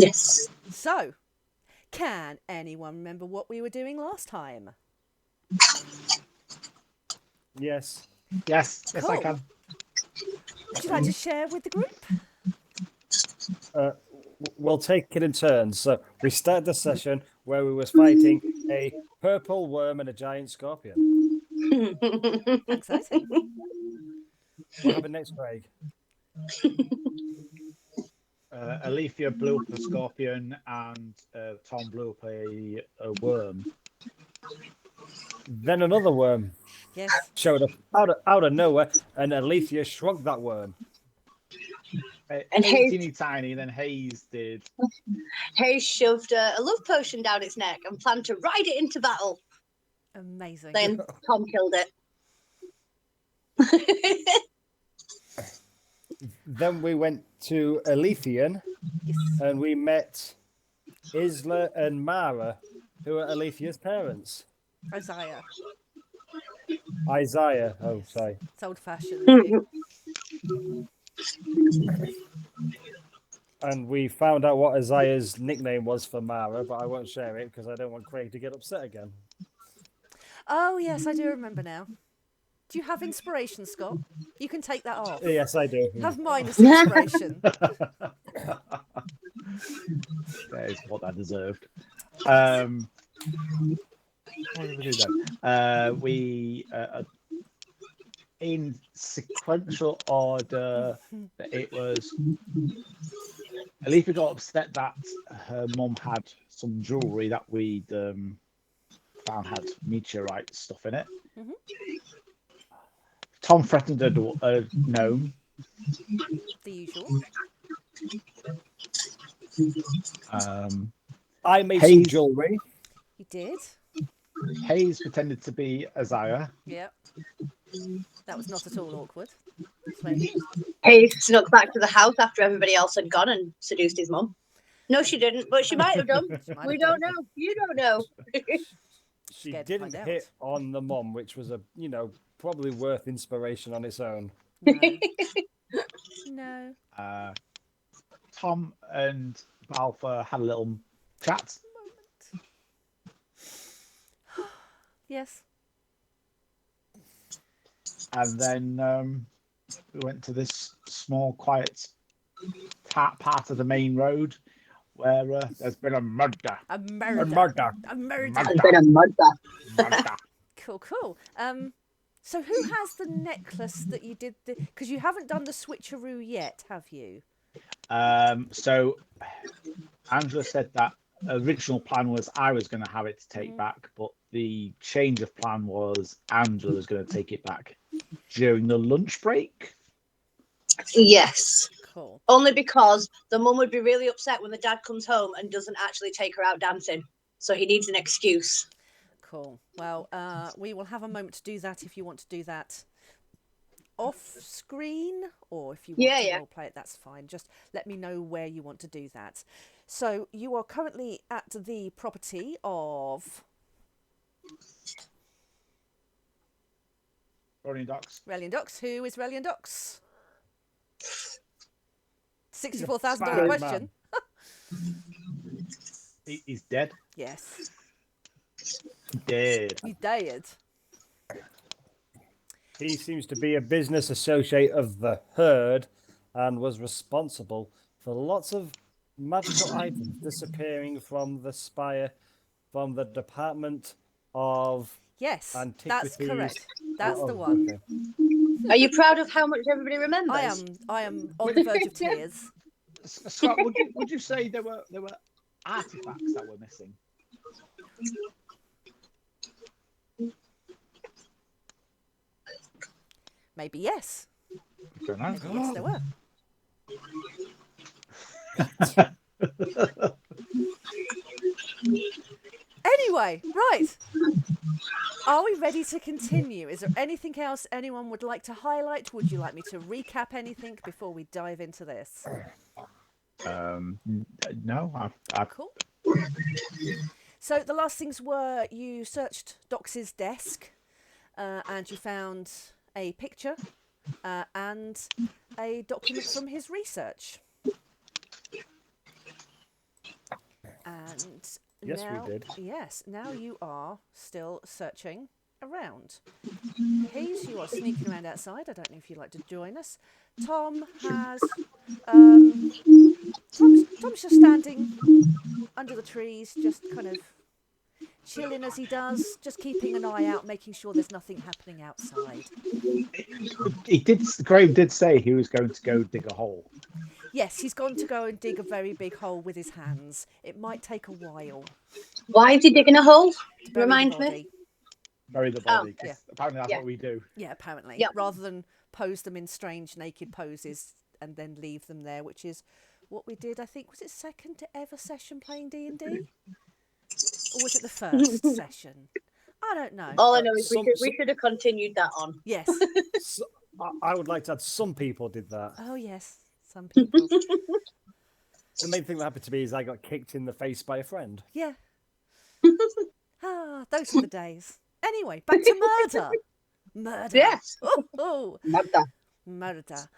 Yes. So, can anyone remember what we were doing last time? Yes. Yes, I Cool. can. Would you like to share with the group? We'll take it in turns. So we started the session where we was fighting a purple worm and a giant scorpion. Exciting. What happened next, Craig? Alethea blew up a scorpion and Tom blew up a worm. Then another worm Yes. showed up out of nowhere, and Alitheon shrunk that worm. And Hayes- Teeny tiny, then Hayes did. Hayes shoved a love potion down its neck and planned to ride it into battle. Amazing. Then Tom killed it. Then we went to Alitheon, Yes. and we met Isla and Mara, who are Alethea's parents. Isaiah. Isaiah. Oh, sorry. It's old fashioned. And we found out what Isaiah's nickname was for Mara, but I won't share it because I don't want Craig to get upset again. Oh, yes, I do remember now. Do you have inspiration, Scott? You can take that off. Yes, I do. Have minus inspiration. That is what I deserved. What did we do then? We in sequential order. It was Alethea got upset that her mum had some jewellery that we'd found had meteorite stuff in it. Mhm. Tom threatened a gnome. The usual. I made some jewellery. You did? Hayes pretended to be Isaiah. Yep. That was not at all awkward. Splendid. Hayes snuck back to the house after everybody else had gone and seduced his mum. No, she didn't, but she might have done. She might We have don't done. know. You don't know. She Scared to didn't find hit on the mom, which was probably worth inspiration on its own. No. No. Tom and Alpha had a little chat. Yes. And then we went to this small, quiet part of the main road where there's been a murder. A murder. Murder. A murder. There's been a murder. Murder. Cool, cool. So who has the necklace that you did? Because you haven't done the switcheroo yet, have you? So Angela said that original plan was I was going to have it to take back, but the change of plan was Angela was going to take it back during the lunch break. Yes. Cool. Only because the mum would be really upset when the dad comes home and doesn't actually take her out dancing. So he needs an excuse. Cool. Well, we will have a moment to do that if you want to do that off screen, or if you want to role play it, that's fine. Just let me know where you want to do that. So you are currently at the property of Rellian Dox. Rellian Dox. Who is Rellian Dox? He's a $64,000 bad question. He's dead. Yes. Dead. He's dead. He seems to be a business associate of the herd and was responsible for lots of magical items disappearing from the spire from the Department of Yes, Antiquities. that's correct. That's the Oh, one. okay. Are you proud of how much everybody remembers? I am on the verge of tears. Scott, would you say there were artifacts that were missing? Maybe yes. Don't know. Maybe yes, there were. Anyway, right. Are we ready to continue? Is there anything else anyone would like to highlight? Would you like me to recap anything before we dive into this? No, I've Cool. So the last things were you searched Dox's desk and you found a picture and a document from his research. Yes, now, we did. Yes, now you are still searching around. Hayes, you are sneaking around outside. I don't know if you'd like to join us. Tom has. Tom's just standing under the trees, just kind of chilling as he does, just keeping an eye out, making sure there's nothing happening outside. Graham did say he was going to go dig a hole. Yes, he's gone to go and dig a very big hole with his hands. It might take a while Why is he digging a hole? to bury Remind the me. body. Bury the body. 'Cause yeah. apparently that's Yeah. what we do. Yeah, apparently. Yep. Rather than pose them in strange naked poses and then leave them there, which is what we did, I think, was it second to ever session playing D&D? Or was it the first session? I don't know. All I know is Some- we should have continued that on. Yes. So, I would like to add some people did that. Oh, yes. Some people. The main thing that happened to me is I got kicked in the face by a friend. Yeah. Those were the days. Anyway, back to murder. Murder. Yes. Oh, Murder. murder.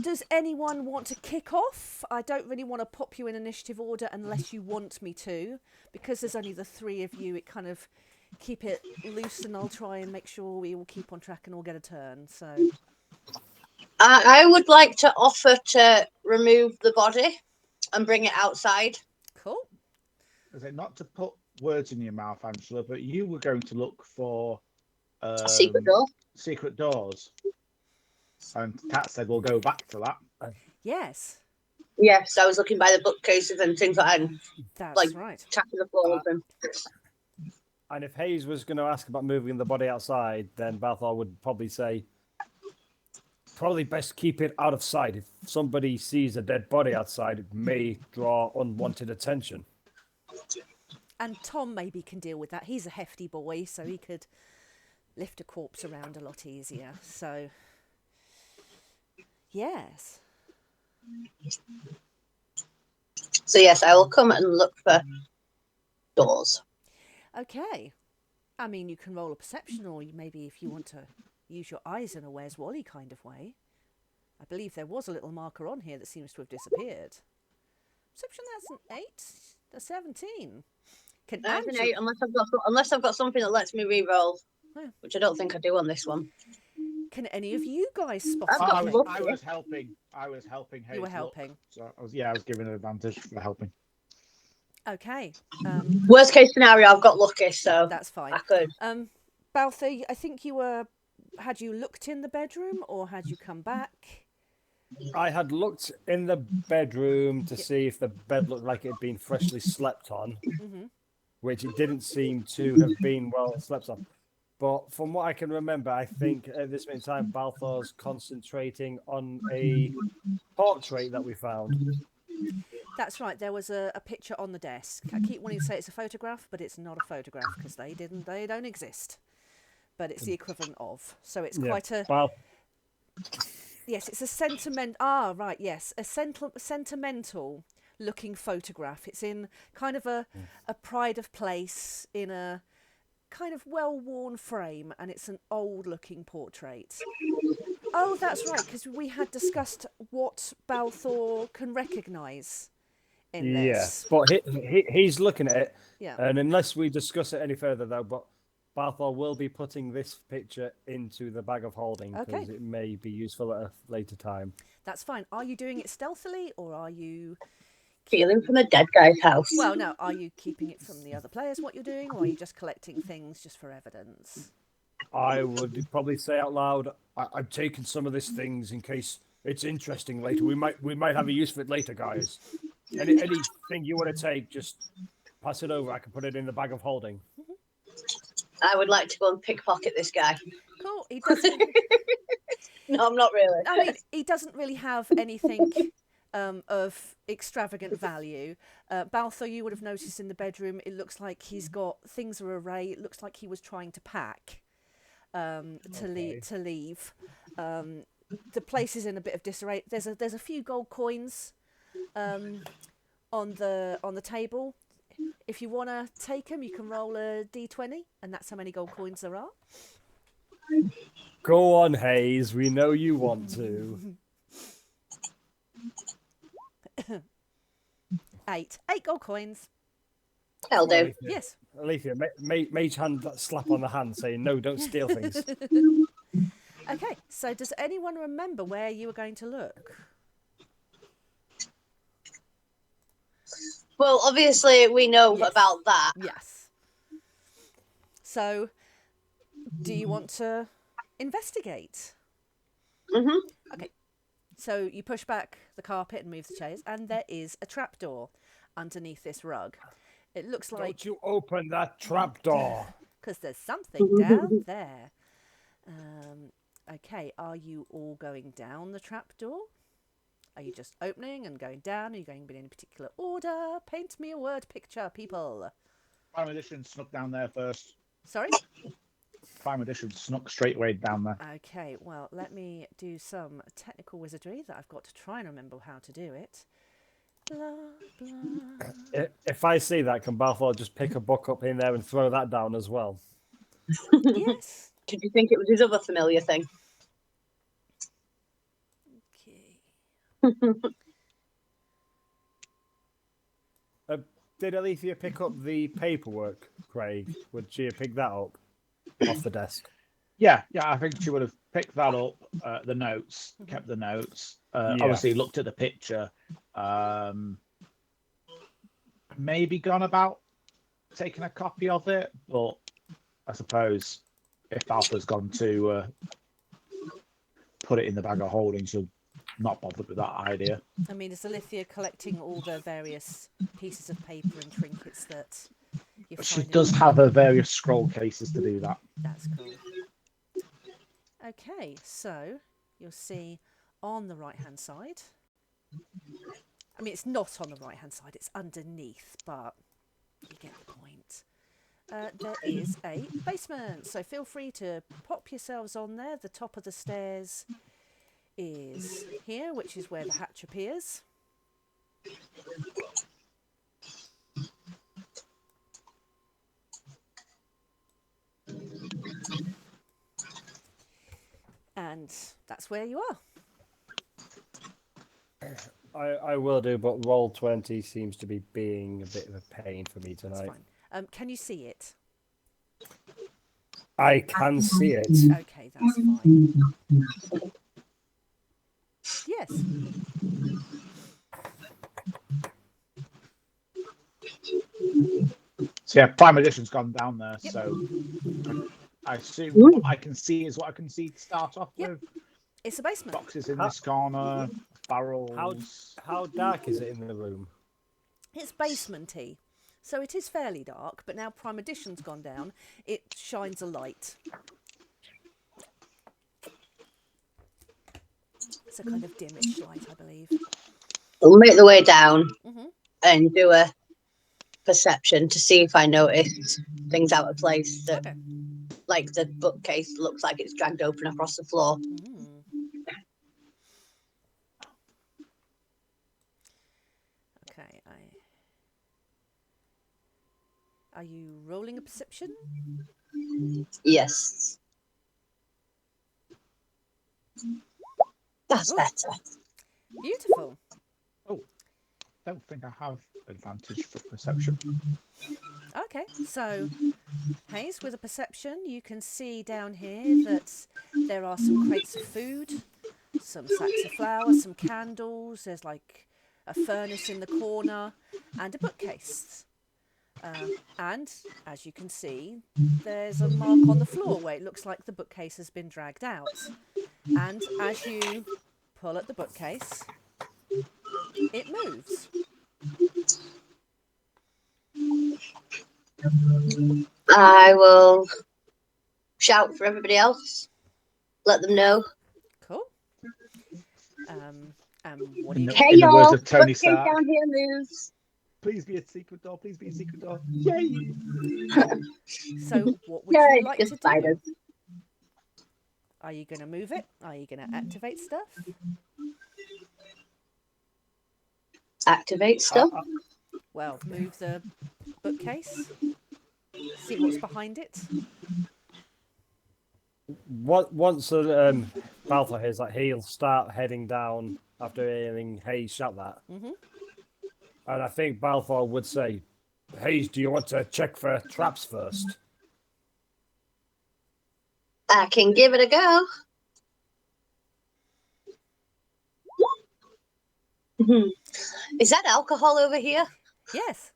Does anyone want to kick off? I don't really want to pop you in initiative order unless you want me to, because there's only the three of you. It kind of keep it loose, and I'll try and make sure we all keep on track and all get a turn. So I would like to offer to remove the body and bring it outside. cool. Is it not to put words in your mouth, Angela, but you were going to look for A secret door. secret doors. And Kat said we'll go back to that. Yes, Yes, I was looking by the bookcases and things like that, and that's Like- right. tapping the floor with them. And if Hayes was going to ask about moving the body outside, then Balthor would probably say, probably best keep it out of sight. If somebody sees a dead body outside, it may draw unwanted attention. And Tom maybe can deal with that. He's a hefty boy, so he could lift a corpse around a lot easier. So, yes. So yes, I will come and look for doors. Okay. I mean, you can roll a perception, or maybe if you want to use your eyes in a Where's Wally kind of way. I believe there was a little marker on here that seems to have disappeared. Perception, that's an 8. A 17. Can I have an Andrew- 8, unless I've got something that lets me re-roll, Oh. which I don't think I do on this one. Can any of you guys spot I've got anything? look. I was helping. I was helping Hayes. You were look. helping. So I was giving an advantage for helping. Okay. Worst case scenario, I've got lucky, so That's fine. I could. Balthor, I think you were. Had you looked in the bedroom, or had you come back? I had looked in the bedroom to see if the bed looked like it had been freshly slept on, which it didn't seem to have been well slept on. But from what I can remember, I think at this point in time, Balthor's concentrating on a portrait that we found. That's right. There was a picture on the desk. I keep wanting to say it's a photograph, but it's not a photograph because they don't exist. But it's the equivalent of. So it's quite a. Well, Yes, it's a sentiment. Ah, right. Yes, a sentimental looking photograph. It's in kind of a pride of place in a kind of well-worn frame, and it's an old-looking portrait. Oh, that's right, because we had discussed what Balthor can recognise in yes, this. but he's looking at it, Yeah. and unless we discuss it any further, though, but Balthor will be putting this picture into the bag of holding because Okay. it may be useful at a later time. That's fine. Are you doing it stealthily, or are you... Feeling from the dead guy's house. Well, no, are you keeping it from the other players, what you're doing, or are you just collecting things just for evidence? I would probably say out loud, I've taken some of these things in case it's interesting later. We might have a use for it later, guys. Anything you want to take, just pass it over. I can put it in the bag of holding. I would like to go and pickpocket this guy. Cool. He doesn't... No, I'm not really. I mean, he doesn't really have anything of extravagant value. Balthor, you would have noticed in the bedroom, it looks like he's got things are array. It looks like he was trying to pack to leave. The place is in a bit of disarray. There's a few gold coins on the table. If you want to take them, you can roll a d20, and that's how many gold coins there are. Go on, Hayes. We know you want to. 8. 8 gold coins. That'll do. Yes. Alethea, mage hand that slap on the hand saying, no, don't steal things. Okay, so does anyone remember where you were going to look? Well, obviously, we know Yes. about that. Yes. So, do you want to investigate? Mm-hmm. Okay. So you push back the carpet and move the chairs, and there is a trapdoor underneath this rug. It looks like... Don't you open that trapdoor. Because there's something down there. Okay, are you all going down the trapdoor? Are you just opening and going down? Are you going in any particular order? Paint me a word picture, people. Prime Edition snuck down there first. Sorry? Prime Edition snuck straight away down there. Okay, well, let me do some technical wizardry that I've got to try and remember how to do it. Blah, blah. If I see that, can Balfour just pick a book up in there and throw that down as well? Yes. Did you think it was his other familiar thing? Okay. Did Alethea pick up the paperwork, Craig? Would she have picked that up off the desk? Yeah, I think she would have picked that up, the notes, kept the notes, obviously looked at the picture, maybe gone about taking a copy of it, but I suppose if Alpha's gone to put it in the bag of holding, she'll not bothered with that idea. I mean, is Alitheon collecting all the various pieces of paper and trinkets that you find? She does have her various scroll cases to do that. That's cool. Okay, so you'll see on the right-hand side. I mean, it's not on the right-hand side, it's underneath, but you get the point. There is a basement, so feel free to pop yourselves on there. The top of the stairs is here, which is where the hatch appears. And that's where you are. I will do, but roll 20 seems to be being a bit of a pain for me That's tonight. fine. Can you see it? I can see it. Okay, that's fine. Yes. So yeah, Prime Edition's gone down there, Yep. so I assume what I can see is what I can see to start off Yep. with. It's a basement. Boxes in this corner, barrels. How dark is it in the room? It's basementy. So it is fairly dark, but now Prime Edition's gone down, it shines a light. It's a kind of dimish light, I believe. We'll make the way down Mm-hmm. and do a perception to see if I notice things out of place. That, Okay. like the bookcase looks like it's dragged open across the floor. Mm. Okay, Are you rolling a perception? Yes. That's Oh. better. Beautiful. Don't think I have advantage for perception. Okay, so Hayes, with a perception, you can see down here that there are some crates of food, some sacks of flour, some candles, there's like a furnace in the corner, and a bookcase. And, as you can see, there's a mark on the floor where it looks like the bookcase has been dragged out. And as you pull at the bookcase, it moves. I will shout for everybody else. Let them know. Cool. What do you Hey In the words y'all, of Tony bookcase Stark. down here moves. Please be a secret door. Please be a secret door. Yay! So, what would Yeah, you it's like just to do? spiders. Are you going to move it? Are you going to activate stuff? Activate stuff. Well, move the bookcase. See what's behind it. Once Balfour hears that, he'll start heading down after hearing Hayes shout that. Mm-hmm. And I think Balfour would say, "Hey, do you want to check for traps first?" I can give it a go. Is that alcohol over here? Yes.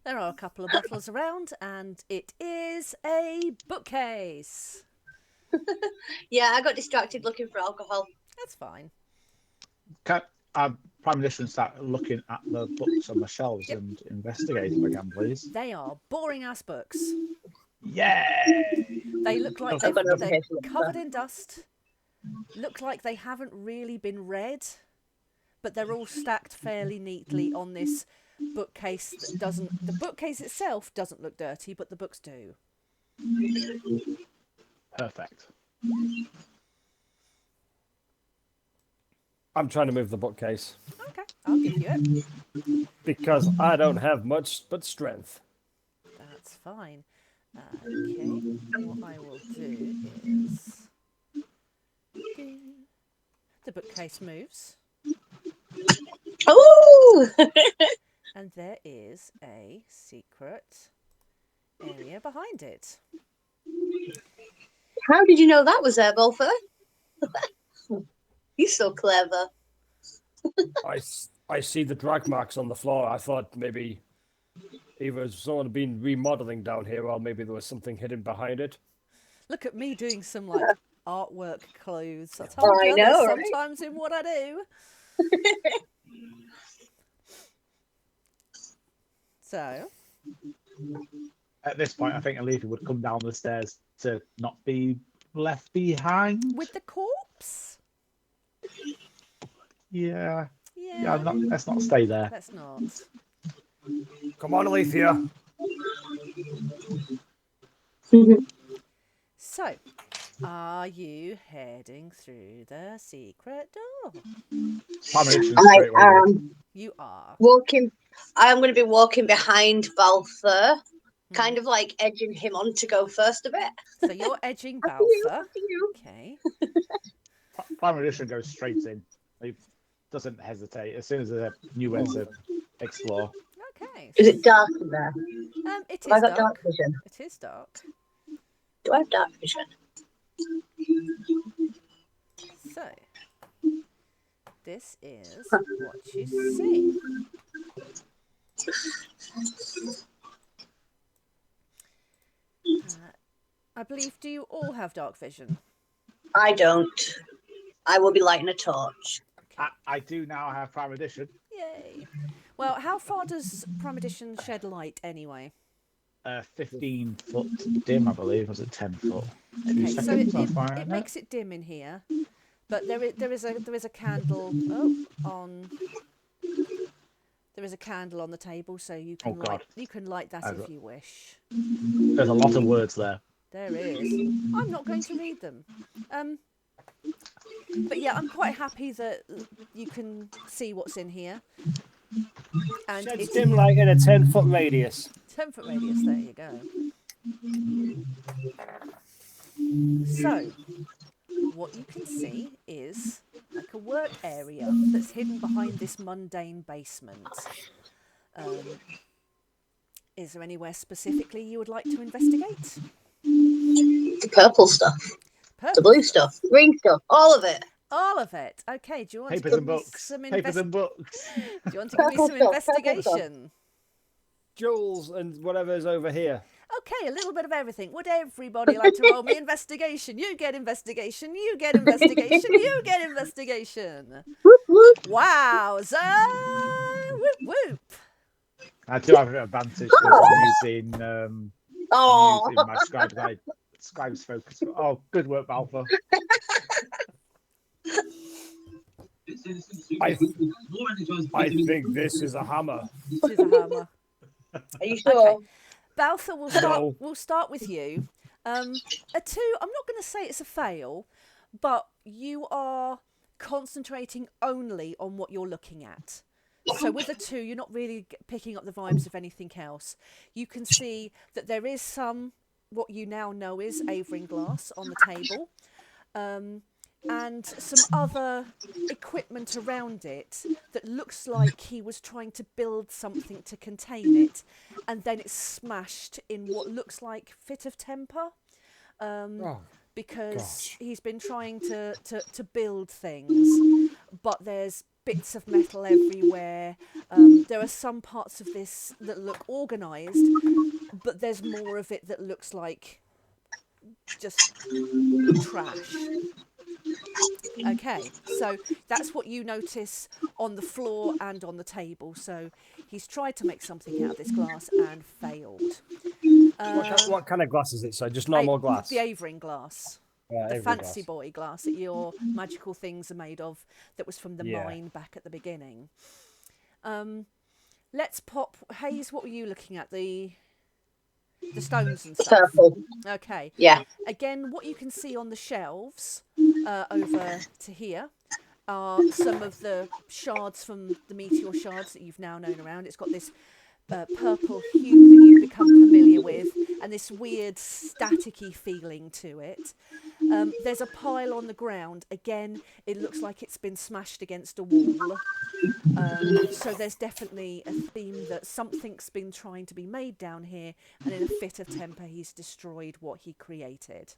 There are a couple of bottles around, and it is a bookcase. Yeah, I got distracted looking for alcohol. That's fine. Can Prime Minister start looking at the books on the shelves and investigating again, please? They are boring ass books. Yay! They look like I've got they're notification up covered there. in dust. Look like they haven't really been read, but they're all stacked fairly neatly on this bookcase that doesn't. The bookcase itself doesn't look dirty, but the books do. Perfect. I'm trying to move the bookcase Okay, I'll give you it. because I don't have much but strength. That's fine. Okay, what I will do is... The bookcase moves, Oh! and there is a secret area behind it. How did you know that was there, Bolfer? You're so clever. I see the drag marks on the floor. I thought maybe either someone had been remodeling down here, or maybe there was something hidden behind it. Look at me doing some like artwork clues. I told I you know, there's right? sometimes in what I do. So, At this point, I think Alitheon would come down the stairs to not be left behind. with the corpse? Yeah. Yeah, Let's not stay there. let's not. Come on, Alethea. So, are you heading through the secret door? Prime Minister I straight away. am You are. walking. I'm going to be walking behind Balfour, kind of like edging him on to go first a bit. So you're edging After you, Balfour. after you. Okay. Prime Minister goes straight in. He doesn't hesitate. As soon as they knew where to explore. Okay. Is it dark in there? It Have I is got dark dark. vision? It is dark. Do I have dark vision? So, this is what you see. I believe, do you all have dark vision? I don't. I will be lighting a torch. I do now have Prime Edition. Yay. Well, how far does Prime Edition shed light anyway? 15 foot dim, I believe. Was it 10 foot? Okay, 2 so seconds. it makes it dim in here, but there is a candle on. There is a candle on the table, so you can light that if you wish. There's a lot of words there. There is. I'm not going to read them. But yeah, I'm quite happy that you can see what's in here. And Sheds it's dim light in a 10-foot radius. 10-foot radius, there you go. So, what you can see is like a work area that's hidden behind this mundane basement. Is there anywhere specifically you would like to investigate? The purple stuff, Purple. the blue stuff, green stuff, all of it. All of it. Okay, do you want Papers to and give me books. some Papers and books. Do you want to give me some investigation? Jewels and whatever's over here. Okay, a little bit of everything. Would everybody like to roll me investigation? You get investigation, you get investigation, you get investigation. Whoop, whoop. Wowza! Whoop whoop. I do have an advantage because I'm using, Oh, using my scribe's focus. Oh, good work, Alpha. I think this is a hammer. This is a hammer. are you sure? Okay. Balfour, No. we'll start with you. A 2, I'm not going to say it's a fail, but you are concentrating only on what you're looking at. So with a 2, you're not really picking up the vibes of anything else. You can see that there is some, what you now know is Avery glass on the table. and some other equipment around it that looks like he was trying to build something to contain it, and then it's smashed in what looks like fit of temper. Because gosh. he's been trying to build things, but there's bits of metal everywhere. There are some parts of this that look organised, but there's more of it that looks like just trash. Okay, so that's what you notice on the floor and on the table. So he's tried to make something out of this glass and failed. What kind of glass is it? So just normal glass? The Averin glass. The Avery fancy glass. boy glass that your magical things are made of, that was from the mine back at the beginning. Let's pop. Hayes, what were you looking at? The stones and stuff. Circle. Okay. Yeah. Again, what you can see on the shelves over to here are some of the shards from the meteor shards that you've now known around. It's got this purple hue that you've become familiar with, and this weird staticky feeling to it. There's a pile on the ground. Again, it looks like it's been smashed against a wall. So there's definitely a theme that something's been trying to be made down here, and in a fit of temper, he's destroyed what he created.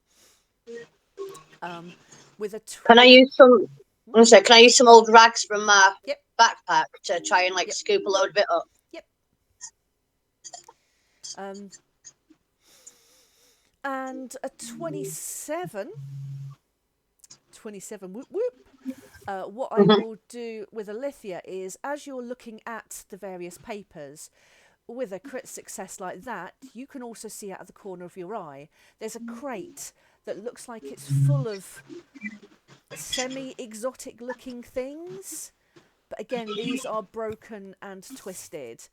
With a Can I use some? Can I use some old rags from my backpack to try and scoop a load of it up? Yep. And a 27. 27, whoop whoop. What I will do with Alithia is, as you're looking at the various papers, with a crit success like that, you can also see out of the corner of your eye, there's a crate that looks like it's full of semi-exotic looking things. But again, these are broken and twisted.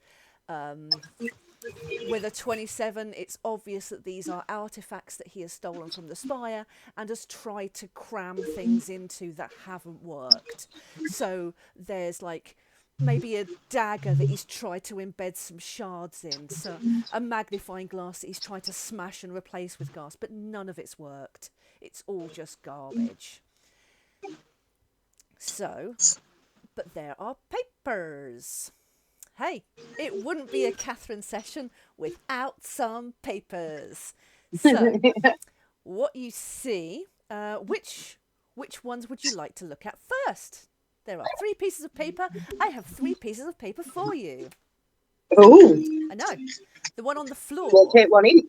With a 27, it's obvious that these are artifacts that he has stolen from the Spire and has tried to cram things into that haven't worked. So there's maybe a dagger that he's tried to embed some shards in, so a magnifying glass that he's tried to smash and replace with glass, but none of it's worked. It's all just garbage. So, but there are papers. Hey, it wouldn't be a Catherine session without some papers. So, what you see, which ones would you like to look at first? There are 3 pieces of paper. I have 3 pieces of paper for you. Oh. I know. The one on the floor. We'll take one each.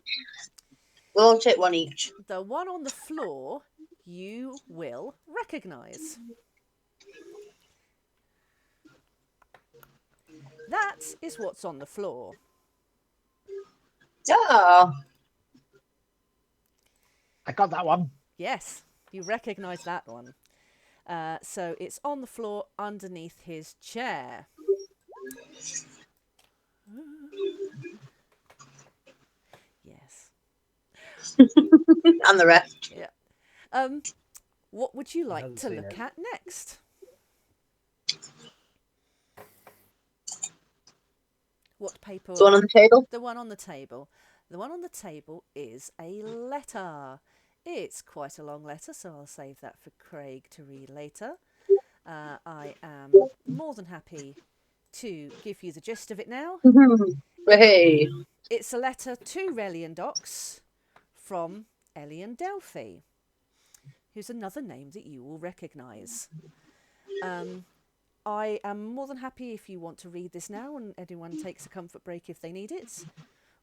We'll take one each. The one on the floor you will recognise. That is what's on the floor. Oh. I got that one. Yes, you recognise that one. So it's on the floor underneath his chair. Yes. And the rest. Yeah. What would you like to look at next? What paper? The one on the table? The one on the table. The one on the table is a letter. It's quite a long letter, so I'll save that for Craig to read later. I am more than happy to give you the gist of it now. Hey. It's a letter to Rellian Dox from Elian Delphi, who's another name that you will recognise. I am more than happy if you want to read this now and anyone takes a comfort break if they need it,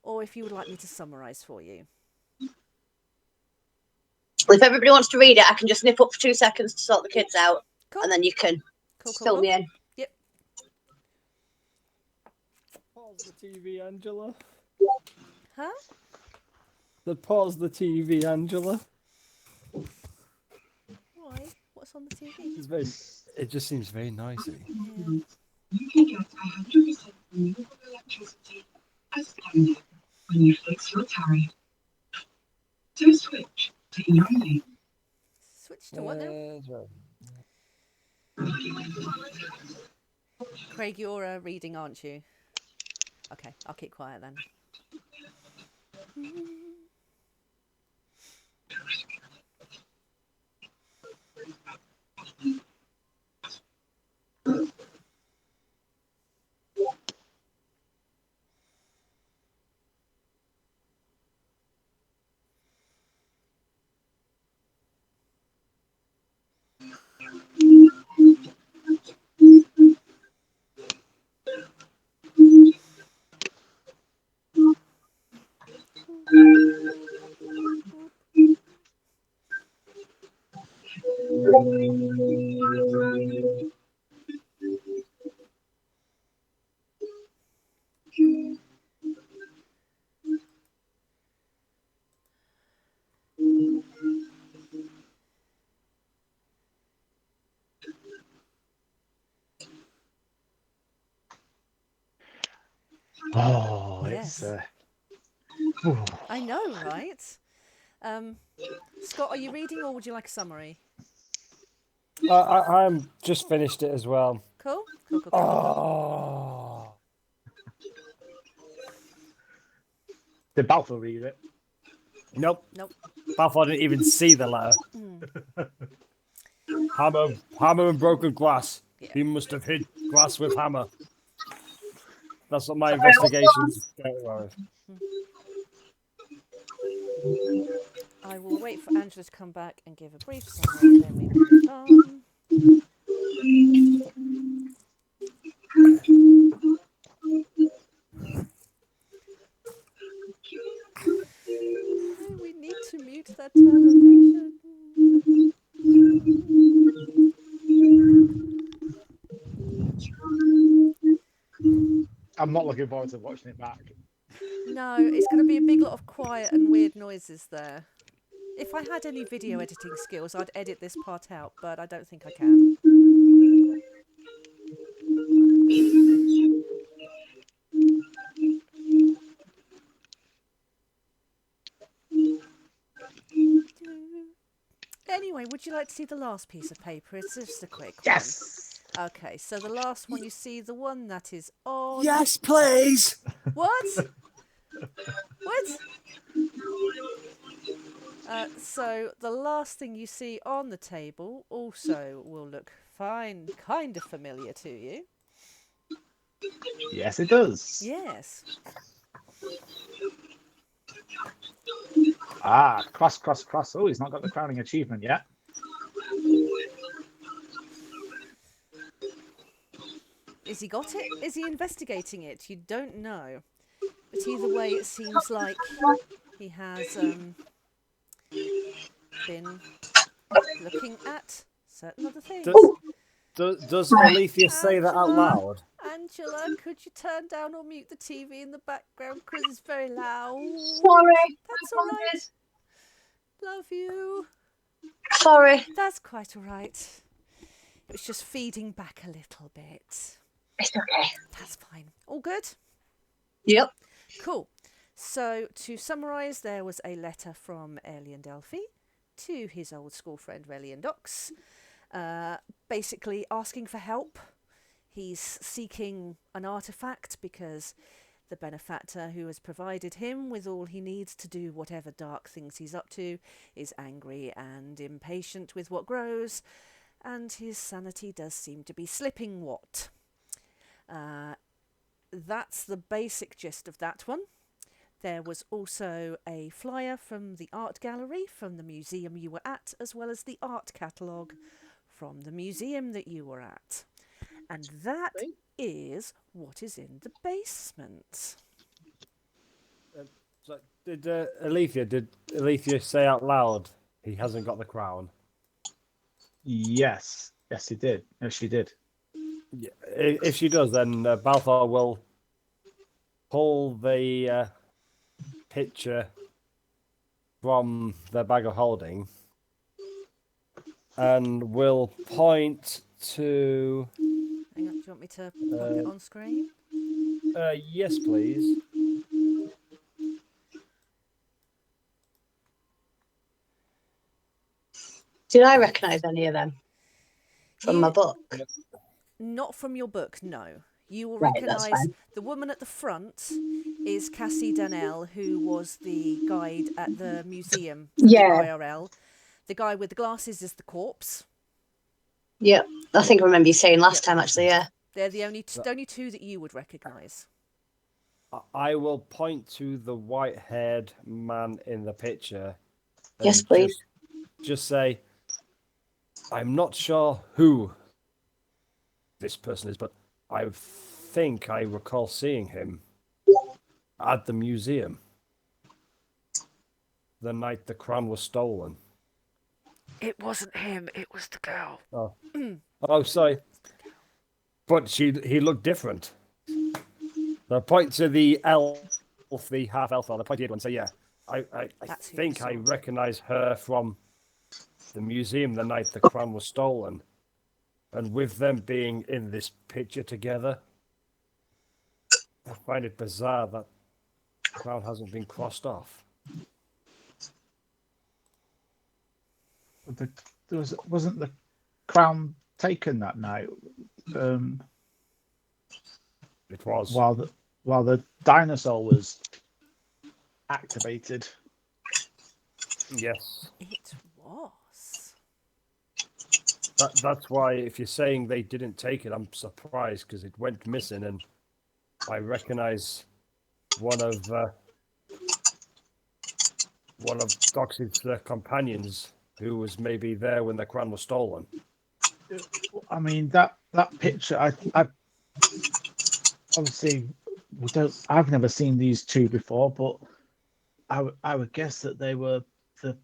or if you would like me to summarise for you. Well, if everybody wants to read it, I can just nip up for 2 seconds to sort the kids out, Cool. and then you can fill me in. Yep. Pause the TV, Angela. Huh? Pause the TV, Angela. Why? What's on the TV? It just seems very noisy. Yeah. You can get 100% renewable electricity as standard when you fix your tariff. So switch to EIA. Switch to what now? Craig, you're reading, aren't you? Okay, I'll keep quiet then. Oh, Yes. I know, right? Scott, are you reading or would you like a summary? I'm just finished it as well. Cool. Oh, Did Balfour read it? nope. Nope. Balfour didn't even see the letter. Hammer and broken glass. Yeah. He must have hit glass with hammer. That's what my investigations go with. I will wait for Angela to come back and give a brief summary, then we will move on. We need to mute that television. I'm not looking forward to watching it back. No, it's going to be a big lot of quiet and weird noises there. If I had any video editing skills, I'd edit this part out, but I don't think I can. Anyway, would you like to see the last piece of paper? It's just a quick one. Yes. Okay, so the last one you see, the one that is on... Yes, please. What? What? So the last thing you see on the table also will look fine, kind of familiar to you. Yes, it does. Yes. Ah, cross. Oh, he's not got the crowning achievement yet. Is he got it? Is he investigating it? You don't know. But either way, it seems like he has been looking at certain other things. Does Alitheon say that out Angela? loud? Angela, could you turn down or mute the TV in the background because it's very loud? Sorry. That's all right. Love you. Sorry. That's quite all right. It was just feeding back a little bit. It's okay. That's fine. All good? Yep. Cool. So, to summarise, there was a letter from Alien Delphi to his old school friend Rellian Dox, basically asking for help. He's seeking an artefact because the benefactor who has provided him with all he needs to do whatever dark things he's up to is angry and impatient with what grows, and his sanity does seem to be slipping what. That's the basic gist of that one. There was also a flyer from the art gallery from the museum you were at, as well as the art catalogue from the museum that you were at. And that is what is in the basement. So did Alitheon say out loud he hasn't got the crown? Yes, he did. No, she did. Yeah, if she does, then Balfour will pull the picture from the bag of holding and will point to... Hang on, do you want me to pop it on screen? Yes, please. Did I recognise any of them from my book? Not from your book, no. You will Right, that's recognise fine. the woman at the front is Cassie Donnell, who was the guide at the museum, Yeah. the IRL. The guy with the glasses is the corpse. Yeah, I think I remember you saying last time, actually, yeah. They're the only two that you would recognise. I will point to the white-haired man in the picture. And Yes, please. Just say, I'm not sure who this person is, but I think I recall seeing him at the museum the night the crown was stolen. It wasn't him. It was the girl. Oh, sorry. But he looked different. So point to the elf, the half-elf, or the pointy-eared one, and say, yeah, I think I recognise her from the museum the night the crown was stolen. And with them being in this picture together, I find it bizarre that the crown hasn't been crossed off. Wasn't the crown taken that night? It was. While the dinosaur was activated. Yes. It was. That's why, if you're saying they didn't take it, I'm surprised, because it went missing, and I recognise one of Dox's companions who was maybe there when the crown was stolen. I mean, that picture, I obviously I've never seen these two before, but I would guess that they were the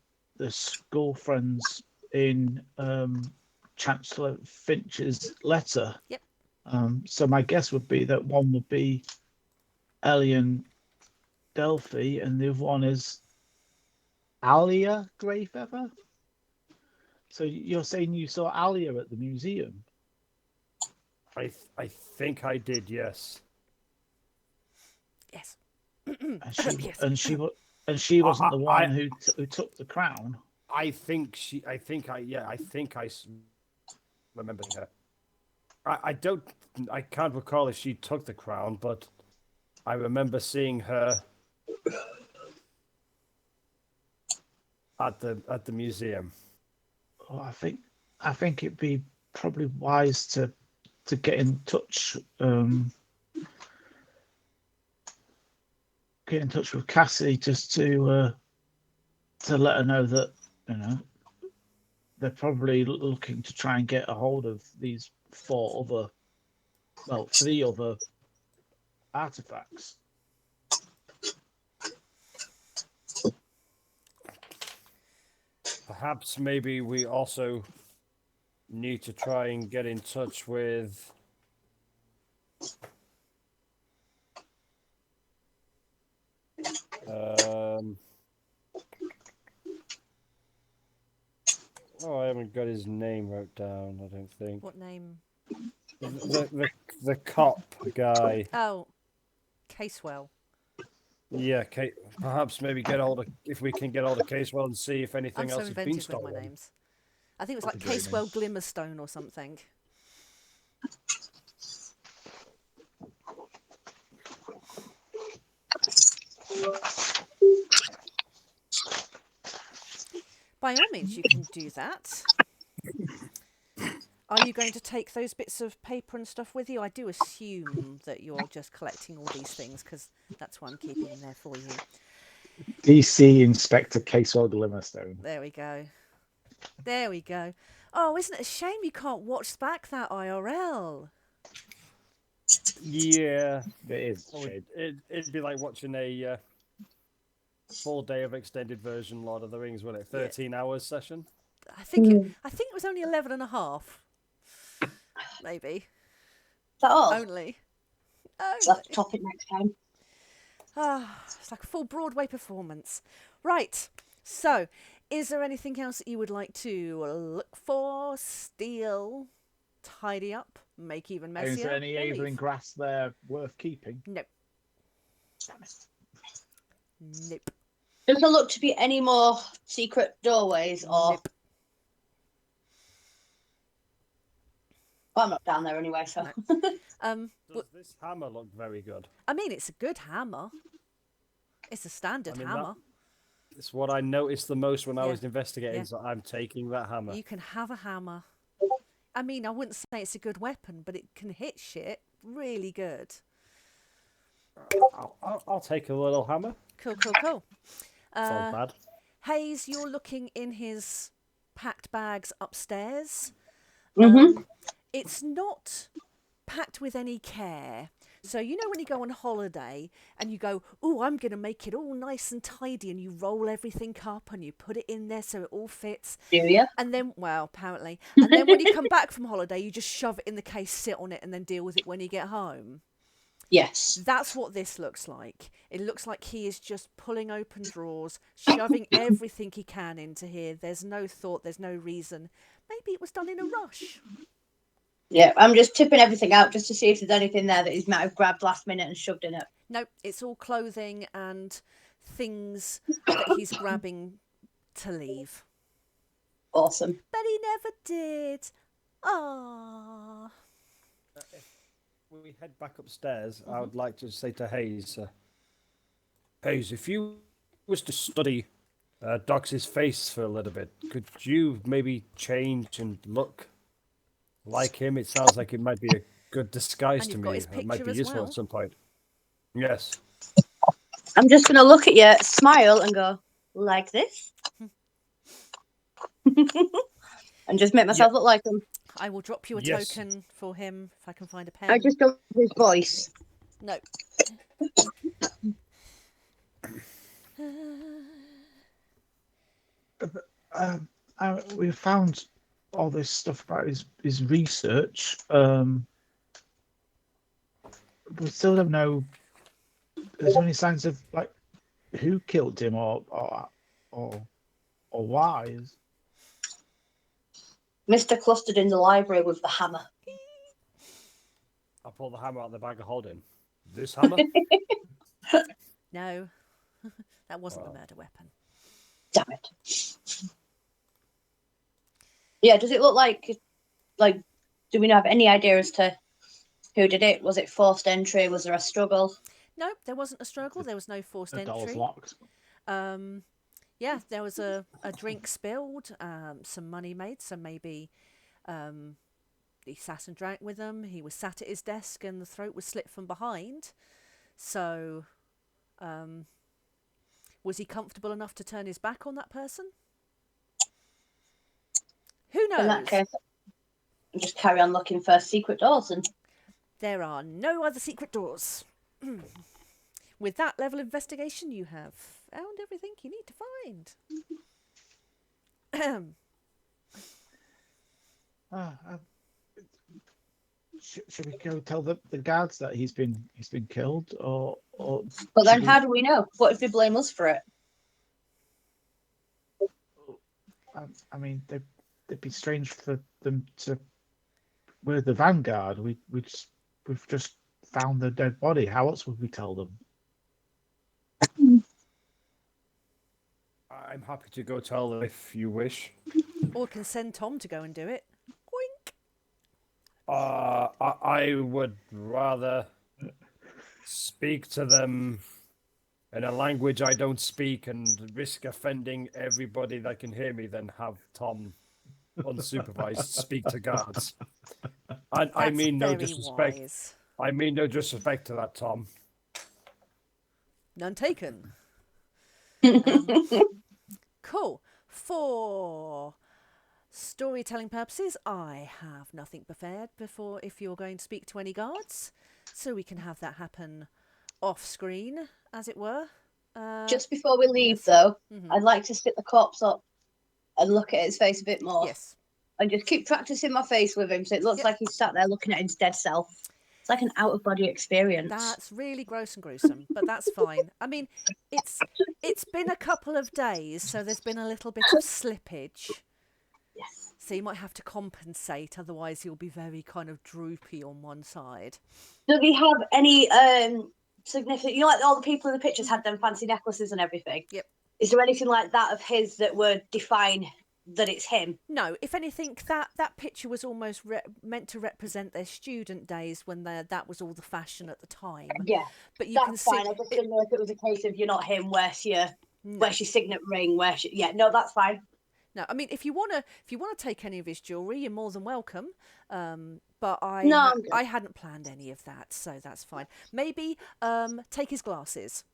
school friends in Chancellor Finch's letter. Yep. So my guess would be that one would be Elian Delphi, and the other one is Alia Greyfeather. So you're saying you saw Alia at the museum? I think I did, yes. Yes. And she wasn't the one who took the crown. I think I remember her. I can't recall if she took the crown, but I remember seeing her at the museum. Well, I think it'd be probably wise to get in touch. Get in touch with Cassie just to let her know that, you know, they're probably looking to try and get a hold of these three other artifacts. Perhaps maybe we also need to try and get in touch with I haven't got his name wrote down, I don't think. What name? The cop guy. Oh, Casewell. Yeah, perhaps maybe if we can get hold of Casewell and see if anything else has been stolen. With my names. I think it was like Casewell Glimmerstone or something. By all means, you can do that. Are you going to take those bits of paper and stuff with you? I do assume that you're just collecting all these things, because that's what I'm keeping in there for you. DC Inspector Casewell Glimmerstone. There we go. There we go. Oh, isn't it a shame you can't watch back that IRL? Yeah, it is. It'd be like watching a full day of extended version Lord of the Rings, wasn't it? 13 hours session. I think it was only 11 and a half. Maybe. Is that all? Only. We'll have to top it next time. It's like a full Broadway performance. Right. So, is there anything else that you would like to look for, steal, tidy up, make even messier? Is there any Avon grass there worth keeping? No. Nope. Does there look to be any more secret doorways or? Nope. Well, I'm not down there anyway, so. Does this hammer look very good? I mean, it's a good hammer. It's a standard hammer. It's what I noticed the most when I was investigating, so I'm taking that hammer. You can have a hammer. I mean, I wouldn't say it's a good weapon, but it can hit shit really good. I'll take a little hammer. Cool. Sounds bad. Hayes, you're looking in his packed bags upstairs. It's not packed with any care. So you know when you go on holiday and you go, oh, I'm going to make it all nice and tidy, and you roll everything up and you put it in there so it all fits. Do you? And then, well, apparently. And then when you come back from holiday, you just shove it in the case, sit on it, and then deal with it when you get home. Yes. That's what this looks like. It looks like he is just pulling open drawers, shoving everything he can into here. There's no thought, there's no reason. Maybe it was done in a rush. Yeah, I'm just tipping everything out just to see if there's anything there that he might have grabbed last minute and shoved in it. Nope, it's all clothing and things that he's grabbing to leave. Awesome. But he never did. Ah. When we head back upstairs, I would like to say to Hayes, Hayes, if you was to study Dox's face for a little bit, could you maybe change and look like him? It sounds like it might be a good disguise And to you've got me. his It might be picture as useful well. at some point. Yes. I'm just going to look at you, smile, and go, like this? And just make myself look like him. I will drop you a Yes. token for him if I can find a pen. I just don't have his voice. No. We found all this stuff about his research. We still don't know. Is there any signs of like who killed him or why? Mr. clustered in the library with the hammer. I pull the hammer out of the bag of holding. This hammer? No. That wasn't the murder weapon. Damn it. Yeah, does it look like, do we have any idea as to who did it? Was it forced entry? Was there a struggle? No, there wasn't a struggle. There was no forced The doll's entry. locked. Yeah, there was a drink spilled, some money made, so maybe he sat and drank with them. He was sat at his desk and the throat was slit from behind. So, was he comfortable enough to turn his back on that person? Who knows? In that case, I'll just carry on looking for secret doors. And There are no other secret doors. With that level of investigation, you have found everything you need to find. Should we go tell the guards that he's been killed or? But then, should we- how do we know? What if they blame us for it? I mean, it'd be strange for them to. We're the Vanguard. We've just found the dead body. How else would we tell them? I'm happy to go tell them if you wish. Or can send Tom to go and do it. Oink. I would rather speak to them in a language I don't speak and risk offending everybody that can hear me than have Tom unsupervised speak to guards. I That's mean no very disrespect. wise. I mean no disrespect to that Tom. None taken. Cool. For storytelling purposes, I have nothing prepared before if you're going to speak to any guards, so we can have that happen off screen, as it were. Just before we leave, yes. though, Mhm. I'd like to sit the corpse up and look at his face a bit more. Yes. And just keep practicing my face with him so it looks like he's sat there looking at his dead self. It's like an out-of-body experience. That's really gross and gruesome, but that's fine. I mean, it's been a couple of days, so there's been a little bit of slippage. Yes. So you might have to compensate, otherwise he'll be very kind of droopy on one side. Does he have any significant... You know, like all the people in the pictures had them fancy necklaces and everything? Yep. Is there anything like that of his that would define that it's him? No, if anything, that picture was almost meant to represent their student days when that was all the fashion at the time. Yeah, But you that's can see fine. I just didn't know if it was a case of you're not him, where's your signet ring, yeah, no, that's fine. No, I mean, if you wanna take any of his jewelry, you're more than welcome. But No, I'm good. I hadn't planned any of that, so that's fine. Maybe take his glasses.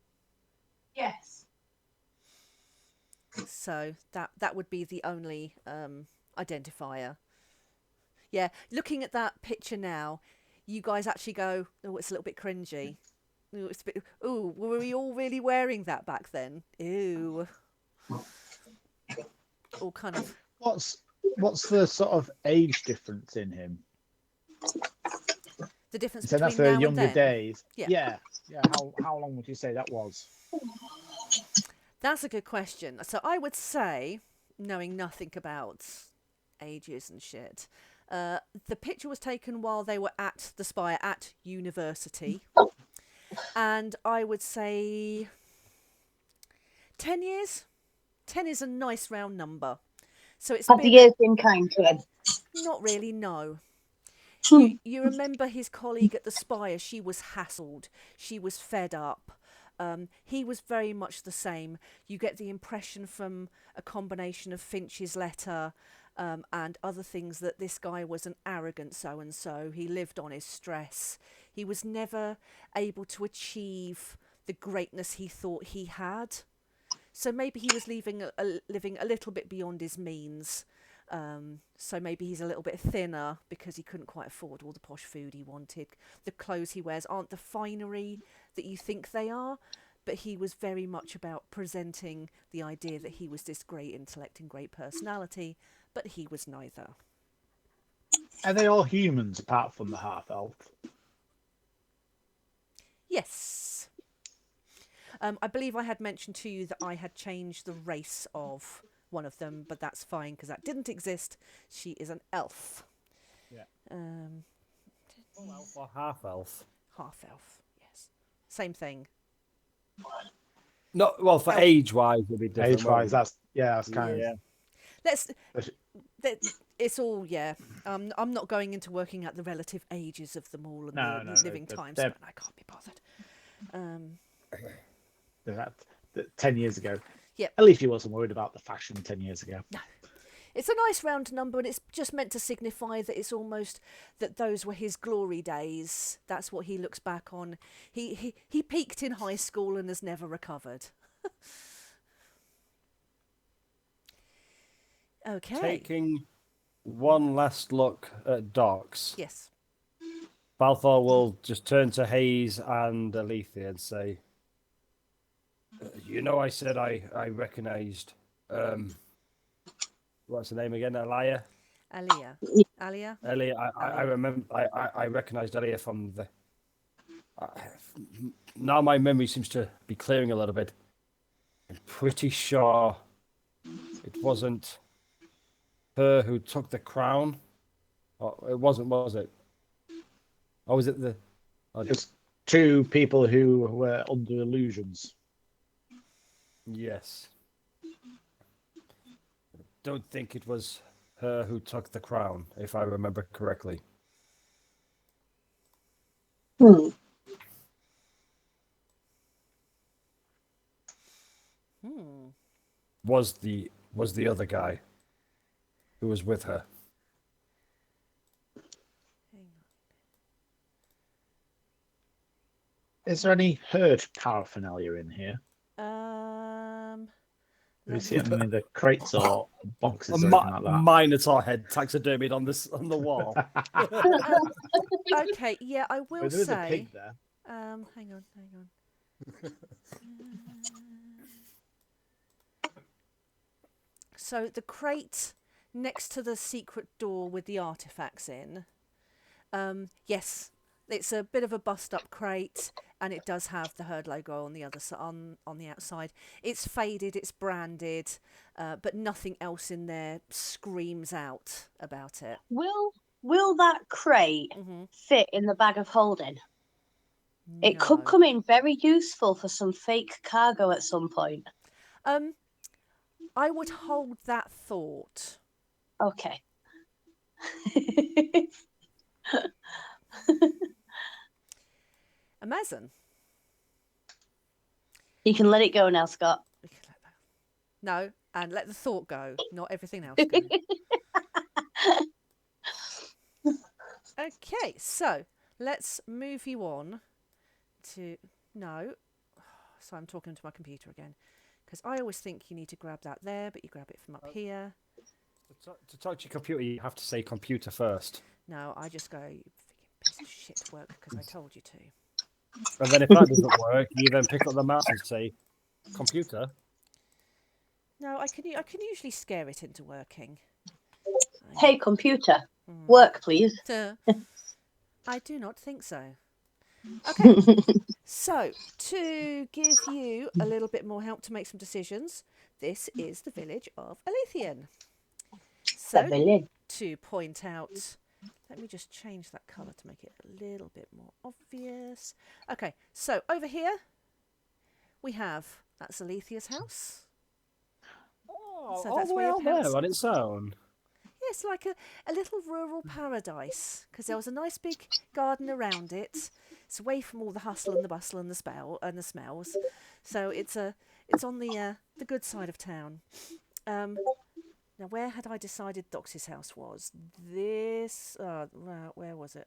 Yes. So that would be the only identifier. Yeah, looking at that picture now, you guys actually go, oh, it's a little bit cringy. Ooh, it's a bit. Ooh, were we all really wearing that back then? Ew. All kind of. What's the sort of age difference in him? The difference So that's between the now younger and then. days. Yeah. Yeah. How long would you say that was? That's a good question. So I would say, knowing nothing about ages and shit, the picture was taken while they were at the Spire at university. And I would say 10 years. 10 is a nice round number. So it's Have the years been kind to him? not really, no. Hmm. You remember his colleague at the Spire, she was hassled. She was fed up. He was very much the same. You get the impression from a combination of Finch's letter and other things that this guy was an arrogant so-and-so. He lived on his stress. He was never able to achieve the greatness he thought he had. So maybe he was living a little bit beyond his means. So maybe he's a little bit thinner because he couldn't quite afford all the posh food he wanted. The clothes he wears aren't the finery that you think they are, but he was very much about presenting the idea that he was this great intellect and great personality, but he was neither. Are they all humans apart from the half-elf? Yes. I believe I had mentioned to you that I had changed the race of one of them, but that's fine because that didn't exist. She is an elf. Yeah. Full elf or half elf? Half elf, yes. Same thing. No, well, for age-wise, it'd be different. Age-wise, that's kind of. It's all, yeah. I'm not going into working out the relative ages of them all and the living times. I can't be bothered. That 10 years ago. Yep. At least he wasn't worried about the fashion 10 years ago. No. It's a nice round number, and it's just meant to signify that it's almost that those were his glory days. That's what he looks back on. He peaked in high school and has never recovered. Okay. Taking one last look at Dox. Yes. Balthor will just turn to Hayes and Alitheon and say, I said I recognised, what's the name again? Alia? Alia? I remember, I recognised Alia from the... now my memory seems to be clearing a little bit. I'm pretty sure it wasn't her who took the crown. Oh, it wasn't, was it? Or was it the... Just two people who were under illusions. Yes. Don't think it was her who took the crown, if I remember correctly. Was the other guy who was with her. Is there any herd paraphernalia in here? Do we see it in the crates or boxes or anything like that? Minotaur head taxidermied on the wall. Okay, yeah, I will There's say. a pig there. Hang on. So the crate next to the secret door with the artifacts in. Yes, it's a bit of a bust-up crate, and it does have the herd logo on the other on the outside. It's faded, it's branded, but nothing else in there screams out about it. Will that crate fit in the bag of holding? No. It could come in very useful for some fake cargo at some point. I would hold that thought. Okay. Amazon. You can let it go now, Scott. No, And let the thought go, not everything else go. Okay, so let's move you on to... No. So I'm talking to my computer again. Because I always think you need to grab that there, but you grab it from up here. To talk to your computer, you have to say computer first. No, I just go, you freaking piece of shit work, because I told you to. And then if that doesn't work, you then pick up the mouse and say, computer. No, I can usually scare it into working. Hey, computer, work, please. I do not think so. Okay, so to give you a little bit more help to make some decisions, this is the village of Alitheon. So to point out, let me just change that colour to make it a little bit more obvious. Okay, so over here we have, that's Aletheia's house. Oh, So that's all the way where your out parents... there on its own. Yes, like a little rural paradise, because there was a nice big garden around it. It's away from all the hustle and the bustle and the smells. So it's on the good side of town. Now, where had I decided Dox's house was? This, where was it?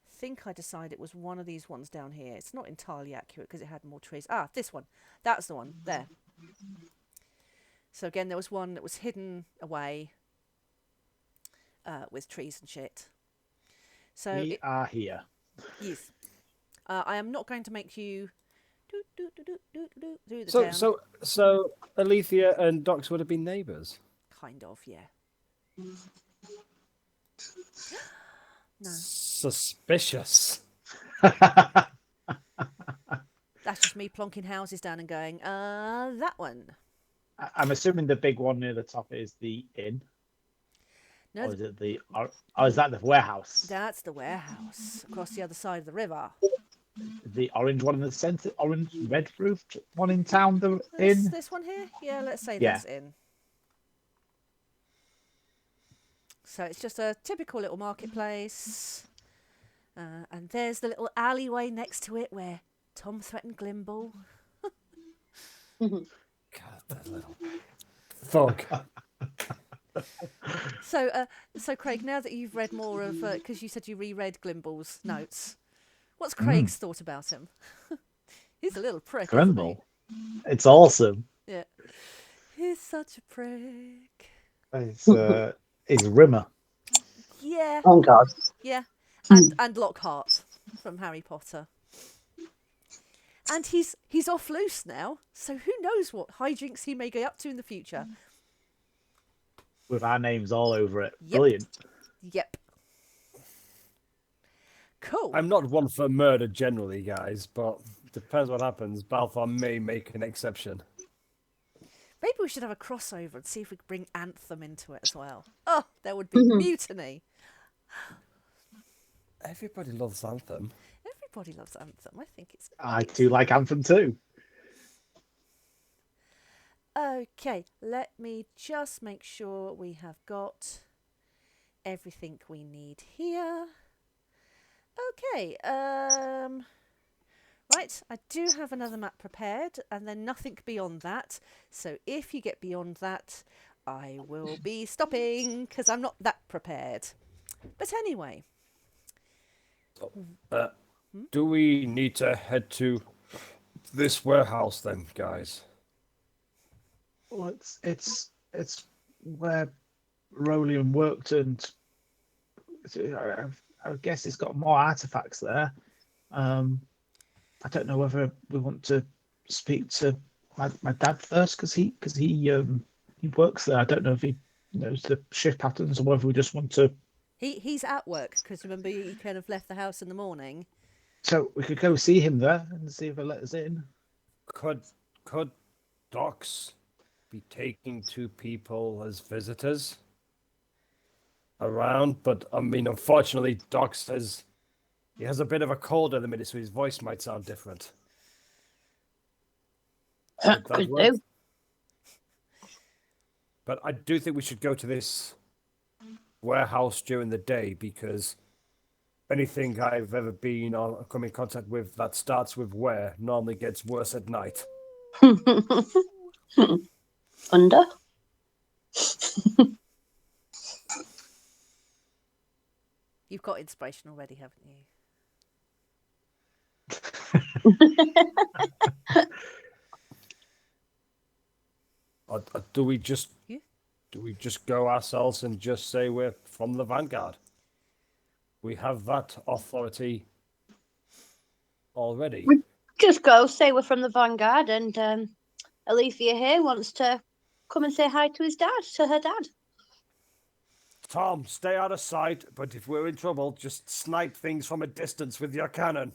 I think I decided it was one of these ones down here. It's not entirely accurate because it had more trees. Ah, this one. That's the one there. So again, there was one that was hidden away. With trees and shit. So we are here. Yes. I am not going to make you do the town. So Alethea and Dox would have been neighbours? Kind of, yeah. No. Suspicious. That's just me plonking houses down and going, that one. I'm assuming the big one near the top is the inn. No, or is it the? Or is that the warehouse? That's the warehouse across the other side of the river. The orange one in the centre, orange red roofed one in town. The inn. This one here, yeah. Let's say Yeah. that's in. So it's just a typical little marketplace, and there's the little alleyway next to it where Tom threatened Glimble. God, that little thug. So Craig, now that you've read more of, because you said you reread Glimble's notes, what's Craig's thought about him? He's a little prick. Glimble, it's awesome. Yeah, he's such a prick. It's Rimmer. Yeah. Oh God. Yeah, and Lockhart from Harry Potter. And he's off loose now, so who knows what hijinks he may get up to in the future. With our names all over it. Yep. Brilliant. Yep. Cool. I'm not one for murder generally, guys, but depends what happens. Balfour may make an exception. Maybe we should have a crossover and see if we could bring Anthem into it as well. Oh, there would be mutiny. Everybody loves Anthem. Everybody loves Anthem. I think it's... I too like Anthem too. Okay, let me just make sure we have got everything we need here. Okay, right, I do have another map prepared, and then nothing beyond that. So if you get beyond that, I will be stopping, because I'm not that prepared. But anyway. Do we need to head to this warehouse then, guys? Well, it's where Rellian worked, and I guess it's got more artifacts there. I don't know whether we want to speak to my dad first because he works there. I don't know if he knows the shift patterns or whether we just want to. He's at work because remember he kind of left the house in the morning. So we could go see him there and see if he'll let us in. Could Dox be taking two people as visitors around? But I mean, unfortunately, Dox says he has a bit of a cold at the minute, so his voice might sound different. Could do. But I do think we should go to this warehouse during the day, because anything I've ever been or come in contact with that starts with where normally gets worse at night. Under. You've got inspiration already, haven't you? Do we just Yeah. do we just go ourselves and just say we're from the Vanguard? We have that authority already. Just go say we're from the Vanguard, and Alethea here wants to come and say hi to her dad. Tom, stay out of sight, but if we're in trouble, just snipe things from a distance with your cannon.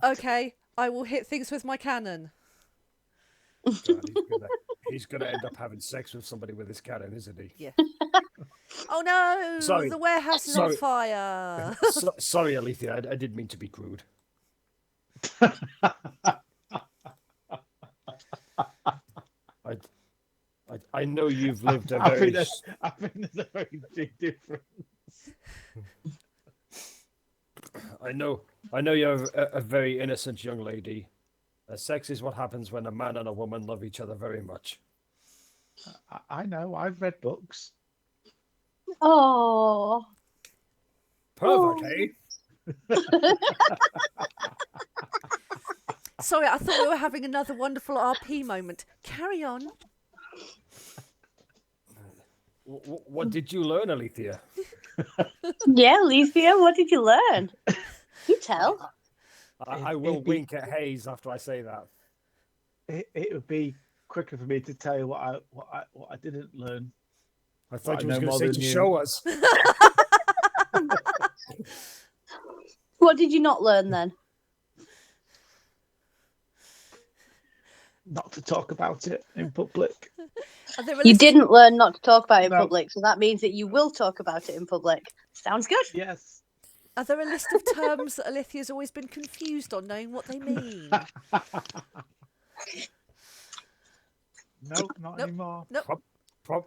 Okay, I will hit things with my cannon. God, he's gonna end up having sex with somebody with his cannon, isn't he? Yeah. Oh no! Sorry. The warehouse is on fire. Sorry, Alitheon, I didn't mean to be crude. I know you've lived a very... I think there's a very big difference. I know you're a very innocent young lady. Sex is what happens when a man and a woman love each other very much. I know. I've read books. Oh. Pervert, eh? Sorry, I thought we were having another wonderful RP moment. Carry on. What did you learn, Alitheon? Yeah, Alethea, what did you learn? You tell. I will wink at Hayes after I say that. It would be quicker for me to tell you what I didn't learn. I thought you I was know going to say more to than you. show us. What did you not learn then? Not to talk about it in public. You didn't learn not to talk about it in No. public, so that means that you will talk about it in public. Sounds good. Yes. Are there a list of terms that Alethea's always been confused on knowing what they mean? No, not anymore. Nope.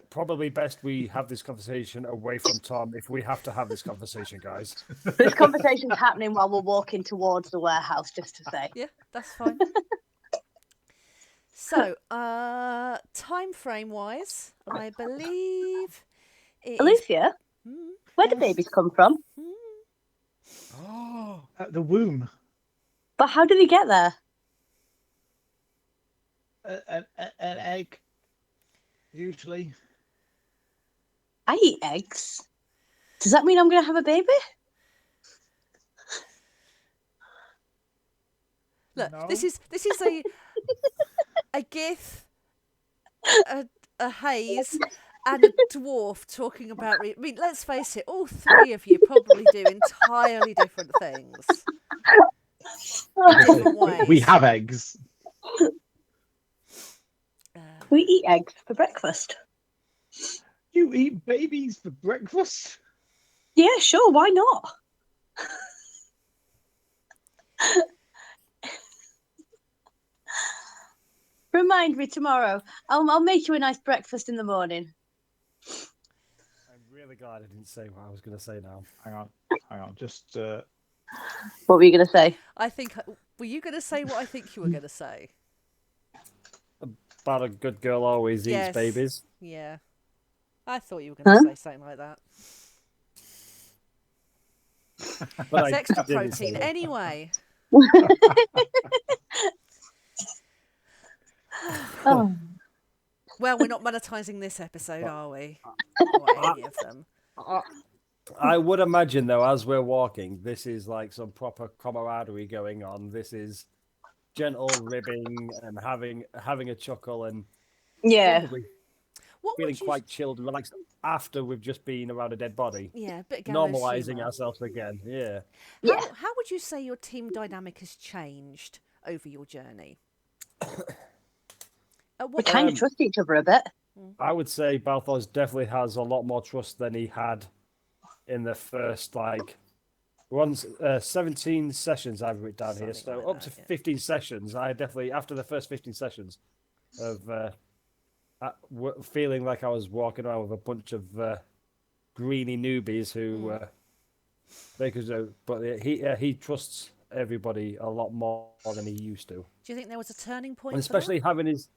Probably best we have this conversation away from Tom if we have to have this conversation, guys. This conversation's happening while we're walking towards the warehouse, just to say. Yeah, that's fine. So, time frame wise, I believe it is... Alethea, where do babies come from? Oh, At the womb. But how do they get there? An egg. Usually. I eat eggs. Does that mean I'm going to have a baby? Look, No. this is a Gith, a Haze, and a dwarf talking about. I mean, let's face it, all three of you probably do entirely different things. In different ways. We have eggs. We eat eggs for breakfast. You eat babies for breakfast? Yeah, sure, why not? Remind me tomorrow. I'll make you a nice breakfast in the morning. I'm really glad I didn't say what I was going to say now. Hang on. Just What were you going to say? I think. Were you going to say what I think you were going to say? But a good girl always Yes. eats babies. Yeah. I thought you were going to say something like that. But It's I extra didn't say protein that. anyway. Oh. Well, we're not monetizing this episode, are we? Or any of them. I would imagine, though, as we're walking, this is like some proper camaraderie going on. This is gentle ribbing and having a chuckle and Yeah. probably What feeling would you... quite chilled and relaxed after we've just been around a dead body. Yeah, a bit of gallows Normalizing humour. ourselves again. Yeah. Yeah. How would you say your team dynamic has changed over your journey? We kind of trust each other a bit. I would say Balthos definitely has a lot more trust than he had in the first, 17 sessions I've written down here. Something So like up that, to yeah. 15 sessions, I definitely, after the first 15 sessions of feeling like I was walking around with a bunch of greeny newbies who they could do, but he trusts everybody a lot more than he used to. Do you think there was a turning point? And especially having his...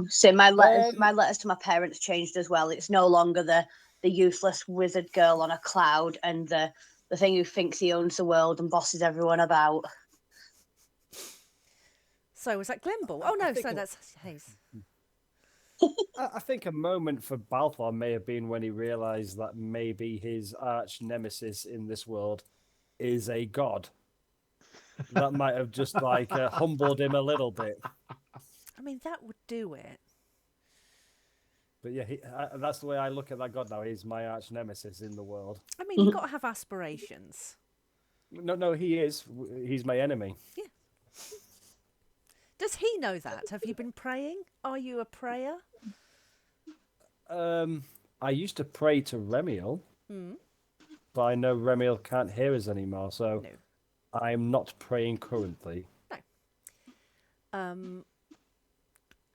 So my letters to my parents changed as well. It's no longer the useless wizard girl on a cloud and the thing who thinks he owns the world and bosses everyone about. So was that Glimble? Oh no, so that's Hayes. I think a moment for Balfour may have been when he realised that maybe his arch nemesis in this world is a god. That might have just humbled him a little bit. I mean, that would do it. But yeah, that's the way I look at that god now. He's my arch nemesis in the world. I mean, you've got to have aspirations. No, he is. He's my enemy. Yeah. Does he know that? Have you been praying? Are you a prayer? I used to pray to Remiel, but I know Remiel can't hear us anymore, so no. I'm not praying currently. No.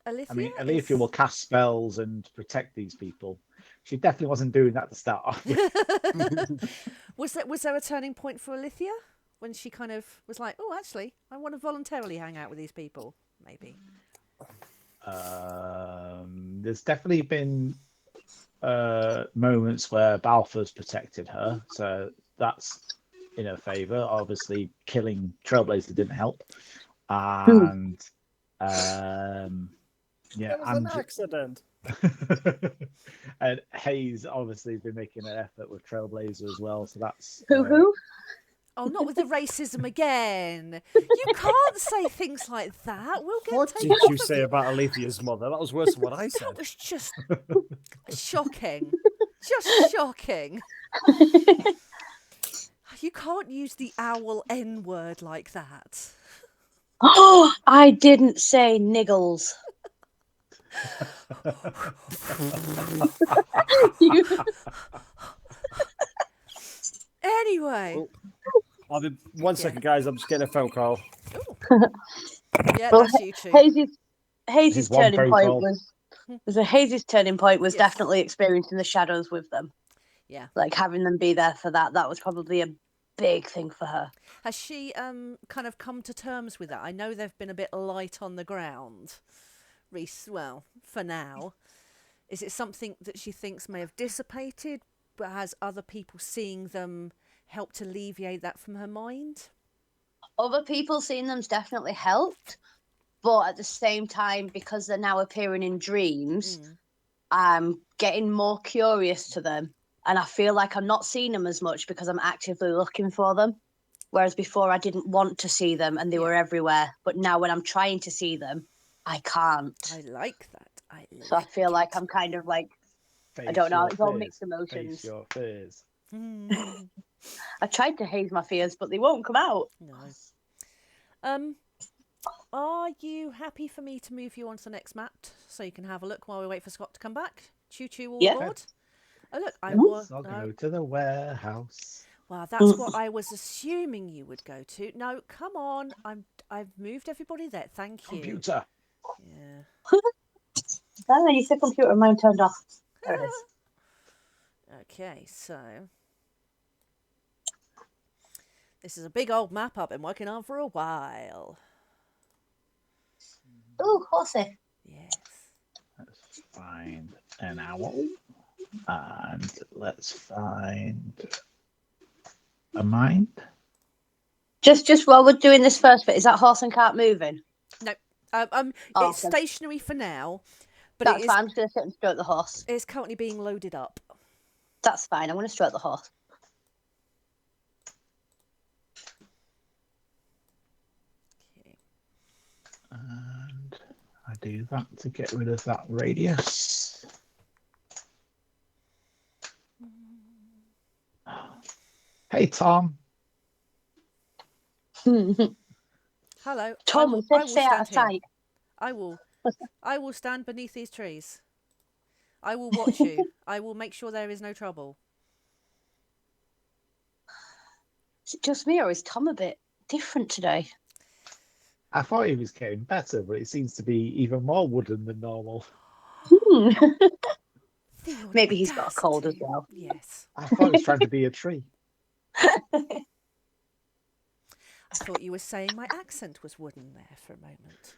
Alithia, I mean, Alithia will cast spells and protect these people. She definitely wasn't doing that to start off with. Was there a turning point for Alithia when she kind of was like, oh, actually, I want to voluntarily hang out with these people? Maybe. There's definitely been moments where Balfour's protected her, so that's in her favour. Obviously, killing Trailblazer didn't help, and yeah, it was an accident. And Hayes obviously been making an effort with Trailblazer as well, so that's who? Oh, not with the racism again. You can't say things like that. We'll get What taken did off you of say about Alithia's mother? That was worse than what I said. That was just shocking. Just shocking. You can't use the owl N-word like that. Oh, I didn't say niggles. Anyway. I'll be 1 second, guys. I'm just getting a phone call. Yeah, well, that's you too. Hayes' turning point was Yes. definitely experiencing the shadows with them. Yeah. Like having them be there for that. That was probably a big thing for her. Has she kind of come to terms with that? I know they've been a bit light on the ground. Well, for now. Is it something that she thinks may have dissipated, but has other people seeing them helped alleviate that from her mind? Other people seeing them's definitely helped, but at the same time, because they're now appearing in dreams, I'm getting more curious to them, and I feel like I'm not seeing them as much because I'm actively looking for them. Whereas before, I didn't want to see them, and they were everywhere. But now, when I'm trying to see them, I can't. I like that. So I feel like I'm kind of like, I don't know, it's all mixed emotions. Face your fears. I tried to haze my fears, but they won't come out. No. Are you happy for me to move you on to the next map so you can have a look while we wait for Scott to come back? Choo-choo all aboard? Oh, look, I'll go to the warehouse. Well, that's what I was assuming you would go to. No, come on. I've moved everybody there. Thank you. Computer. Yeah. Oh, you said computer, mine turned off. There it is. Okay, so this is a big old map I've been working on for a while. Ooh, horsey. Yes. Let's find an owl. And let's find a mine. Just while we're doing this first bit, is that horse and cart moving? No. It's stationary for now. But that's fine. I'm just going to sit and stroke the horse. It's currently being loaded up. That's fine. I'm going to stroke the horse. Okay. And I do that to get rid of that radius. Hey, Tom. Hello. Tom, we said stay out of sight. I will stand beneath these trees. I will watch you. I will make sure there is no trouble. Is it just me, or is Tom a bit different today? I thought he was getting better, but it seems to be even more wooden than normal. Maybe he's got a cold as well. Yes. I thought he was trying to be a tree. I thought you were saying my accent was wooden there for a moment.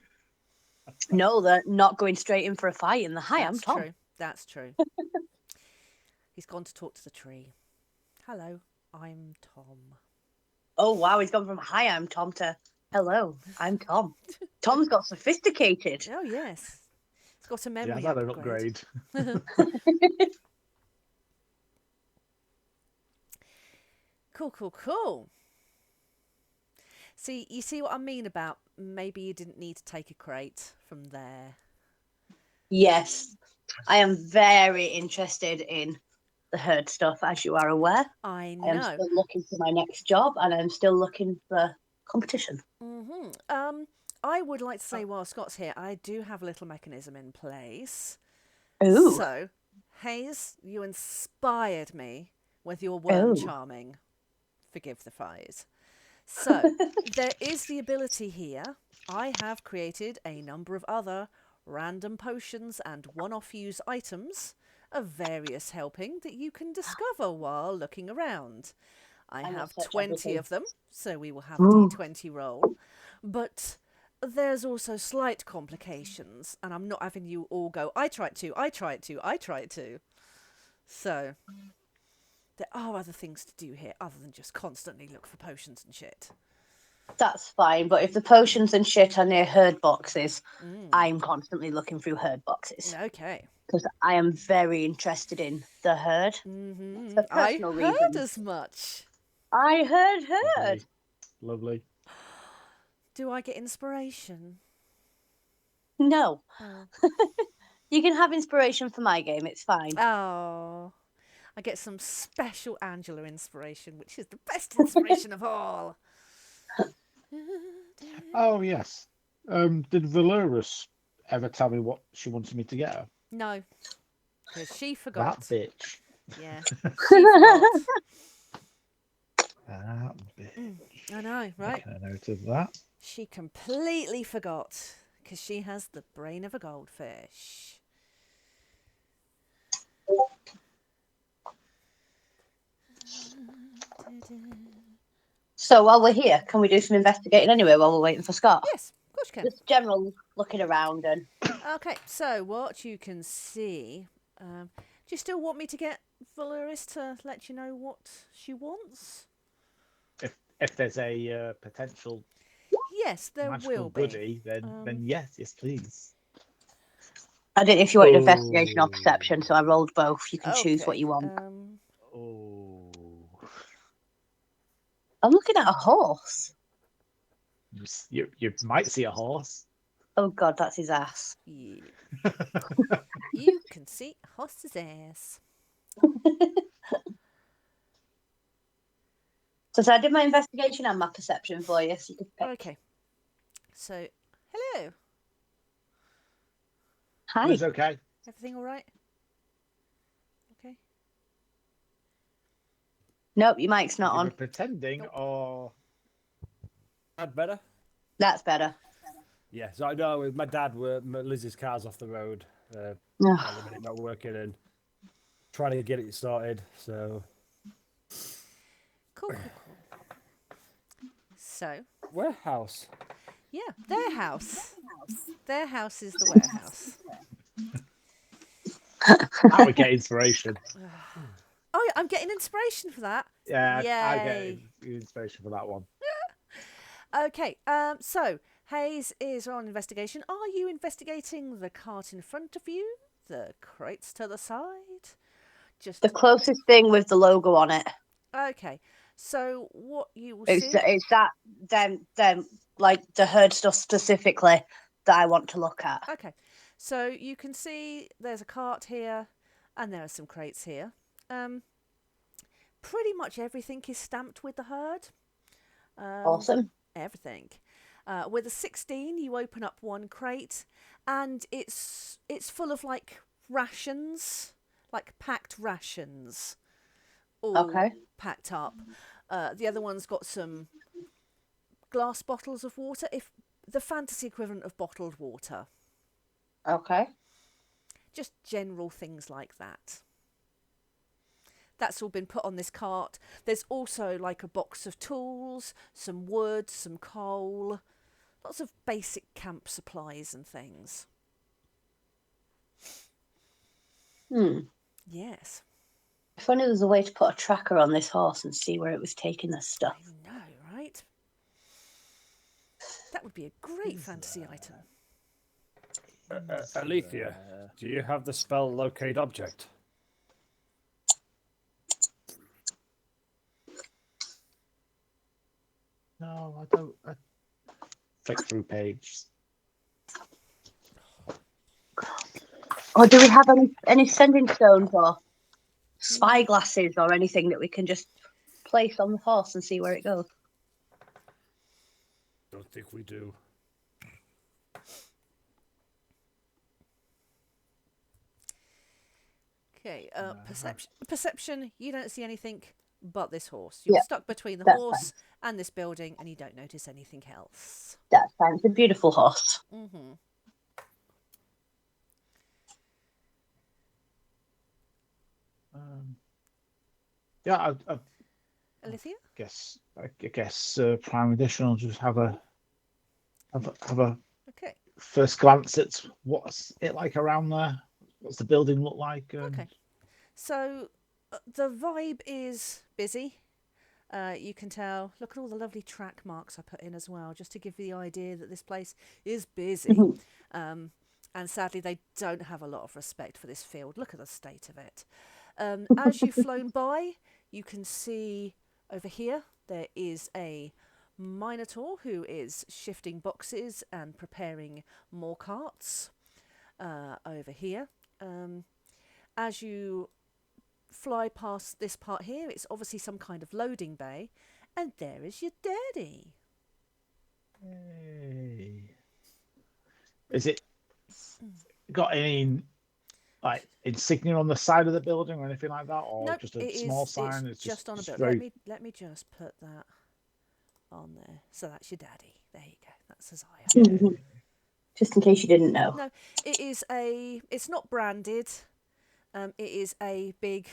No, they're not going straight in for a fight in the hi, I'm That's Tom. true. That's true. He's gone to talk to the tree. Hello, I'm Tom. Oh, wow, he's gone from hi, I'm Tom to hello, I'm Tom. Tom's got sophisticated. Oh, yes. He's got a memory Yeah, I've had an upgrade. Cool. See, you see what I mean about maybe you didn't need to take a crate from there. Yes, I am very interested in the herd stuff, as you are aware. I I am know. still looking for my next job, and I'm still looking for competition. I would like to say, while Scott's here, I do have a little mechanism in place. Ooh. So, Hayes, you inspired me with your worm charming. Forgive the phrase. So, there is the ability here. I have created a number of other random potions and one-off use items of various helping that you can discover while looking around. I have 20 of them, so we will have a d20 roll. But there's also slight complications, and I'm not having you all go, I tried to. So, there are other things to do here other than just constantly look for potions and shit. That's fine, but if the potions and shit are near herd boxes, I'm constantly looking through herd boxes. Okay. Because I am very interested in the herd. For personal I heard reasons. as much. I heard. Lovely. Do I get inspiration? No. Oh. You can have inspiration for my game, it's fine. Oh. I get some special Angela inspiration, which is the best inspiration of all. Oh, yes. Did Valorous ever tell me what she wanted me to get her? No. Because she forgot. That bitch. Yeah. She forgot. That bitch. I know, right? Make a note of that. She completely forgot. Because she has the brain of a goldfish. So while we're here, can we do some investigating anyway while we're waiting for Scott? Yes, of course you can. Just general looking around and... Okay, so what you can see... do you still want me to get Valoris to let you know what she wants? If there's a potential Yes, there magical will be. goodie, then yes, please. I didn't know if you wanted investigation or perception, so I rolled both. You can choose what you want. I'm looking at a horse. You might see a horse. Oh God, that's his ass. Yeah. You can see a horse's ass. So I did my investigation and my perception for you, so you could pick. Okay. So, hello. Hi. It's okay. Everything all right? Okay. Nope, your mic's not You were on. pretending, or That better? That's better. Yeah, so I know my dad, Liz's car's off the road. At the minute, not working and trying to get it started. So, Cool. So, warehouse. yeah, their house. Their house is the warehouse. I would get inspiration. Oh, yeah, I'm getting inspiration for that. Yeah, I Yay. get inspiration for that one. Okay, so Hayes is on investigation. Are you investigating the cart in front of you? The crates to the side? Just The closest thing with the logo on it. okay. So what you will It's see? it's that them like the herd stuff specifically that I want to look at. Okay, so you can see there's a cart here, and there are some crates here. Pretty much everything is stamped with the herd. Awesome. Everything. With a 16, you open up one crate, and it's full of like rations, like packed rations, all packed up. The other one's got some glass bottles of water, if the fantasy equivalent of bottled water. Okay. Just general things like that. That's all been put on this cart. There's also like a box of tools, some wood, some coal, lots of basic camp supplies and things. Yes. If only there was a way to put a tracker on this horse and see where it was taking the stuff. I know, right? That would be a great fantasy item. Alethea, do you have the spell locate object? No, I don't. I flick through pages. Or do we have any sending stones or spy glasses or anything that we can just place on the horse and see where it goes? Don't think we do. Okay, perception, you don't see anything but this horse. You're stuck between the horse and this building, and you don't notice anything else. That's fine. It's a beautiful horse. Mm-hmm. Yeah, I Alitheon? I guess Prime Edition will just have a Okay. first glance at what's it like around there. What's the building look like? Okay. So the vibe is busy. You can tell. Look at all the lovely track marks I put in as well, just to give you the idea that this place is busy. And sadly, they don't have a lot of respect for this field. Look at the state of it. As you've flown by, you can see over here there is a Minotaur who is shifting boxes and preparing more carts over here. As you fly past this part here, it's obviously some kind of loading bay, and there is your daddy. Hey. Is it got any like insignia on the side of the building or anything like that, or Nope, just a small sign? It's just on a building. very... Let me just put that on there. So that's your daddy. There you go. That's Isaiah. Just in case you didn't know. No, it is a. It's not branded. It is a big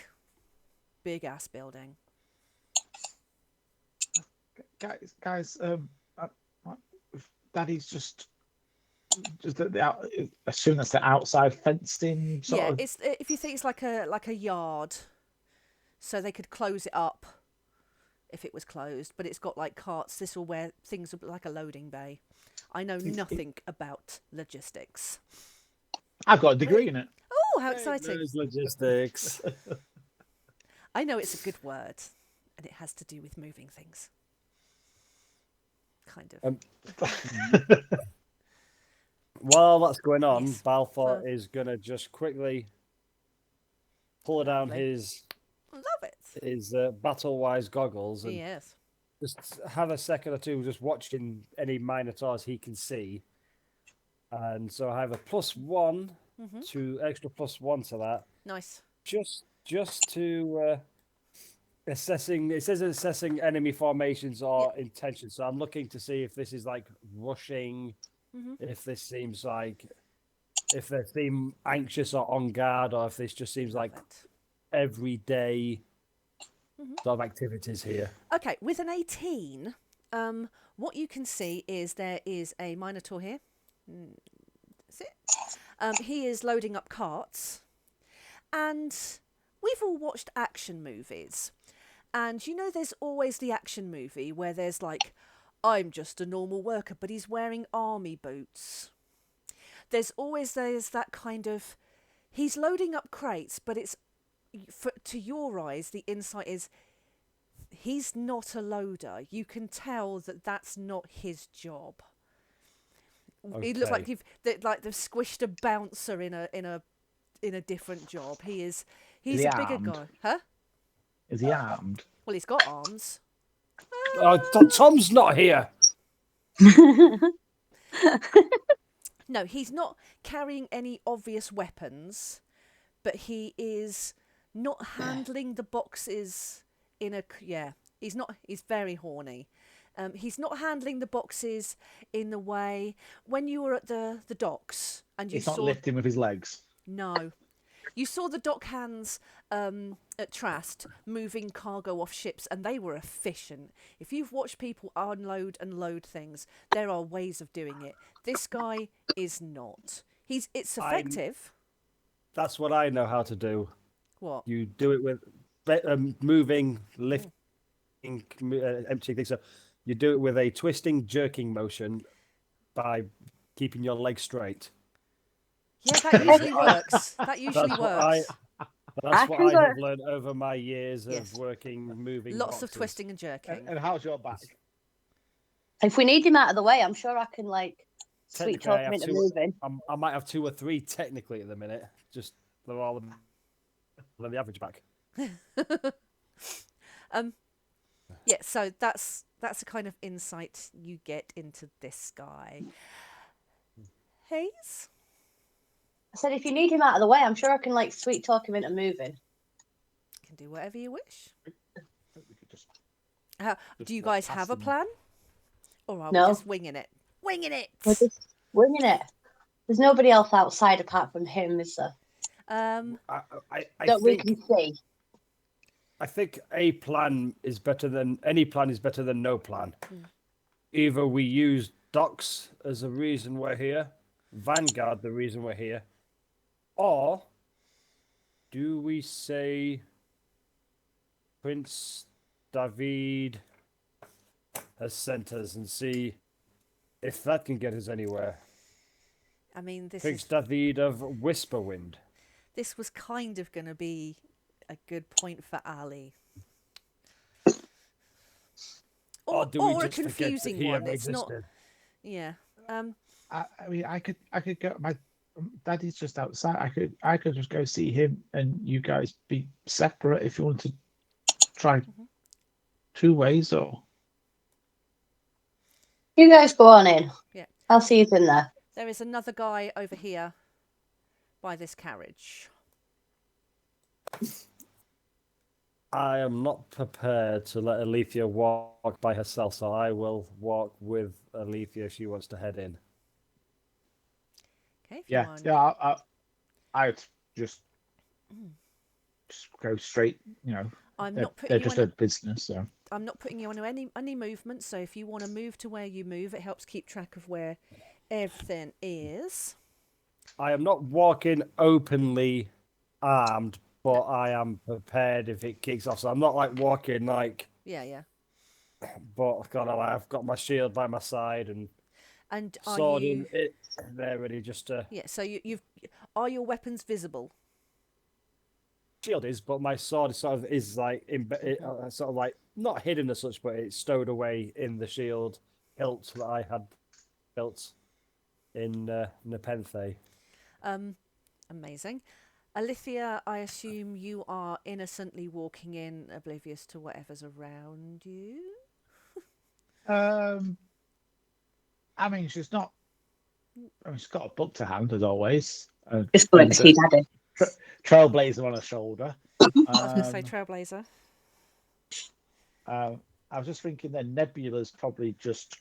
ass building. Guys, Daddy's just assume that's the outside fenced in sort of. It's if you think it's like a yard, so they could close it up if it was closed, but it's got like carts. This will where things are like a loading bay. I know nothing about logistics. I've got a degree in it. Oh, how exciting! There's logistics. I know it's a good word, and it has to do with moving things. Kind of. While that's going on, Yes. Balfour is going to just quickly pull down his Love it. battle-wise goggles and Yes. just have a second or two just watching any Minotaurs he can see. And so I have a +1 to extra +1 to that. Nice. Just to assessing. It says assessing enemy formations or intentions. So I'm looking to see if this is like rushing, if this seems like if they seem anxious or on guard, or if this just seems like everyday sort of activities here. Okay, with an 18, what you can see is there is a Minotaur here. That's it. He is loading up carts, and we've all watched action movies, and you know there's always the action movie where there's like, I'm just a normal worker, but he's wearing army boots. There's that kind of, he's loading up crates, but it's, to your eyes, the insight is he's not a loader. You can tell that that's not his job. Okay. It looks like they've squished a bouncer in a different job. He's he a bigger armed? guy, huh? Is he armed? Well, he's got arms. Tom's not here. No, he's not carrying any obvious weapons, but he is not handling the boxes in a... Yeah, he's very horny. He's not handling the boxes in the way... When you were at the docks and you He's saw... not lifting with his legs. No. You saw the dock hands at Trast moving cargo off ships, and they were efficient. If you've watched people unload and load things, there are ways of doing it. This guy is not. It's effective. That's what I know how to do. What? You do it with moving, lifting, emptying things. So you do it with a twisting, jerking motion by keeping your legs straight. Yeah, that usually works. That usually works. That's what I have learned over my years of working, moving. Lots boxes. of twisting and jerking. And how's your back? If we need him out of the way, I'm sure I can sweet talk him into moving. I might have 2 or 3 technically at the minute. Just they're all than the average back. Yeah, so that's a kind of insight you get into this guy. Hayes? I said if you need him out of the way, I'm sure I can sweet talk him into moving. You can do whatever you wish. We could just Do you guys have a plan? Or are we No. just winging it? Winging it! We're just winging it. There's nobody else outside apart from him, is there? That we can see. I think a plan is better than any plan is better than no plan. Either we use Dox as a reason we're here, Vanguard the reason we're here, or do we say Prince David has sent us and see if that can get us anywhere? I mean, Prince David of Whisperwind. This was kind of going to be a good point for Ali. Or a confusing one. It's not. Yeah. I mean, I could go. My daddy's just outside. I could just go see him, and you guys be separate if you want to try 2 ways, or you guys go on in. Yeah. I'll see you in there. There is another guy over here by this carriage. I am not prepared to let Alethea walk by herself, so I will walk with Alethea if she wants to head in. Okay. I'd just go straight. I'm not putting they're you just on a business, so I'm not putting you on any movement. So if you want to move to where you move, it helps keep track of where everything is. I am not walking openly armed, but I am prepared if it kicks off. So I'm not walking Yeah. But God, I've got my shield by my side and sword in it. They're ready just to. Yeah. So are your weapons visible? Shield is, but my sword sort of not hidden as such, but it's stowed away in the shield hilt that I had built in Nepenthe. Amazing. Alithea, I assume you are innocently walking in, oblivious to whatever's around you. I mean, she's not. I mean, she's got a book to hand as always. Just going to see Daddy. Trailblazer on her shoulder. I was going to say Trailblazer. I was just thinking that Nebula's probably just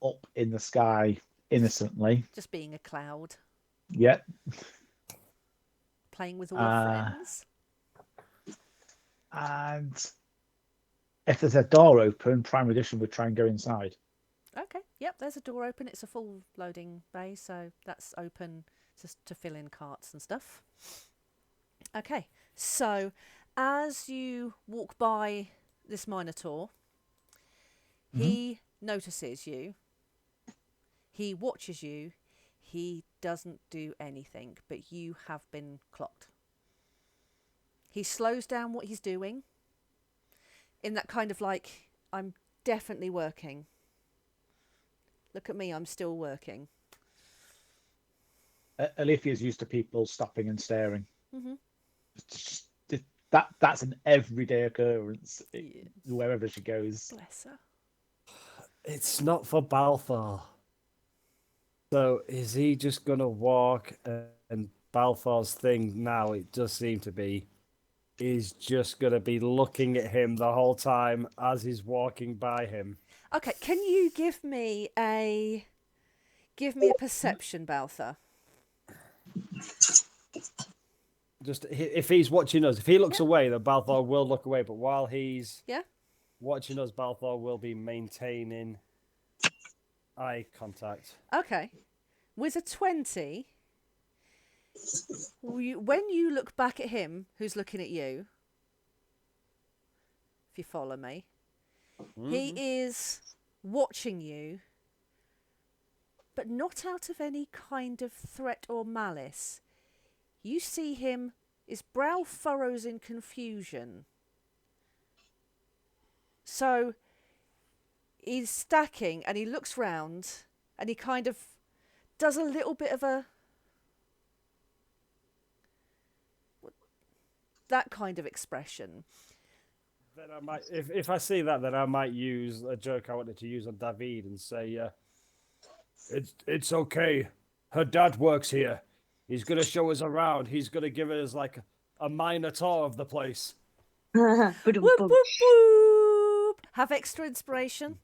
up in the sky innocently. Just being a cloud. Yeah. Playing with all her friends. And if there's a door open, Prime Edition would try and go inside. Okay. Yep, there's a door open. It's a full loading bay, so that's open just to fill in carts and stuff. Okay, so as you walk by this Minotaur, he notices you. He watches you. He doesn't do anything, but you have been clocked. He slows down what he's doing in that kind of I'm definitely working. Look at me, I'm still working. Alethea's used to people stopping and staring. Mm-hmm. That's an everyday occurrence wherever she goes. Bless her. It's not for Balthor. So is he just going to walk and Balthor's thing now, it does seem to be, is just going to be looking at him the whole time as he's walking by him. Okay, can you give me a perception, Balthor? just if he's watching us, if he looks away, then Balthor will look away. But while he's watching us, Balthor will be maintaining eye contact. Okay. With a 20, when you look back at him, who's looking at you, if you follow me, he is watching you, but not out of any kind of threat or malice. You see him, his brow furrows in confusion. So he's stacking and he looks round and he kind of does a little bit of that kind of expression. Then I might, if I see that, then I might use a joke I wanted to use on David and say, it's okay. Her dad works here. He's going to show us around. He's going to give us like a minor tour of the place. Whoop, whoop, whoop. Have extra inspiration.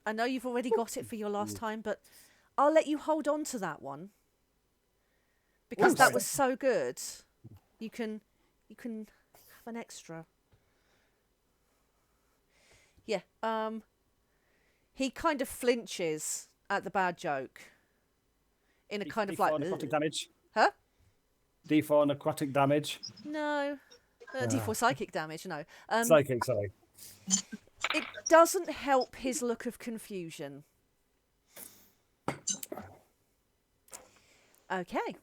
I know you've already got it for your last time, but I'll let you hold on to that one because that was so good. You can have an extra. Yeah. He kind of flinches at the bad joke in a kind of like necrotic damage. Huh? D4 necrotic damage. No. D4 psychic damage. No. Psychic, sorry. It doesn't help his look of confusion. Okay.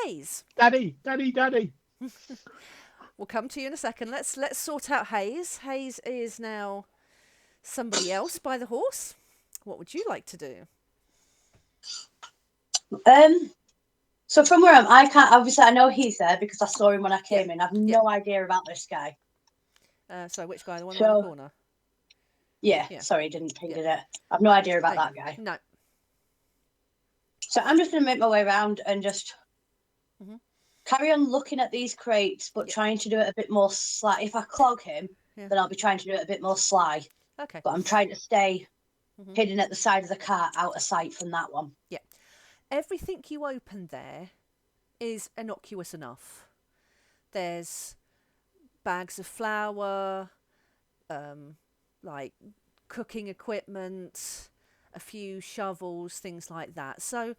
Hayes. Daddy. We'll come to you in a second. Let's sort out Hayes. Hayes is now somebody else by the horse. What would you like to do? So from where I can't obviously I know he's there because I saw him when I came in. I've no idea about this guy. So which guy? The one in the corner? Yeah. Sorry, did it. I've no idea about that guy. No. So I'm just going to make my way around and just carry on looking at these crates, but trying to do it a bit more sly. If I clog him, then I'll be trying to do it a bit more sly. Okay. But I'm trying to stay hidden at the side of the cart, out of sight from that one. Yeah. Everything you open there is innocuous enough. There's bags of flour, like cooking equipment, a few shovels, things like that. So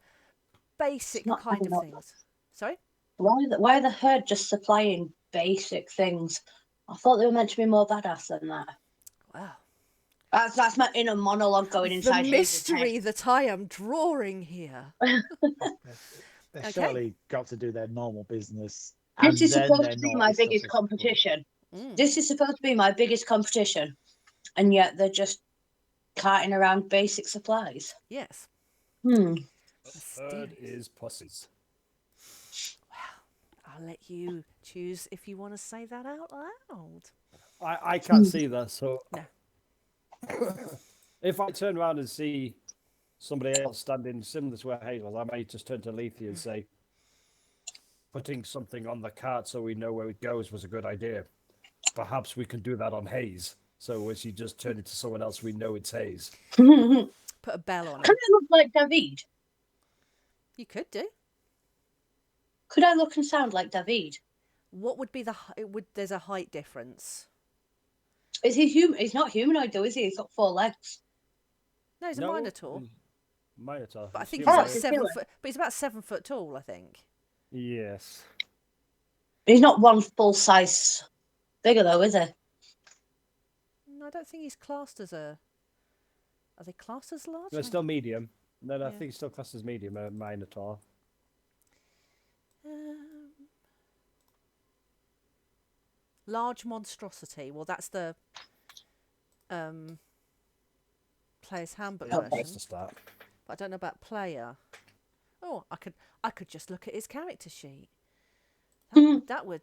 basic kind of things. Sorry? Why are the herd just supplying basic things? I thought they were meant to be more badass than that. Wow. That's my inner monologue going inside. The mystery that I am drawing here. They've surely got to do their normal business. This is supposed to be my biggest competition. This is supposed to be my biggest competition. And yet they're just carting around basic supplies. Yes. The third is pussies. Well, I'll let you choose if you want to say that out loud. I can't see that, so... No. If I turn around and see somebody else standing similar to where Hayes was, I may just turn to Alitheon and say, putting something on the cart so we know where it goes was a good idea. Perhaps we can do that on Hayes. So when she just turned into someone else, we know it's Hayes. Put a bell on it. Can I look like David? You could do. Could I look and sound like David? What would be there's a height difference. Is he human? He's not humanoid though, is he? He's got 4 legs. No, he's a minotaur. Minotaur. But I think he's like 7 foot. But he's about 7 foot tall, I think. Yes. He's not one full size bigger though, is he? No, I don't think he's classed as a. Are they classed as large? They're still medium. No, I think he's still classed as medium, Minotaur. Large monstrosity. Well, that's the player's handbook version. That's the start. But I don't know about player. Oh, I could just look at his character sheet. That would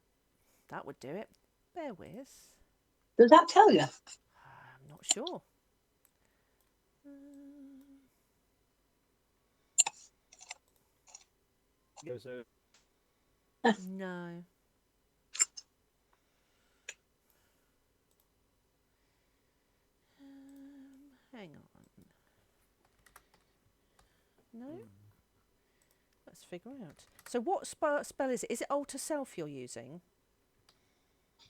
do it. Bear with. Does that tell you? I'm not sure. No. Hang on. No? Let's figure out. So what spell is it? Is it Alter Self you're using?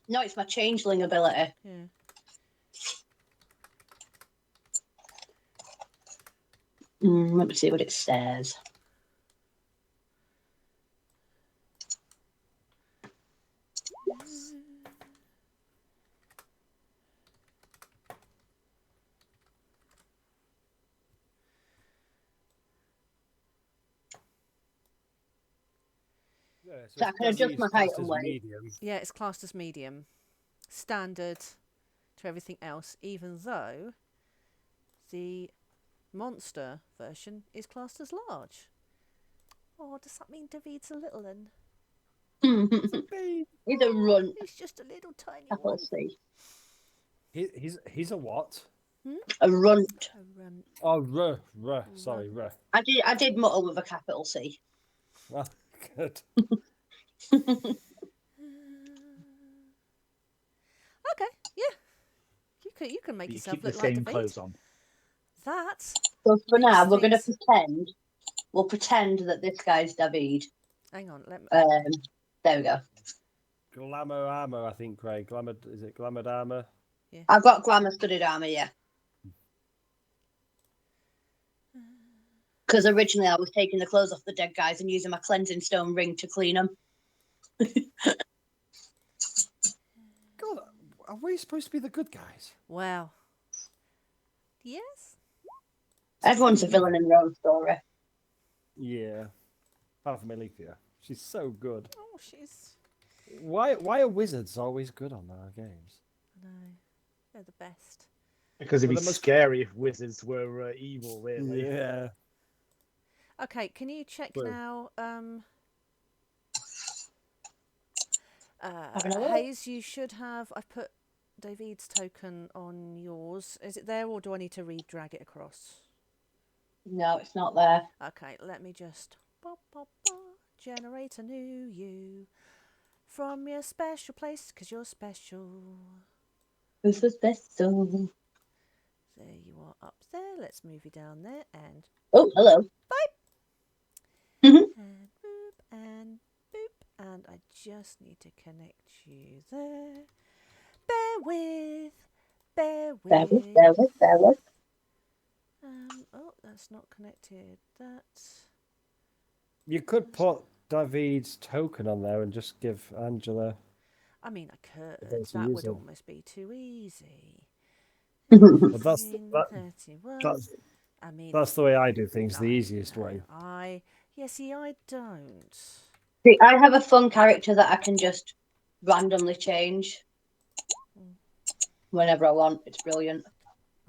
No, it's my changeling ability. Yeah. Let me see what it says. Yeah, So I can adjust my height and weight. medium. Yeah, it's classed as medium. Standard to everything else, even though the monster version is classed as large. Oh, does that mean David's a little then? He's a runt. He's just a little tiny Capital one. C. He's a what? A runt. A runt. Oh, sorry, I did muddle with a capital C. Well, good. Okay, yeah. You can make You yourself keep the look like same David. clothes on. That. So for now, makes we're going to things- pretend. We'll pretend that this guy's David. Hang on, let me. There we go. Glamour armor, I think, Craig. Is it glamored armor? Yeah. I've got glamour studded armor, yeah. Because originally I was taking the clothes off the dead guys and using my cleansing stone ring to clean them. God, are we supposed to be the good guys? Wow. Yes. Everyone's a villain in their own story. Yeah. Apart from Alitheon. She's so good. Oh, she's. Why are wizards always good on our games? I know. They're the best. Because it'd Well, be the most- scary if wizards were evil, really. Yeah. Okay, can you check True. now? Having a look. Hayes, you should have. I've put David's token on yours. Is it there, or do I need to re-drag it across? No, it's not there. Okay, let me just generate a new you from your special place, because you're special. Who's the special? There you are up there. Let's move you down there and Oh, hello. and boop, and I just need to connect you there. Bear with. There was. Oh, that's not connected. That's You could put David's token on there and just give Angela. I mean, I could. Those who That use would it. almost be too easy. But that's 31. I mean, that's the way I do things. The I easiest know. way. See, I don't. See, I have a fun character that I can just randomly change whenever I want. It's brilliant.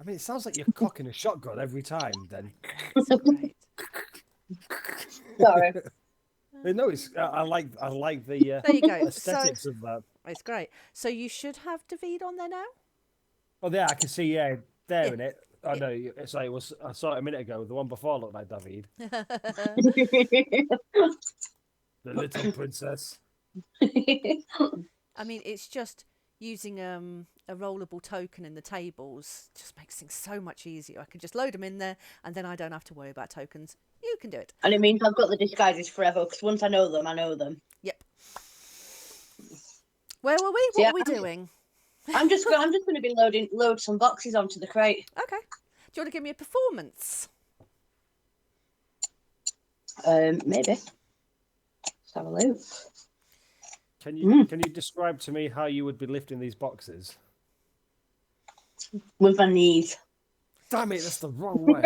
I mean, it sounds like you're cocking a shotgun every time. Then. It's great. Sorry. No, I like the There you go. aesthetics of that. It's great. So you should have David on there now. Oh, yeah, I can see. Yeah, there Yeah. in it. Oh no, it's like I saw it a minute ago. The one before looked like David, the little princess. I mean, it's just using a rollable token in the tables just makes things so much easier. I can just load them in there, and then I don't have to worry about tokens. You can do it. And it means I've got the disguises forever because once I know them, I know them. Yep. Where were we? What Yeah, were we doing? I'm just going to be load some boxes onto the crate. Okay. Do you want to give me a performance? Maybe. Let's have a look. Can you describe to me how you would be lifting these boxes? With my knees. Damn it, that's the wrong way.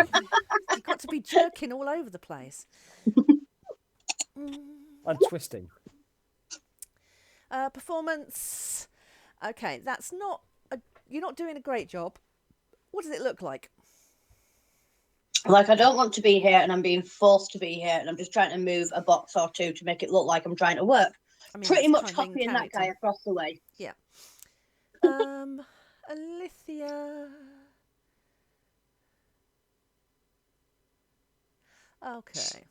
You've got to be jerking all over the place. And twisting. Performance. Okay, that's not. You're not doing a great job. What does it look like? Like, I don't want to be here and I'm being forced to be here and I'm just trying to move a box or two to make it look like I'm trying to work. I mean, Pretty it's much kind of in copying that guy character. across the way. Yeah. Alithia. Okay.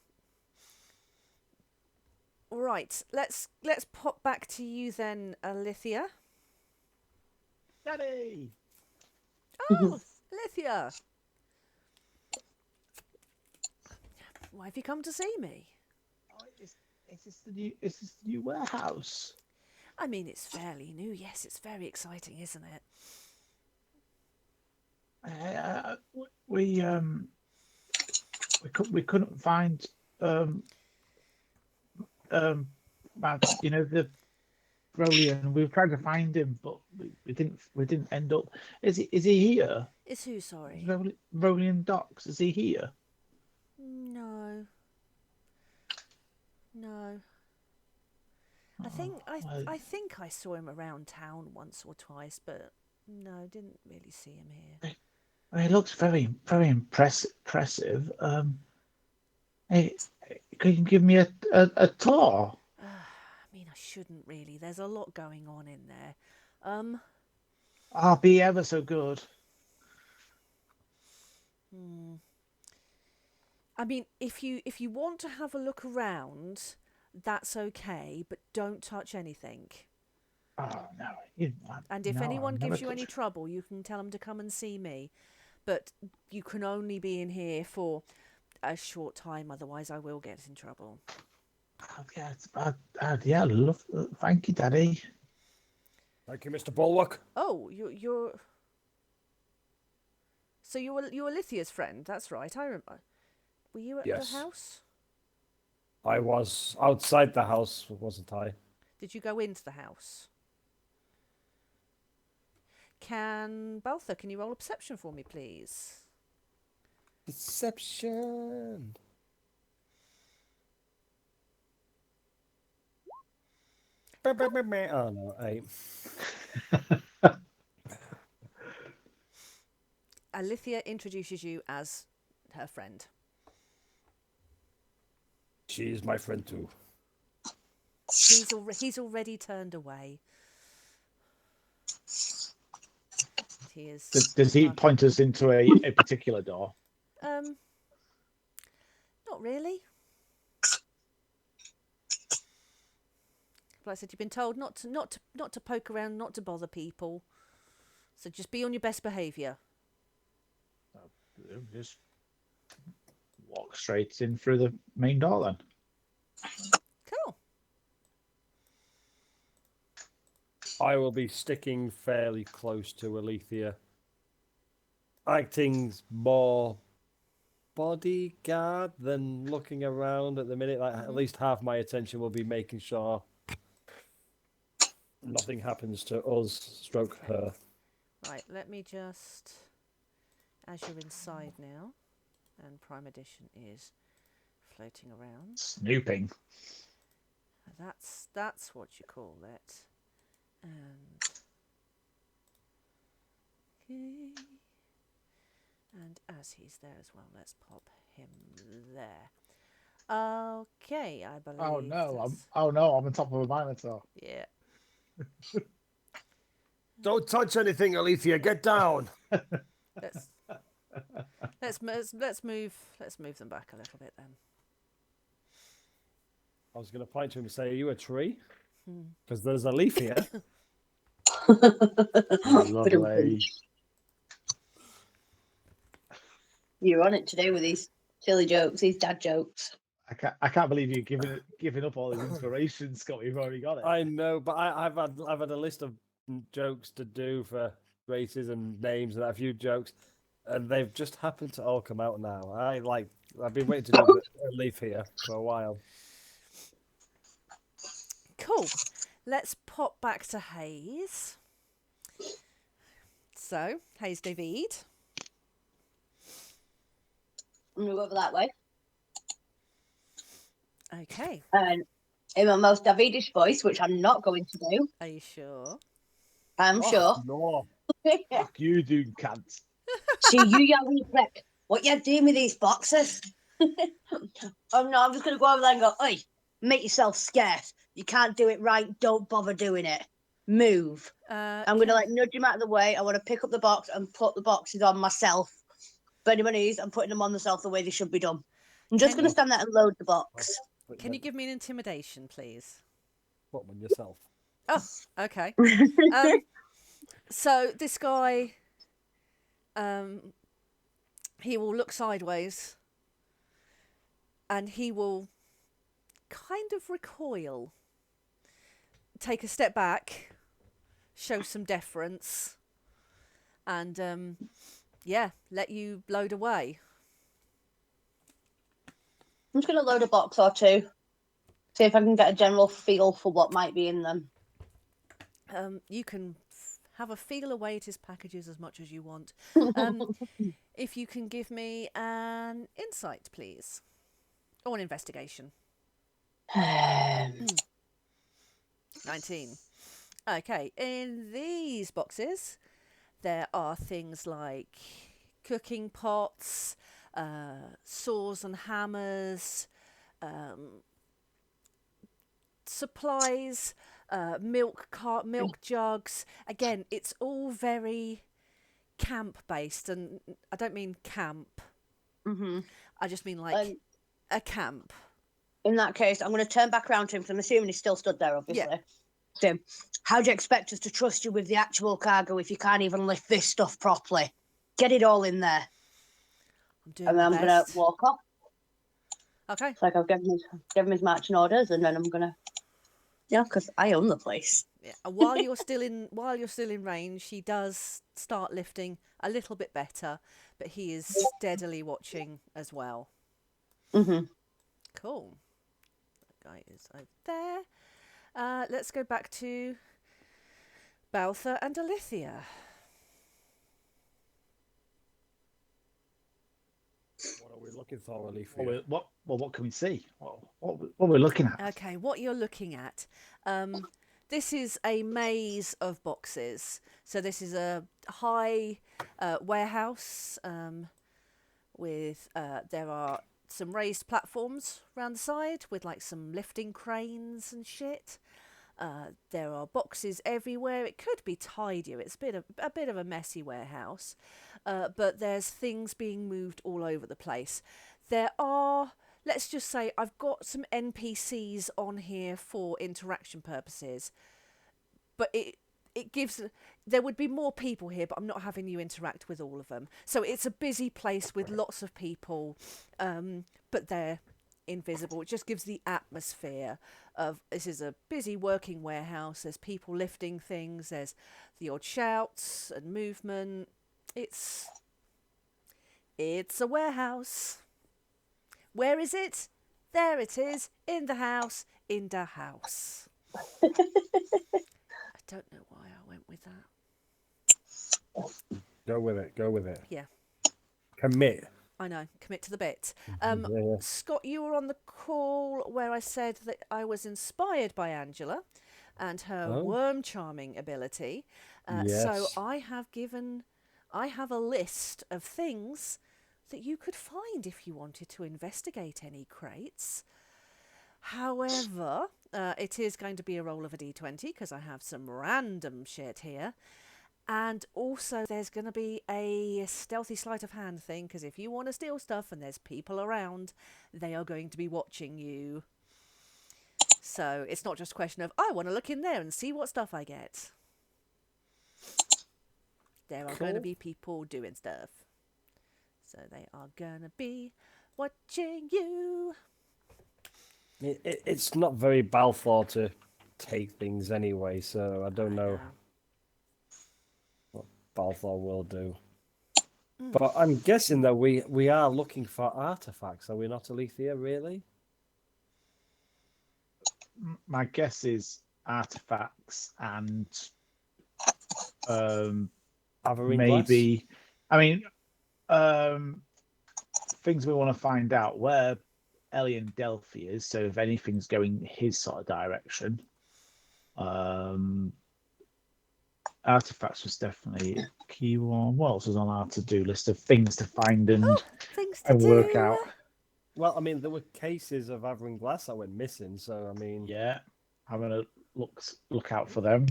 Right. Let's pop back to you then, Alithia. Daddy! Oh, Alithia. Why have you come to see me? Is this the new warehouse? I mean, it's fairly new. Yes, it's very exciting, isn't it? We couldn't find the Rellian. We were trying to find him, but we didn't end up. Is he here? Is who, sorry? Rellian Dox, is he here? No. No. I Well, think I saw him around town once or twice, but no, didn't really see him here. he looks very, very impressive. Hey, can you give me a tour? I mean, I shouldn't really. There's a lot going on in there. I'll be ever so good. I mean, if you want to have a look around, that's okay, but don't touch anything. Oh no! And if no, anyone I've gives never you any touched- trouble, you can tell them to come and see me. But you can only be in here for a short time, otherwise I will get in trouble. Oh, yeah, yeah, love. Thank you, Daddy. Thank you, Mr. Bulwark. Oh, you're. So you're Lithia's friend. That's right. I remember. Were you at Yes. the house? I was outside the house, wasn't I? Did you go into the house? Can you roll a perception for me, please? Deception. Oh no, 8. Alithia introduces you as her friend. She is my friend too. He's already turned away. He is. Does he point us into a particular door? Not really. Like I said, you've been told not to poke around, not to bother people. So just be on your best behaviour. Just walk straight in through the main door then. Cool. I will be sticking fairly close to Alethea, acting more bodyguard than looking around at the minute. Like at least half my attention will be making sure nothing happens to us, stroke her. Right, let me just, as you're inside now, and Prime Edition is floating around. Snooping. That's what you call it. And okay. And as he's there as well, let's pop him there. Okay, I believe. Oh no! that's- I'm on top of a minotaur. Yeah. Don't touch anything, Alethea. Get down. Let's move them back a little bit then. I was going to point to him and say, "Are you a tree?" Because there's Alethea. Lovely. You're on it today with these silly jokes, these dad jokes. I can't believe you're giving up all this inspiration, Scott. You've already got it. I know, but I've had a list of jokes to do for races and names and a few jokes, and they've just happened to all come out now. I've been waiting to do a leaf here for a while. Cool. Let's pop back to Hayes. So, Hayes David. I'm going to go over that way. Okay. And in my most Davidish voice, which I'm not going to do. Are you sure? I'm sure. No. Fuck you, dude, cunt. See, you wee prick. What you doing with these boxes? Oh no, I'm just going to go over there and go, oi, make yourself scarce. You can't do it right. Don't bother doing it. Move. I'm going to nudge him out of the way. I want to pick up the box and put the boxes on myself. Bend my knees and putting them on themselves the way they should be done. I'm just going to stand there and load the box. Can you give me an intimidation, please? What one yourself? Oh, okay. So this guy, he will look sideways, and he will kind of recoil, take a step back, show some deference, and let you load away. I'm just going to load a box or two, see if I can get a general feel for what might be in them. You can have a feel away at his packages as much as you want. If you can give me an insight, please, or an investigation. 19. Okay, in these boxes, there are things like cooking pots, saws and hammers, supplies, milk jugs. Again, it's all very camp based, and I don't mean camp. Mm-hmm. I just mean like a camp. In that case, I'm going to turn back around to him because I'm assuming he's still stood there, obviously. Yeah. So, how do you expect us to trust you with the actual cargo if you can't even lift this stuff properly? Get it all in there. I'm doing and then my I'm going to best. walk off. Okay. It's like I'll give him his marching orders, and then I'm going to... Yeah, because I own the place. Yeah. And while you're still in range, he does start lifting a little bit better, but he is steadily watching as well. Mm-hmm. Cool. That guy is over there. Let's go back to Baltha and Alithia. What are we looking for, Alithia? What can we see? What we're looking at? Okay, what you're looking at. This is a maze of boxes. So this is a high warehouse with there are some raised platforms around the side with like some lifting cranes and shit. There are boxes everywhere. It could be tidier. It's a bit of a messy warehouse, but there's things being moved all over the place. There are, let's just say, I've got some NPCs on here for interaction purposes, but it gives, there would be more people here, but I'm not having you interact with all of them. So it's a busy place with lots of people, but they're invisible. It just gives the atmosphere of this is a busy working warehouse. There's people lifting things. There's the odd shouts and movement. It's a warehouse. Where is it? There it is, in the house, in the house. I don't know why I went with that. Go with it. Yeah. Commit. I know, commit to the bit. Yeah. Scott, you were on the call where I said that I was inspired by Angela and her worm charming ability. Yes. So I have a list of things that you could find if you wanted to investigate any crates. However, it is going to be a roll of a d20 because I have some random shit here. And also there's going to be a stealthy sleight of hand thing because if you want to steal stuff and there's people around, they are going to be watching you. So it's not just a question of, I want to look in there and see what stuff I get. There are going to be people doing stuff. So they are going to be watching you. It's not very Balfour to take things anyway, so I don't know what Balfour will do. But I'm guessing that we are looking for artifacts, are we not, Alethea, really? My guess is artifacts and maybe glass? I mean things we want to find out where Rellian Dox is, so if anything's going his sort of direction. Artifacts was definitely a key one. What else was on our to-do list of things to find and work out? Well, I mean, there were cases of Averin glass that went missing, so I mean, yeah, having a look out for them.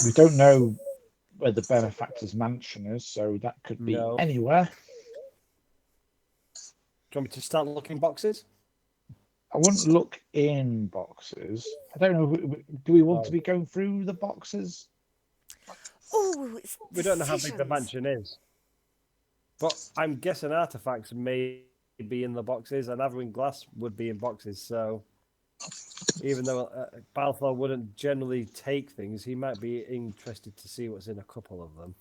We don't know where the benefactor's mansion is, so that could be anywhere. Do you want me to start looking boxes? I wouldn't look in boxes. I don't know. Do we want to be going through the boxes? Oh, we don't know how big the mansion is. But I'm guessing artifacts may be in the boxes, and Averin Glass would be in boxes. So even though Balfour wouldn't generally take things, he might be interested to see what's in a couple of them.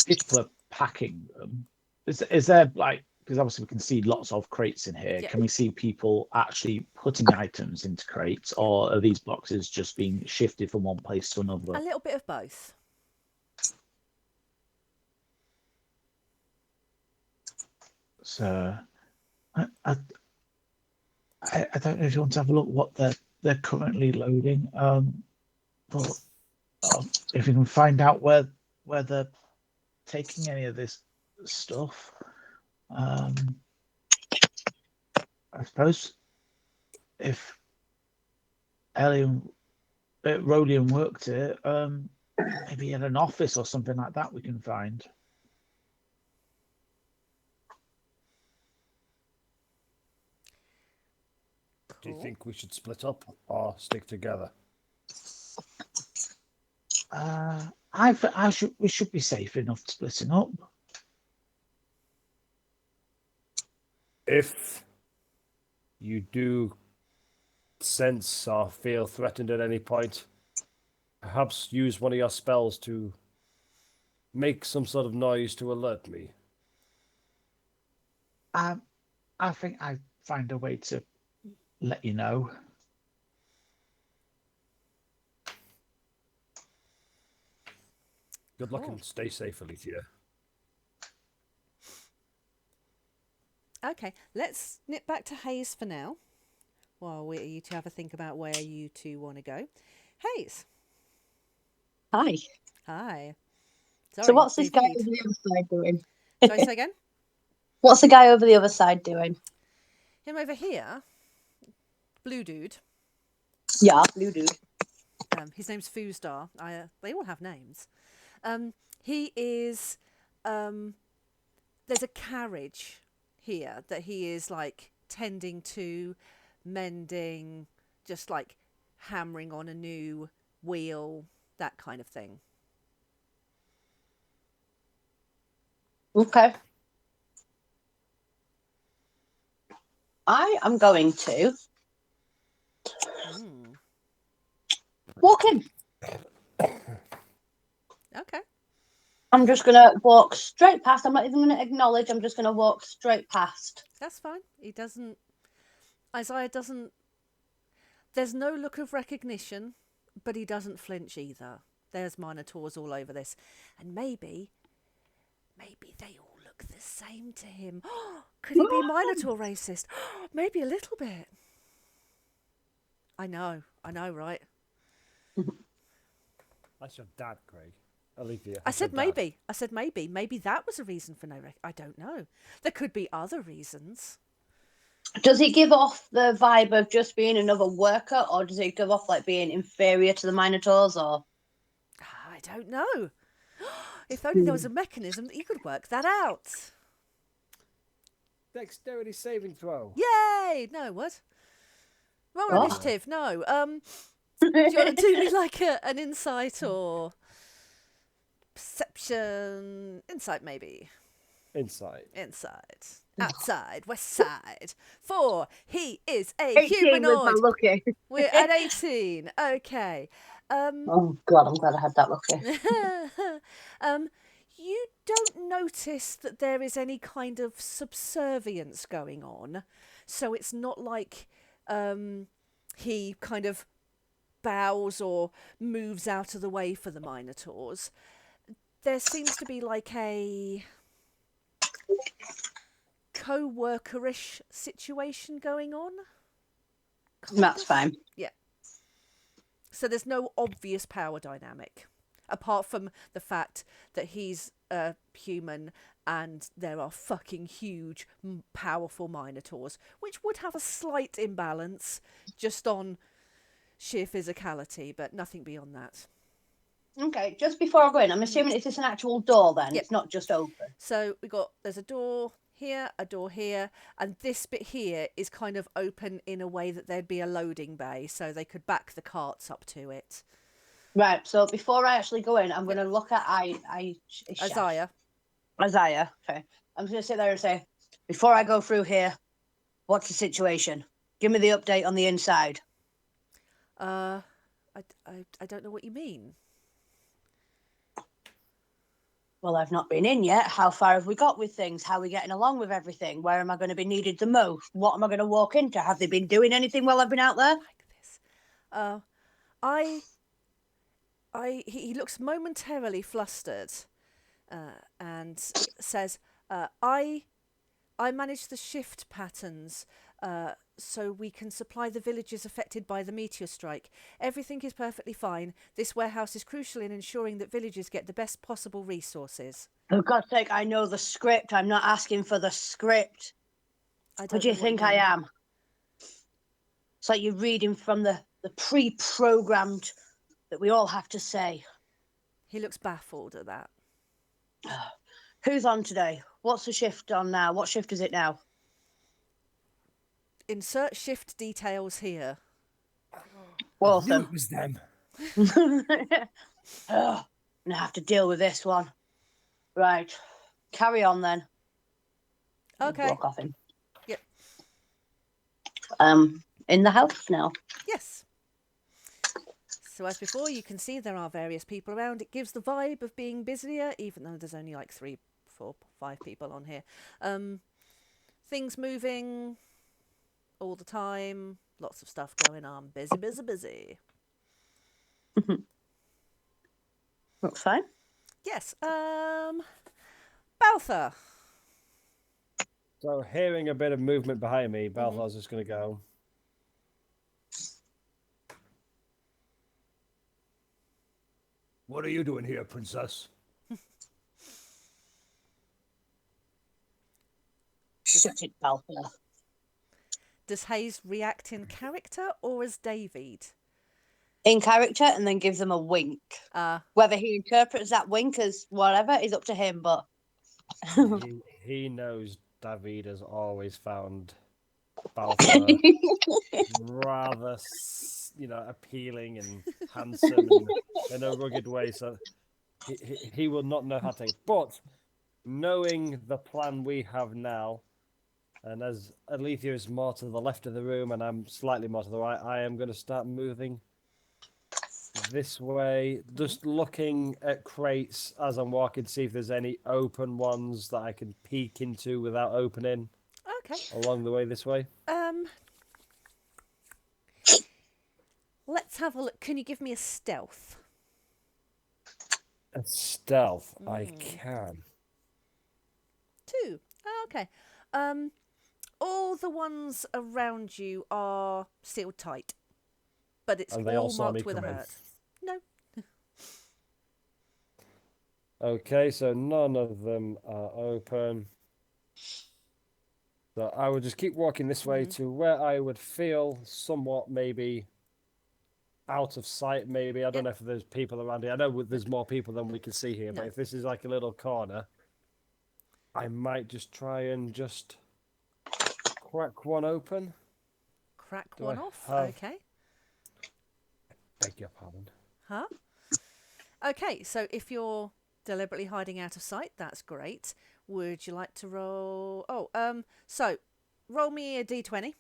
People are packing them. Is there like, because obviously we can see lots of crates in here. Yeah. Can we see people actually putting items into crates, or are these boxes just being shifted from one place to another? A little bit of both. So I don't know if you want to have a look what they're currently loading. But if you can find out where they're taking any of this stuff, I suppose if Rollian worked it, maybe in an office or something like that, we can find. Do you think we should split up or stick together? We should be safe enough splitting up. If you do sense or feel threatened at any point, perhaps use one of your spells to make some sort of noise to alert me. I think I find a way to let you know. Good luck and stay safe, Alitheon. Okay, let's nip back to Hayes for now, while you two have a think about where you two want to go. Hayes. Hi. Hi. Sorry, So what's this guy David. over the other side doing? Sorry, say again? What's the guy over the other side doing? Him over here, blue dude. Yeah, blue dude. His name's Foostar. They all have names. He is. There's a carriage here that he is like tending to, mending, just like hammering on a new wheel, that kind of thing. Okay. I am going to walk in. Okay. I'm just going to walk straight past. I'm not even going to acknowledge. I'm just going to walk straight past. That's fine. Isaiah doesn't, there's no look of recognition, but he doesn't flinch either. There's Minotaurs all over this. And maybe they all look the same to him. Could he be Minotaur racist? Maybe a little bit. I know, right? That's your dad, Craig. Alethea. I said maybe. Maybe that was a reason for I don't know. There could be other reasons. Does he give off the vibe of just being another worker, or does he give off like being inferior to the Minotaurs, or? I don't know. If only there was a mechanism that you could work that out. Dexterity saving throw. Yay! No, what? Roll initiative. No. Do you want to do me like an insight or perception? Insight, maybe. Insight. Outside, west side. 4. He is a 18 humanoid. was my lucky. We're at 18. Okay. Oh God, I'm glad I had that lucky. You don't notice that there is any kind of subservience going on, so it's not like he kind of bows or moves out of the way for the Minotaurs. There seems to be like a co-workerish situation going on. That's fine. Yeah. So there's no obvious power dynamic, apart from the fact that he's a human and there are fucking huge, powerful Minotaurs, which would have a slight imbalance just on sheer physicality, but nothing beyond that. Okay, just before I go in, I'm assuming it's just an actual door then? Yep. It's not just open? So there's a door here, and this bit here is kind of open in a way that there'd be a loading bay, so they could back the carts up to it. Right, so before I actually go in, I'm going to look at Isaiah. Isaiah, okay. I'm just going to sit there and say, before I go through here, what's the situation? Give me the update on the inside. I don't know what you mean. Well, I've not been in yet. How far have we got with things? How are we getting along with everything? Where am I going to be needed the most? What am I going to walk into? Have they been doing anything while I've been out there? Like this. He looks momentarily flustered, and says, I manage the shift patterns, so we can supply the villages affected by the meteor strike. Everything is perfectly fine. This warehouse is crucial in ensuring that villages get the best possible resources. For God's sake, I know the script. I'm not asking for the script. Who do you think I am? It's like you're reading from the pre-programmed that we all have to say. He looks baffled at that. Who's on today? What's the shift on now? What shift is it now? Insert shift details here. Awesome. I knew it was them. I'm gonna have to deal with this one. Right. Carry on then. Okay. Walk off him. Yep. In the house now. Yes. So as before, you can see there are various people around. It gives the vibe of being busier, even though there's only like 3, 4, 5 people on here. Things moving all the time. Lots of stuff going on. Busy, busy, busy. Looks fine. Yes. Balthar. So hearing a bit of movement behind me, Balthar's just going to go. What are you doing here, princess? Shut it, Balfour. Does Hayes react in character or as David? In character, and then give them a wink. Whether he interprets that wink as whatever is up to him, but he knows David has always found Balfour rather, appealing and handsome and in a rugged way, so he will not know how to. But knowing the plan we have now, and as Alitheon is more to the left of the room and I'm slightly more to the right, I am going to start moving this way, just looking at crates as I'm walking, see if there's any open ones that I can peek into without opening. Okay. Along the way this way. Let's have a look. Can you give me a stealth? A stealth, I can. 2. Oh, okay. All the ones around you are sealed tight, but it's all marked with a hurt. No. Okay, so none of them are open. So I would just keep walking this way to where I would feel somewhat maybe out of sight, maybe. I don't know if there's people around here. I know there's more people than we can see here, but if this is like a little corner, I might just try and just crack one open. Crack one off? Okay. Beg your pardon. Huh? Okay, so if you're deliberately hiding out of sight, that's great. Would you like to roll... so roll me a d20.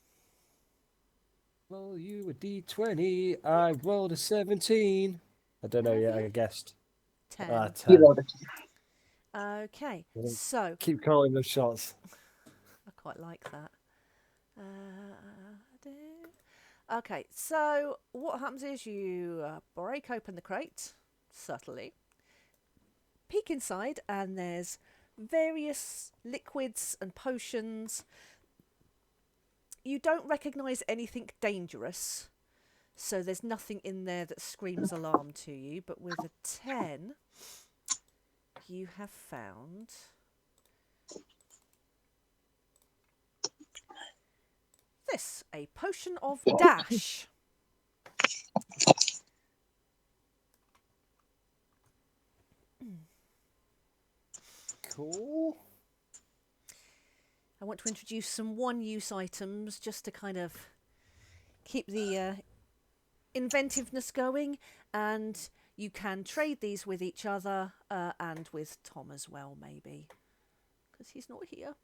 Roll you a d20. I rolled a 17. I don't know yet, I guessed. 10. 10. you rolled it. Okay, so... Keep calling those shots. I quite like that. Okay, so what happens is you break open the crate, subtly, peek inside, and there's various liquids and potions. You don't recognise anything dangerous, so there's nothing in there that screams alarm to you, but with a 10, you have found... this, a potion of dash. Cool. I want to introduce some one-use items just to kind of keep the inventiveness going, and you can trade these with each other and with Tom as well, maybe, because he's not here.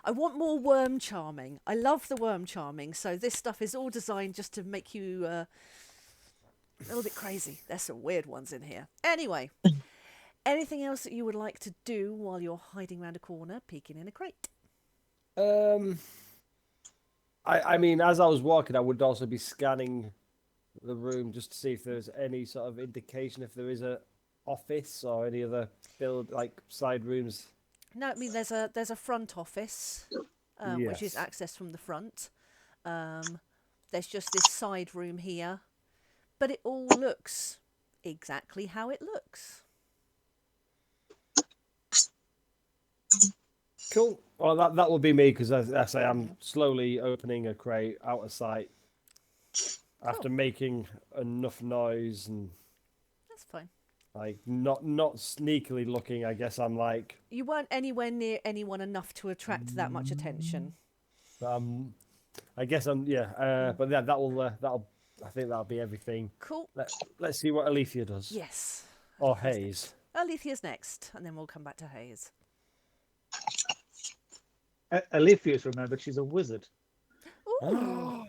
I want more worm charming. I love the worm charming. So this stuff is all designed just to make you a little bit crazy. There's some weird ones in here. Anyway, anything else that you would like to do while you're hiding around a corner, peeking in a crate? I mean, as I was walking, I would also be scanning the room just to see if there's any sort of indication if there is a office or any other side rooms. No, I mean there's a front office, which is Yes. accessed from the front. There's just this side room here, but it all looks exactly how it looks. Cool. Well, that will be me because as I say, I'm slowly opening a crate out of sight after making enough noise and That's fine. like not sneakily looking. I guess I'm like You weren't anywhere near anyone enough to attract that much attention. I guess I'm but yeah, that'll I think that'll be everything. Cool. Let's see what Alethea does. Yes. Or Hayes. Alethea's next, and then we'll come back to Hayes. Alithea's remembered she's a wizard. Ooh,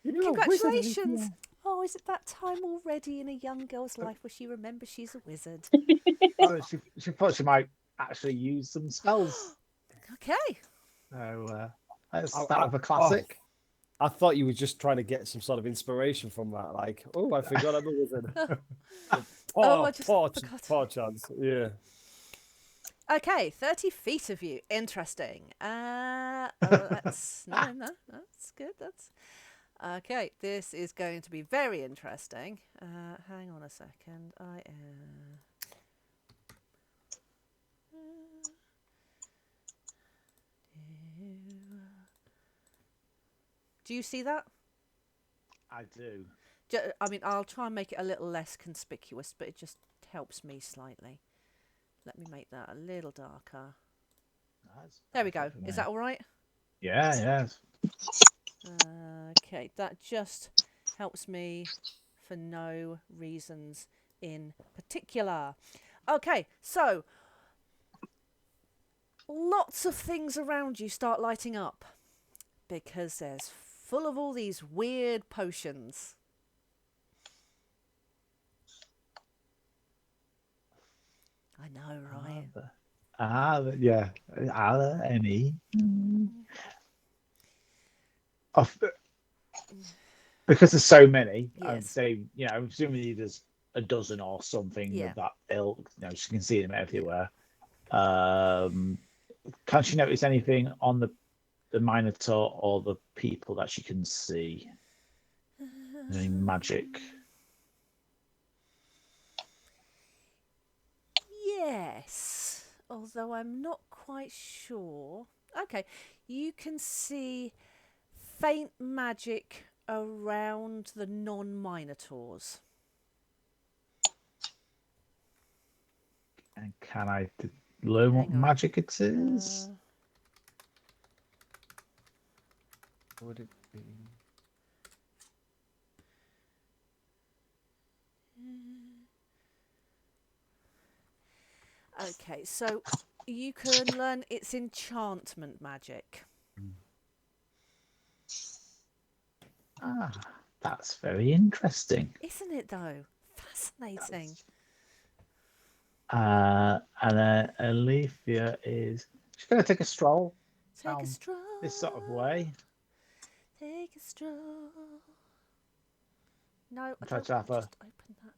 You're a wizard, congratulations! Alethea. Oh, is it that time already in a young girl's life where she remembers she's a wizard? Oh, she thought she might actually use some spells. Okay. So let's start with a classic. I thought you were just trying to get some sort of inspiration from that. Like, oh, I forgot I'm a wizard. I just forgot. Poor chance. Yeah. Okay, 30 feet of you. Interesting. That's that's good. That's okay. This is going to be very interesting. Hang on a second. Do you see that? I do. I mean, I'll try and make it a little less conspicuous, but it just helps me slightly. Let me make that a little darker. There we go. Is that all right? Yeah. Okay, that just helps me for no reasons in particular. Okay, so lots of things around you start lighting up because there's full of all these weird potions. I know, right? Yeah. Are there any? Because there's so many, Yes. I'd say, presumably there's a dozen or something of that ilk. She can see them everywhere. Can she notice anything on the Minotaur or the people that she can see? Any magic? Yes, although I'm not quite sure. Okay, you can see faint magic around the non-Minotaurs. And can I learn what Hang on. magic it is? Would it be? Okay, so you can learn its enchantment magic. That's very interesting. Isn't it, though? Fascinating. And then Alethea she's going to take a stroll Take down a stroll. this sort of way. Take a stroll. No, I Try don't to have just open that.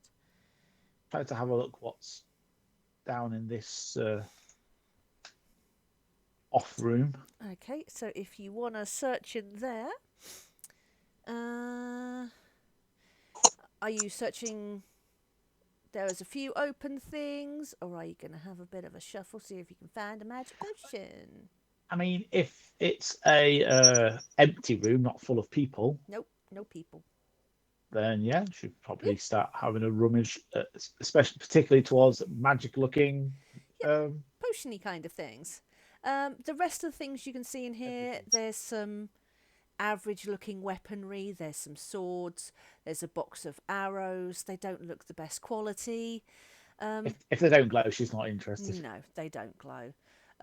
Try to have a look what's down in this off room. Okay, so if you want to search in there, are you searching? There's a few open things, or are you going to have a bit of a shuffle, see if you can find a magic potion? I mean, if it's a empty room, not full of people, Nope, no people. then yeah, should probably start having a rummage, especially particularly towards magic-looking. Potion-y kind of things. The rest of the things you can see in here, there's some average-looking weaponry. There's some swords. There's a box of arrows. They don't look the best quality. If they don't glow, she's not interested. No, they don't glow.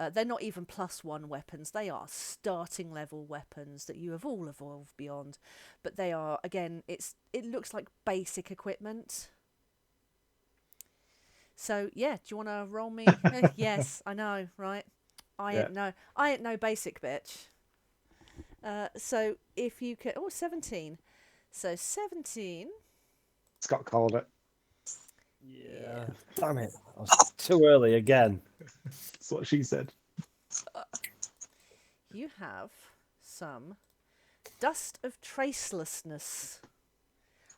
They're not even +1 weapons. They are starting level weapons that you have all evolved beyond. But they are, again, it looks like basic equipment. So, yeah, do you want to roll me? Yes, I know, right? I ain't no basic bitch. So if you could... 17. So 17... Scott called it. Yeah. Damn it. I was too early again. That's what she said. You have some dust of tracelessness.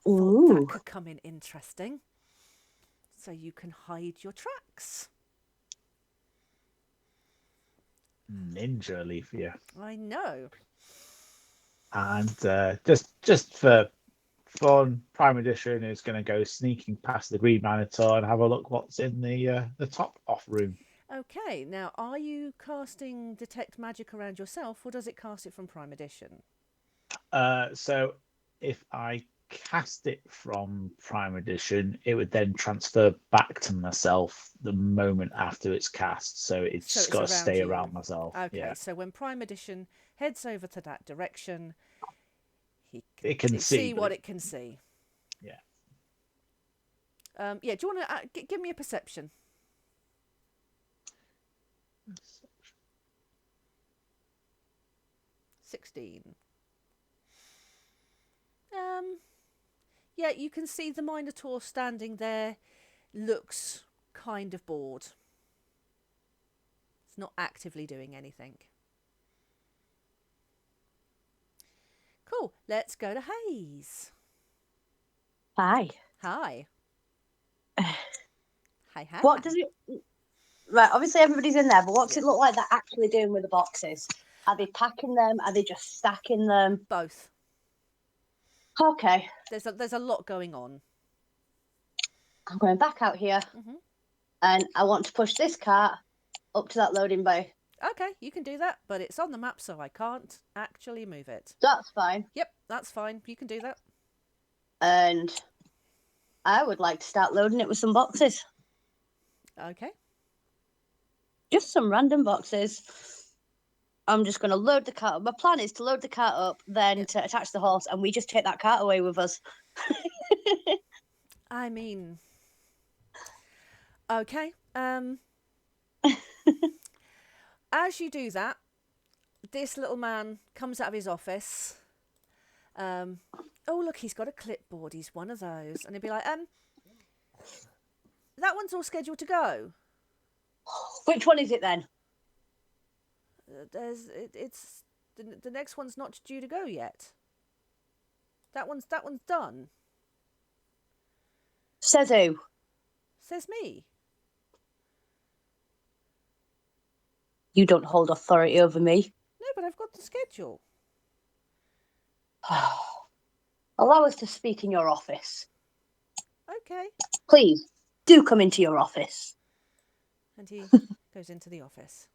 Thought that could come in interesting. So you can hide your tracks. Ninja Alethea. I know. And just for fun, Prime Edition is going to go sneaking past the Green Monitor and have a look what's in the top off room. Okay, now are you casting Detect Magic around yourself, or does it cast it from Prime Edition? So if I cast it from Prime Edition, it would then transfer back to myself the moment after it's cast. So it's got to stay around myself. Okay, yeah. So when Prime Edition heads over to that direction, it can see what it can see. Yeah. Do you want to give me a perception? 16. Yeah, you can see the Minotaur standing there, looks kind of bored. It's not actively doing anything. Cool, let's go to Hayes. Hi. Hi. Hi. What does it... Right, obviously everybody's in there, but what's it look like they're actually doing with the boxes? Are they packing them? Are they just stacking them? Both. Okay. There's a lot going on. I'm going back out here, and I want to push this cart up to that loading bay. Okay, you can do that, but it's on the map, so I can't actually move it. That's fine. Yep, that's fine. You can do that. And I would like to start loading it with some boxes. Okay. Just some random boxes. I'm just going to load the cart up. My plan is to load the cart up, then to attach the horse, and we just take that cart away with us. I mean... Okay. As you do that, this little man comes out of his office. Oh, look, he's got a clipboard. He's one of those. And he'll be like, that one's all scheduled to go. Which one is it then? It's the next one's not due to go yet. That one's done. Says who? Says me. You don't hold authority over me. No, but I've got the schedule. Allow us to speak in your office. Okay. Please, do come into your office. And he goes into the office.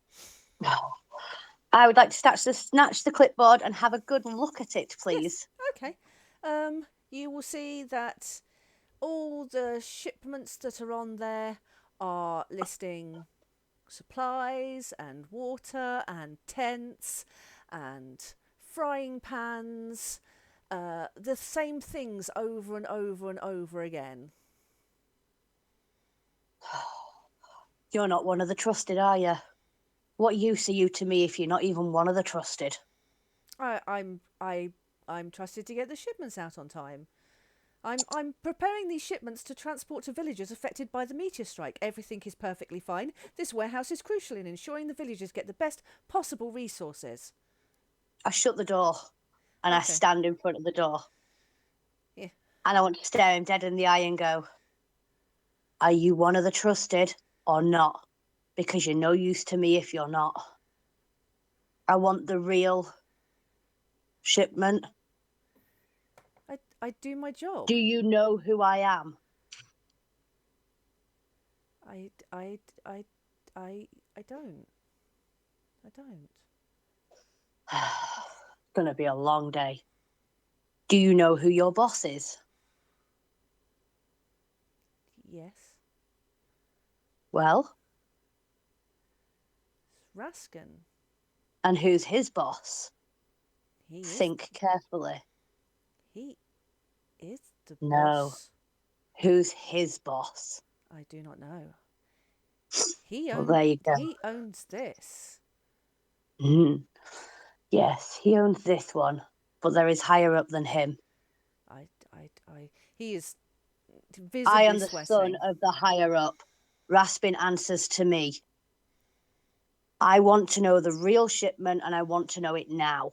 I would like to snatch the clipboard and have a good look at it, please. Yes. Okay. You will see that all the shipments that are on there are listing supplies and water and tents and frying pans, the same things over and over and over again. You're not one of the trusted, are you? What use are you to me if you're not even one of the trusted? I'm trusted to get the shipments out on time. I'm preparing these shipments to transport to villages affected by the meteor strike. Everything is perfectly fine. This warehouse is crucial in ensuring the villagers get the best possible resources. I shut the door and I stand in front of the door. Yeah. And I want to stare him dead in the eye and go, are you one of the trusted or not? Because you're no use to me if you're not. I want the real shipment. I do my job. Do you know who I am? I don't. I don't. It's gonna be a long day. Do you know who your boss is? Yes. Well? Raskin. And who's his boss? He Think carefully. He is the No. boss. Who's his boss? I do not know. He Well, there you go. He owns this. Mm. Yes, he owns this one, but there is higher up than him. He is visibly I am the sweating. son of the higher up. Raspin answers to me. I want to know the real shipment, and I want to know it now.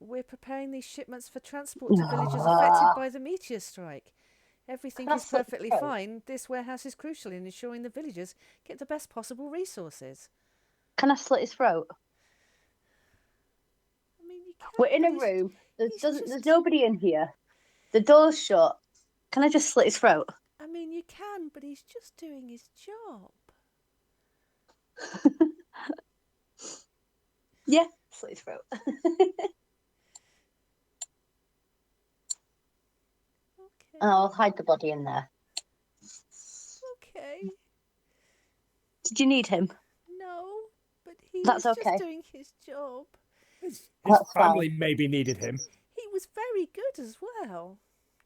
We're preparing these shipments for transport to villages affected by the meteor strike. Everything is perfectly fine. This warehouse is crucial in ensuring the villagers get the best possible resources. Can I slit his throat? I mean, you can. We're in a room. There's nobody in here. The door's shut. Can I just slit his throat? I mean, you can, but he's just doing his job. Yeah, slit his throat. Okay. And I'll hide the body in there. Okay. Did you need him? No, but he's That's just okay. doing his job. His That's family fine. maybe needed him. He was very good as well.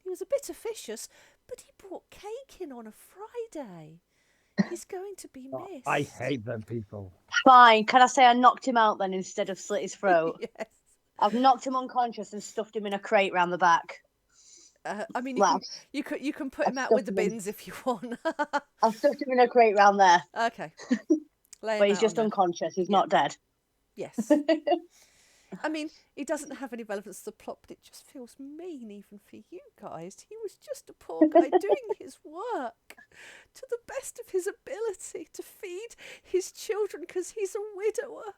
He was a bit officious, but he brought cake in on a Friday. He's going to be missed. I hate them people. Fine. Can I say I knocked him out then instead of slit his throat? Yes. I've knocked him unconscious and stuffed him in a crate round the back. I mean, Well, you can put I've him out with the stuffed him. bins if you want. I've stuffed him in a crate round there. Okay. But he's just unconscious. He's not dead. Yes. I mean, it doesn't have any relevance to the plot, but it just feels mean even for you guys. He was just a poor guy doing his work to the best of his ability to feed his children because he's a widower.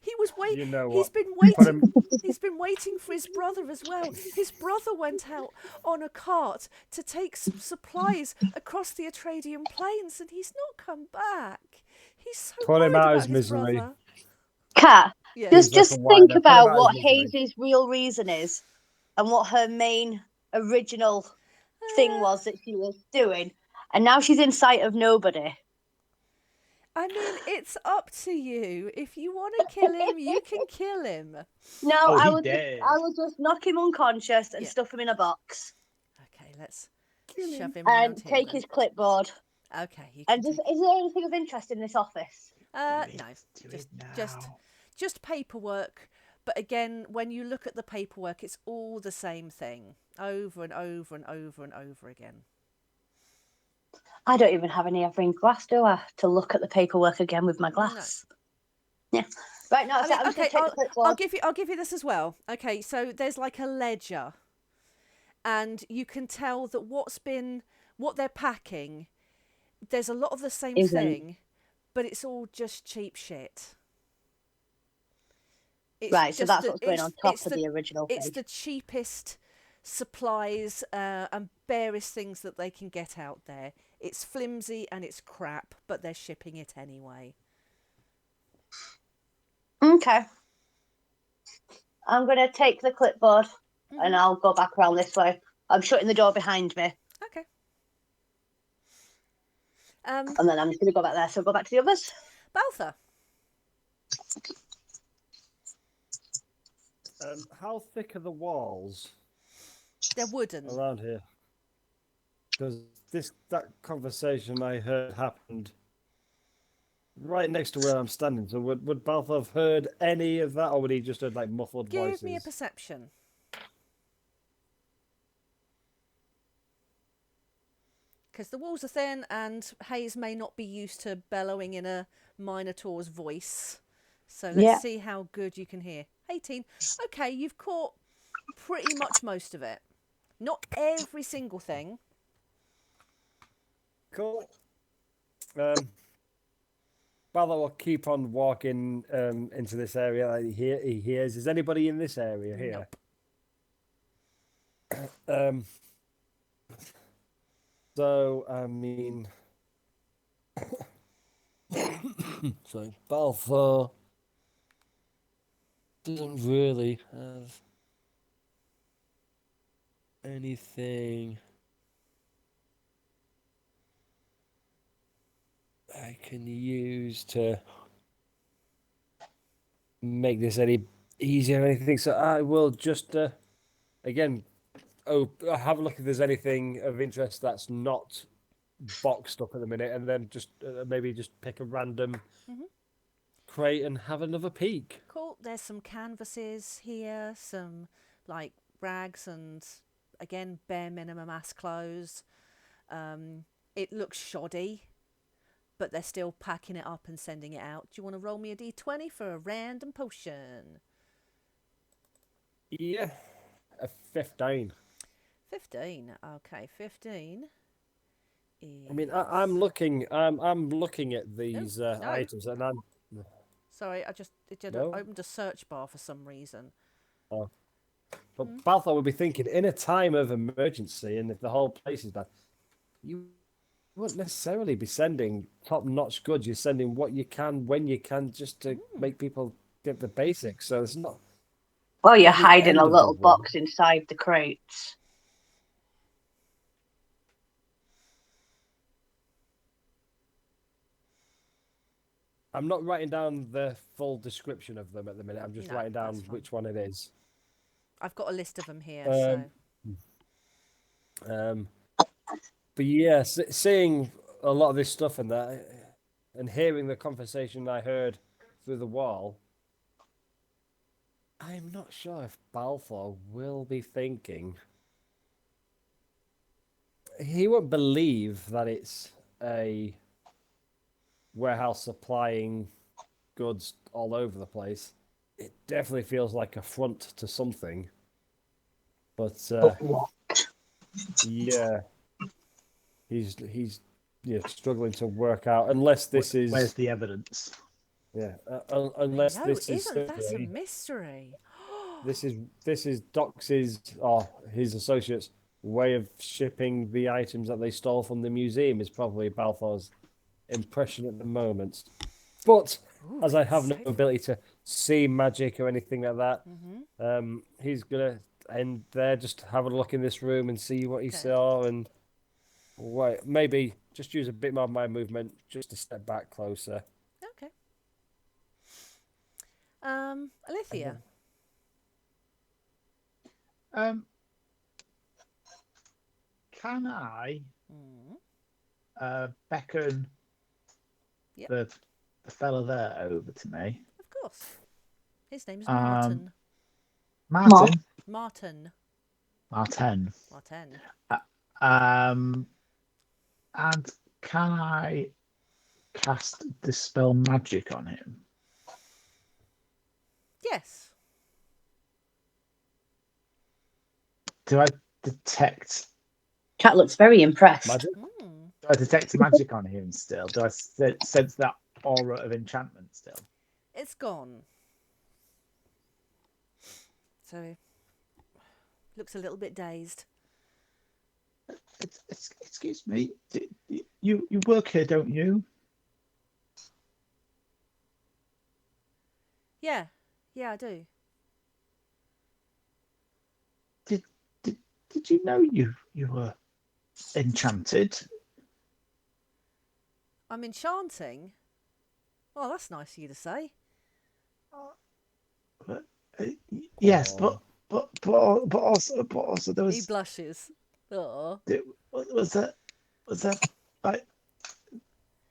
He was waiting. You know what? He's been waiting. He's been waiting for his brother as well. His brother went out on a cart to take some supplies across the Atradian plains, and he's not come back. He's so Put him worried out about his his misery. brother. Kat, Yeah. just He's like a think whiner. Put him about out what his misery. Hayes' real reason is and what her main original thing was that she was doing. And now she's in sight of nobody. I mean, it's up to you. If you want to kill him, you can kill him. No, Oh, I he would did. just knock him unconscious and Yeah. stuff him in a box. Okay, let's shove him And around here. take then. his clipboard. Okay, you can And take... is there anything of interest in this office? No, Do it just paperwork. But again, when you look at the paperwork, it's all the same thing over and over and over and over again. I don't even have any ever in glass, do I? To look at the paperwork again with my glass. No. Yeah. Right now, I'll give you this as well. Okay, so there's like a ledger, and you can tell that what they're packing. There's a lot of the same thing, but it's all just cheap shit. Right, so that's what's going on top of the original thing. It's the cheapest supplies and barest things that they can get out there. It's flimsy and it's crap, but they're shipping it anyway. Okay. I'm going to take the clipboard and I'll go back around this way. I'm shutting the door behind me. Okay. And then I'm just going to go back there. So go back to the others. Baltha. How thick are the walls They're wooden. around here? Because that conversation I heard happened right next to where I'm standing. So would Baltha have heard any of that, or would he just heard like muffled voices? Give me a perception. Because the walls are thin and Hayes may not be used to bellowing in a Minotaur's voice. So let's see how good you can hear. 18. Okay, you've caught pretty much most of it. Not every single thing. Cool. Baltha will keep on walking into this area that he hears. Is anybody in this area here? Nope. So, I mean... so, Baltha doesn't really have anything I can use to make this any easier or anything. So I will just again have a look if there's anything of interest that's not boxed up at the minute, and then just maybe just pick a random crate and have another peek. Cool. There's some canvases here, some like rags, and again bare minimum ass clothes. It looks shoddy, but they're still packing it up and sending it out. Do you want to roll me a d20 for a random potion? Yeah, a 15. 15. Okay, 15 is... I mean, I'm looking at these No. items, and I'm. Sorry, it No? opened a search bar for some reason. Oh. But Balthor would be thinking, in a time of emergency, and if the whole place is bad, you wouldn't necessarily be sending top-notch goods. You're sending what you can, when you can, just to make people get the basics. So it's not... Well, you're the hiding end a of the little world. box inside the crates. I'm not writing down the full description of them at the minute. I'm just No, writing down that's fine. which one it is. I've got a list of them here, But yeah, seeing a lot of this stuff and that, and hearing the conversation I heard through the wall, I'm not sure if Balthor will be thinking. He won't believe that it's a warehouse supplying goods all over the place. It definitely feels like a front to something. But yeah, he's struggling to work out, unless this is... Where's the evidence? Yeah, unless no, this is isn't that a simply... mystery? This is Dox's or his associates' way of shipping the items that they stole from the museum, is probably Balthor's impression at the moment. But Ooh, as I have no insightful. ability to see magic or anything like that, he's gonna end there, just have a look in this room and see what he saw, and wait, maybe just use a bit more of my movement just to step back closer. Okay. Alithia. Can I beckon Yep. the fella there over to me? Of course. His name's Martin. Martin. Martin. Martin. Martin. And can I cast Dispel Magic on him? Yes. Do I detect... Cat looks very impressed. Magic? Do I detect magic on him still? Do I sense that aura of enchantment still? It's gone. So, looks a little bit dazed. Excuse me. You work here, don't you? Yeah, I do. Did you know you were enchanted? I'm enchanting. Oh, that's nice of you to say. Yes, but also there He was... blushes. Oh. Was that like...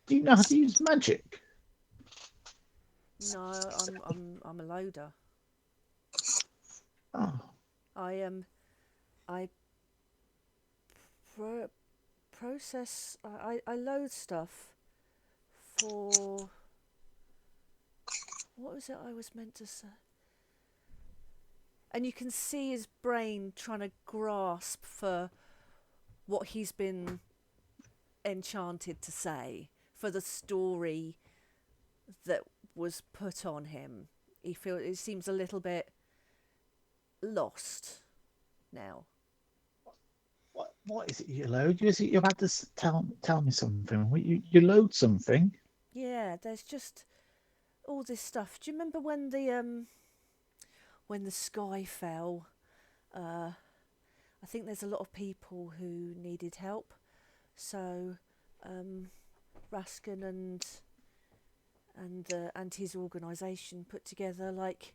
Do you know how to use magic? No, I'm a loader. Oh. I process. I load stuff for. What was it I was meant to say? And you can see his brain trying to grasp for what he's been enchanted to say, for the story that was put on him. It seems a little bit lost now. What is it you load? You're about to tell me something. You load something? Yeah, there's just all this stuff. Do you remember when the sky fell? I think there's a lot of people who needed help. So Raskin and his organisation put together like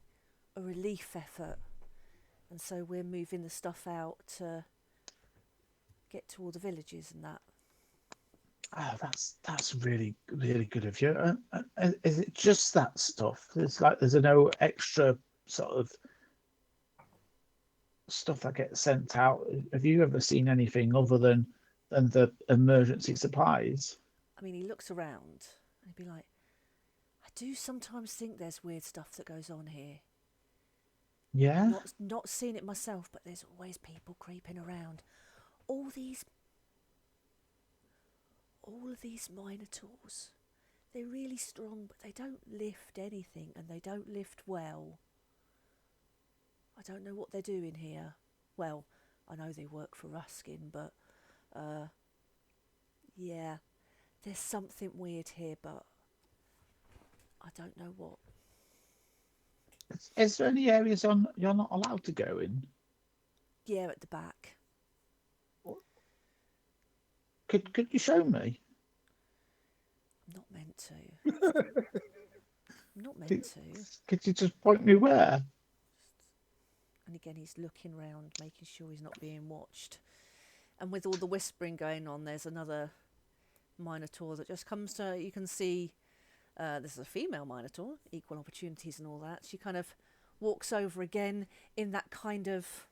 a relief effort, and so we're moving the stuff out to get to all the villages and that. Oh, that's really really good of you. Is it just that stuff? There's no extra sort of stuff that gets sent out. Have you ever seen anything other than the emergency supplies? I mean, he looks around and he'd be like, I do sometimes think there's weird stuff that goes on here. Yeah. Not seen it myself, but there's always people creeping around. All of these minotaurs, they're really strong, but they don't lift anything, and they don't lift well. I don't know what they're doing here. Well, I know they work for Ruskin, but yeah, there's something weird here, but I don't know what. Is there any areas you're not allowed to go in? Yeah, at the back. Could you show me? I'm not meant to. I'm not meant to. Could you just point me where? And again, he's looking round, making sure he's not being watched. And with all the whispering going on, there's another Minotaur that just comes to... You can see this is a female Minotaur, equal opportunities and all that. She kind of walks over again in that kind of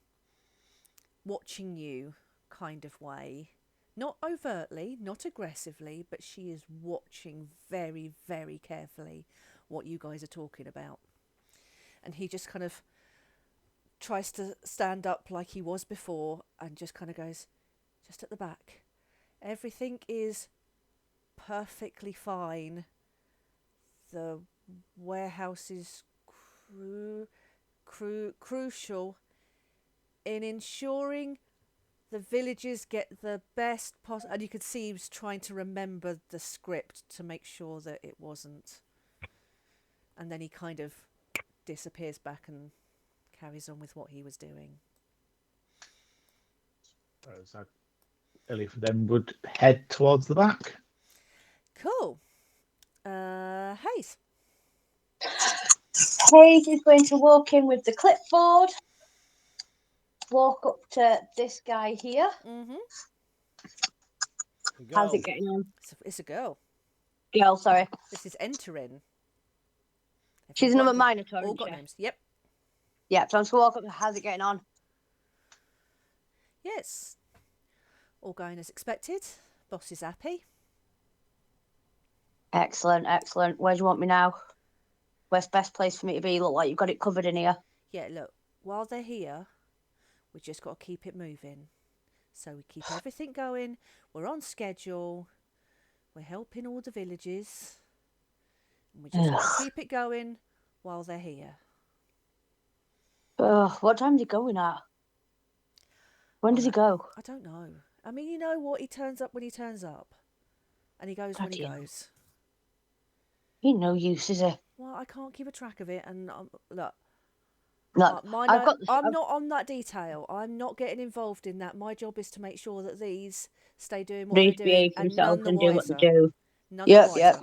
watching you kind of way. Not overtly, not aggressively, but she is watching very, very carefully what you guys are talking about. And he just kind of tries to stand up like he was before and just kind of goes, just at the back. Everything is perfectly fine. The warehouse is crucial in ensuring the villagers get the best possible. And you could see he was trying to remember the script to make sure that it wasn't. And then he kind of disappears back and carries on with what he was doing. So Elif then would head towards the back. Cool. Hayes. Hayes is going to walk in with the clipboard. Walk up to this guy here. Mm-hmm. How's it getting on? It's a girl. Girl, sorry. This is entering. She's another Minotaur. All got names. Yep. Yeah, so I'm just going to walk up to how's it getting on? Yes. All going as expected. Boss is happy. Excellent, excellent. Where do you want me now? Where's the best place for me to be? Look like you've got it covered in here. Yeah, look. While they're here, we just got to keep it moving. So we keep everything going. We're on schedule. We're helping all the villages. And we just got to keep it going while they're here. What time is he going at? When does he go? I don't know. I mean, you know what? He turns up when he turns up. And he goes when he goes. He no use, is he? Well, I can't keep a track of it. And look. Look, I'm not on that detail. I'm not getting involved in that. My job is to make sure that these stay doing what they're doing and none the do what they wiser. do. None the wiser. Yep.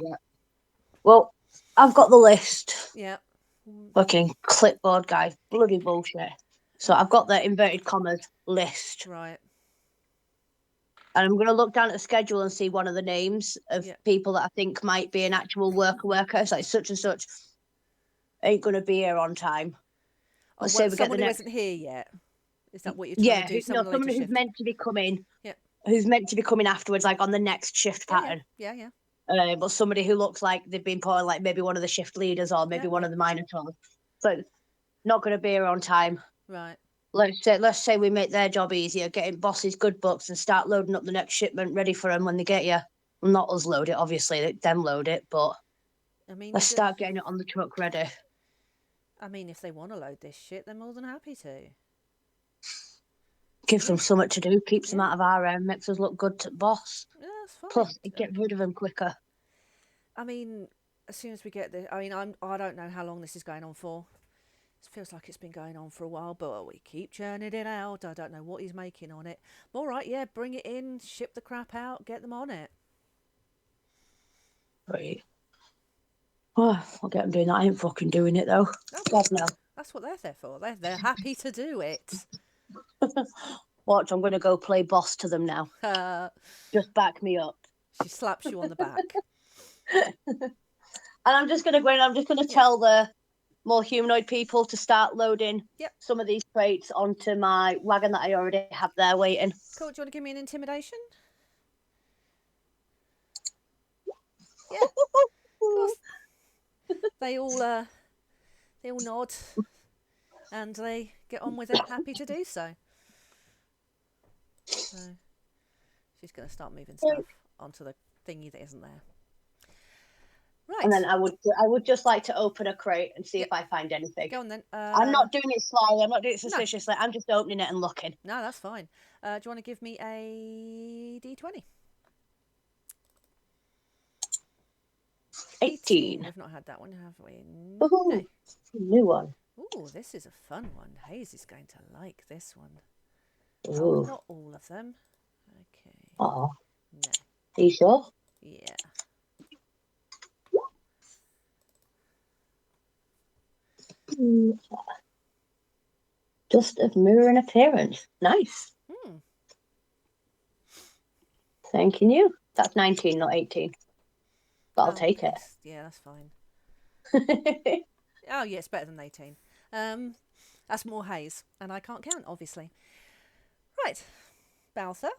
Well, I've got the list. Yeah. Fucking clipboard guy. Bloody bullshit. So I've got the inverted commas list. Right. And I'm going to look down at the schedule and see one of the names of people that I think might be an actual worker. It's like such and such ain't going to be here on time. Let's say we get the next... who isn't here yet. Is that what you're trying to do? Someone who's meant to be coming. Yeah. Who's meant to be coming afterwards, like on the next shift pattern. Yeah. But somebody who looks like they've been put on, like maybe one of the shift leaders or maybe one of the Minotaurs. So not going to be here on time. Right. Let's say we make their job easier, getting bosses good books and start loading up the next shipment ready for them when they get here. Well, not us load it, obviously, them load it, but I mean, let's start getting it on the truck ready. I mean, if they want to load this shit, they're more than happy to. Gives them something to do, keeps them out of our makes us look good to the boss. Yeah, that's fine. Plus, get rid of them quicker. I mean, as soon as we get this, I don't know how long this is going on for. It feels like it's been going on for a while, but we keep churning it out. I don't know what he's making on it. All right, yeah, bring it in, ship the crap out, get them on it. Right. Oh, I'll get them doing that. I ain't fucking doing it though. God no. That's what they're there for. They're happy to do it. Watch, I'm going to go play boss to them now. Just back me up. She slaps you on the back. And I'm just going to go in. I'm just going to tell the more humanoid people to start loading some of these crates onto my wagon that I already have there waiting. Cool. Do you want to give me an intimidation? Yeah. Of course. They all nod and they get on with it, happy to do so. So she's going to start moving stuff onto the thingy that isn't there. Right. And then I would just like to open a crate and see if I find anything. Go on then. I'm not doing it slyly. I'm not doing it suspiciously. No. I'm just opening it and looking. No, that's fine. Do you want to give me a D20? 18. We've not had that one, have we? No. New one. Ooh, this is a fun one. Hayes is going to like this one. Ooh. Oh, not all of them. Okay. Oh. No. Are you sure? Yeah. Just of mirror in appearance. Nice. Thanking you. That's 19, not 18. But I'll take it. Yeah, that's fine. Oh, yeah, it's better than 18. That's more Hayes, and I can't count, obviously. Right. Baltha?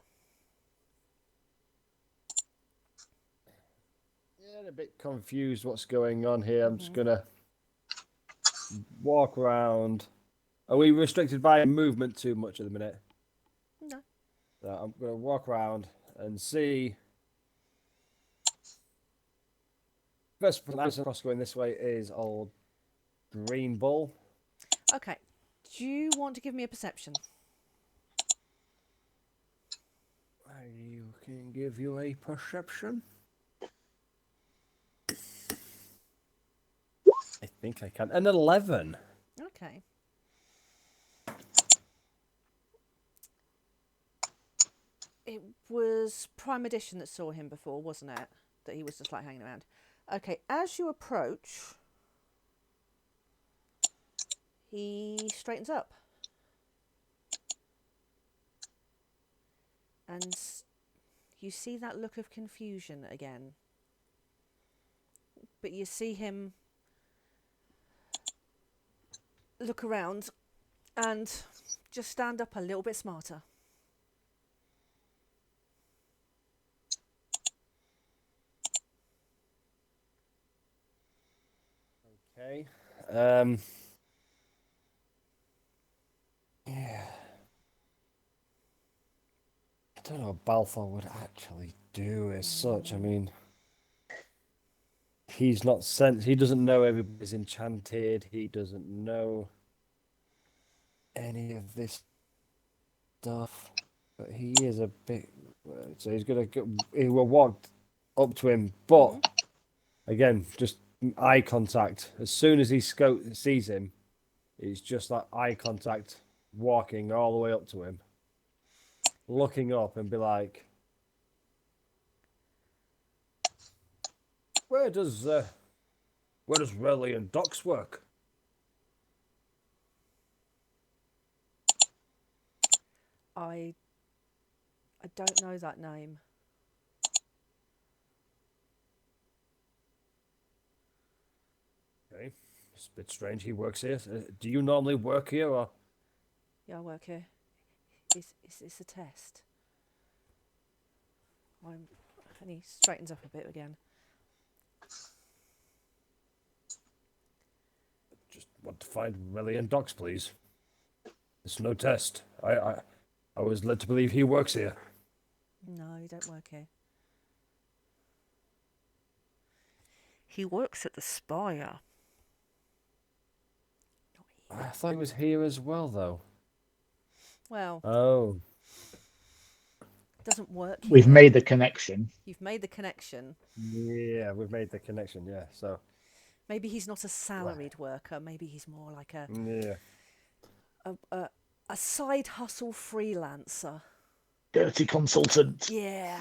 Yeah, a bit confused what's going on here. I'm just going to walk around. Are we restricted by movement too much at the minute? No. So I'm going to walk around and see. First person across going this way is old Green Bull. Okay. Do you want to give me a perception? I can give you a perception. I think I can. An 11. Okay. It was Prime Edition that saw him before, wasn't it? That he was just like hanging around. Okay, as you approach, he straightens up. And you see that look of confusion again. But you see him look around and just stand up a little bit smarter. Okay. Yeah. I don't know what Balfour would actually do as such. I mean, he's not sent. He doesn't know everybody's enchanted. He doesn't know any of this stuff. But he is a bit. So he's gonna go. He will walk up to him, but again, just eye contact. As soon as he sees him, it's just that eye contact, walking all the way up to him, looking up and be like, where does Rellian Dox work? I don't know that name. Okay, it's a bit strange. He works here. Do you normally work here, or? Yeah, I work here. Is this a test? And he straightens up a bit again. Just want to find Rellian Dox, please. It's no test. I was led to believe he works here. No, you don't work here. He works at the Spire. I thought he was here as well, though. Well, oh, doesn't work here. We've made the connection. You've made the connection. Yeah, we've made the connection. Yeah, so maybe he's not a salaried worker. Maybe he's more like a side hustle freelancer. Dirty consultant. Yeah.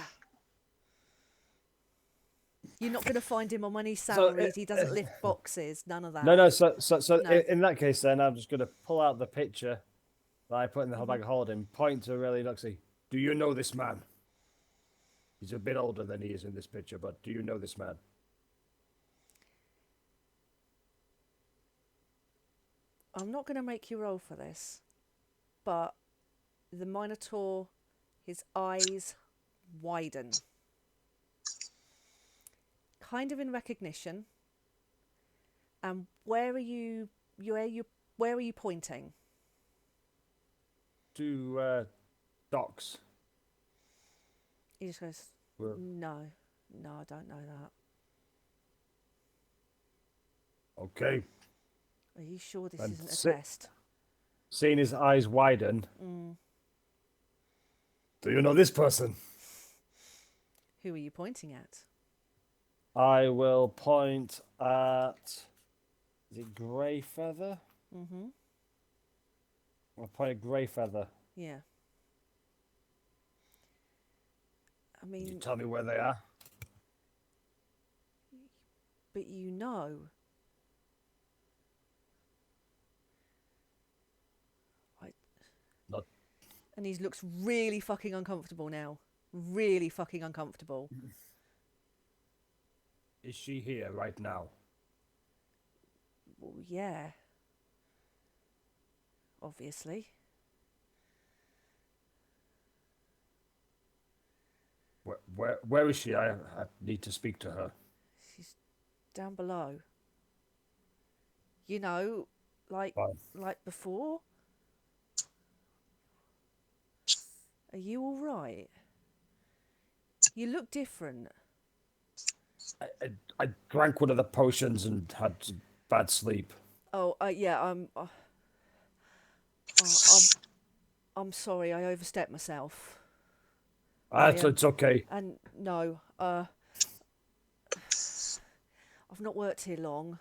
You're not going to find him on any salaries. He doesn't lift boxes. None of that. No. So No. in that case, then I'm just going to pull out the picture that I put in the bag of holding, point to Rellian Dox. Do you know this man? He's a bit older than he is in this picture, but do you know this man? I'm not going to make you roll for this, but the Minotaur, his eyes widen, kind of in recognition. And where are you pointing? To Dox. He just goes, no, I don't know that. Okay. Are you sure this And isn't a test? Seeing his eyes widen. Do you know this person? Who are you pointing at? I will point at. Is it Greyfeather? Mm-hmm. I'll point at Greyfeather. Yeah. I Can you mean, tell me where they are? but you know. Not. And he looks really fucking uncomfortable now. Really fucking uncomfortable. Is she here right now? Well, yeah. Obviously. Where is she? I need to speak to her. She's down below. You know, like before. Are you all right? You look different. I drank one of the potions and had bad sleep. Oh, yeah. I'm sorry. I overstepped myself. It's okay. And no, I've not worked here long.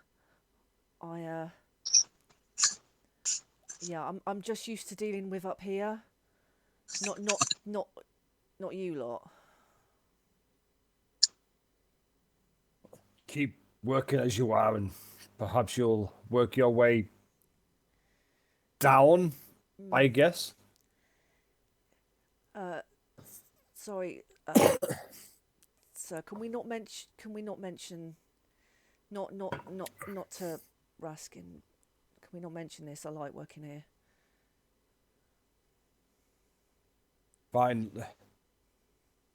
Yeah, I'm just used to dealing with up here. Not you lot. Keep working as you are, and perhaps you'll work your way down, I guess. Sorry, sir. Can we not mention? Not to Raskin. Can we not mention this? I like working here. Fine.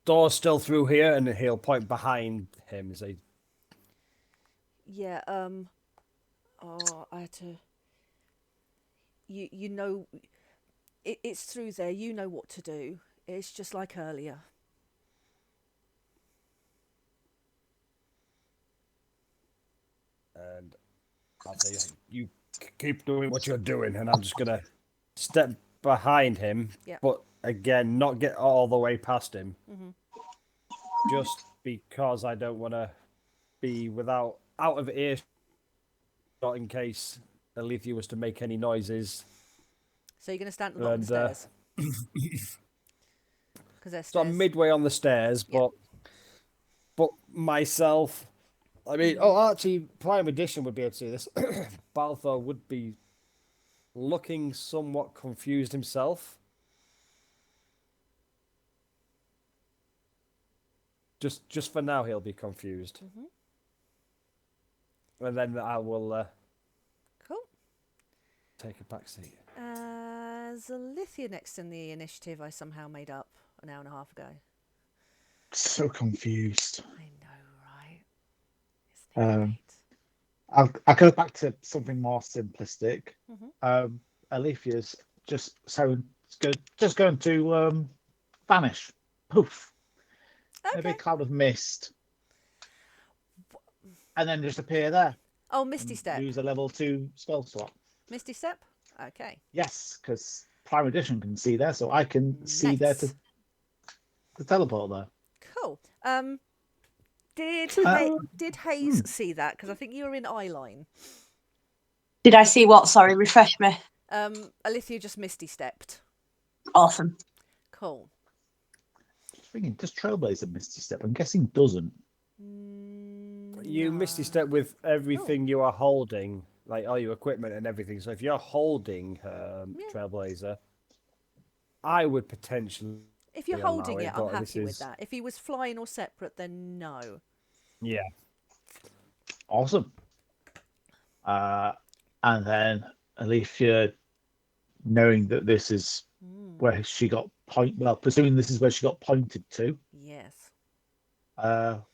Door's still through here, and he'll point behind him as he. Yeah. Oh, I had to. You know, it's through there. You know what to do. It's just like earlier. And I'll say, you keep doing what you're doing, and I'm just gonna step behind him, but again, not get all the way past him, just because I don't want to be out of earshot in case Alitheon was to make any noises. So you're gonna stand at the bottom of the stairs. So I'm midway on the stairs, but myself. I mean, actually, Prime Edition would be able to see this. Balthor would be looking somewhat confused himself. Just for now, he'll be confused. And then I will cool. take a back seat. There's Alitheon next in the initiative I somehow made up an hour and a half ago. So confused. I know, right? I'll go back to something more simplistic. Aletheia's just going to vanish. Poof. Okay. Maybe a cloud of mist. And then just appear there. Oh, Misty Step. Use a level 2 spell slot. Misty Step? Okay. Yes, because Prime Edition can see there, so I can see there to teleport there. Cool. Did Hayes see that? Because I think you were in eye line. Did I see what? Sorry, refresh me. Alethea just Misty Stepped. Awesome. Cool. Just thinking, does Trailblazer Misty Step? I'm guessing doesn't. you misty step with everything you are holding, like all your equipment and everything. So if you're holding her Trailblazer, I would potentially. If you're allow holding it, I'm but happy with that. If he was flying or separate, then no. Yeah. Awesome. And then Alicia, knowing that this is where she got presuming this is where she got pointed to. Yes.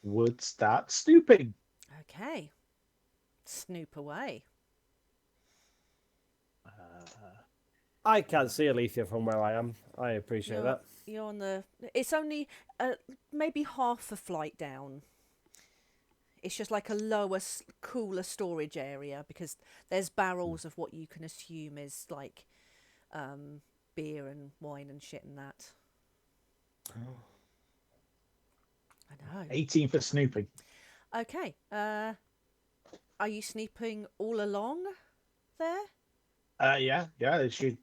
Would start snooping. Okay. Snoop away. I can't see Alicia from where I am. I appreciate that. You're on the... It's only maybe half a flight down. It's just like a lower, cooler storage area because there's barrels of what you can assume is like beer and wine and shit and that. I know. 18 for snooping. Okay. Are you snooping all along there? Yeah. They should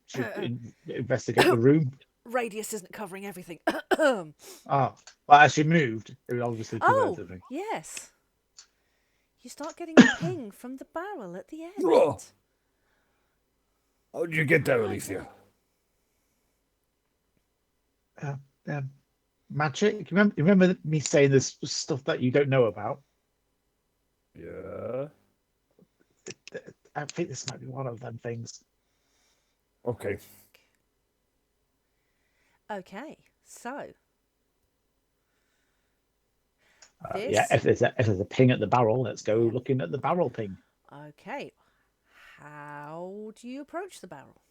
investigate the room. Radius isn't covering everything. Well, as she moved, it would obviously cover everything. Yes. You start getting a ping from the barrel at the end. Whoa. How did you get there, Alicia? Magic. You remember me saying this stuff that you don't know about? Yeah. I think this might be one of them things. Okay. Okay, so if there's a ping at the barrel, let's go looking at the barrel ping. Okay, how do you approach the barrel?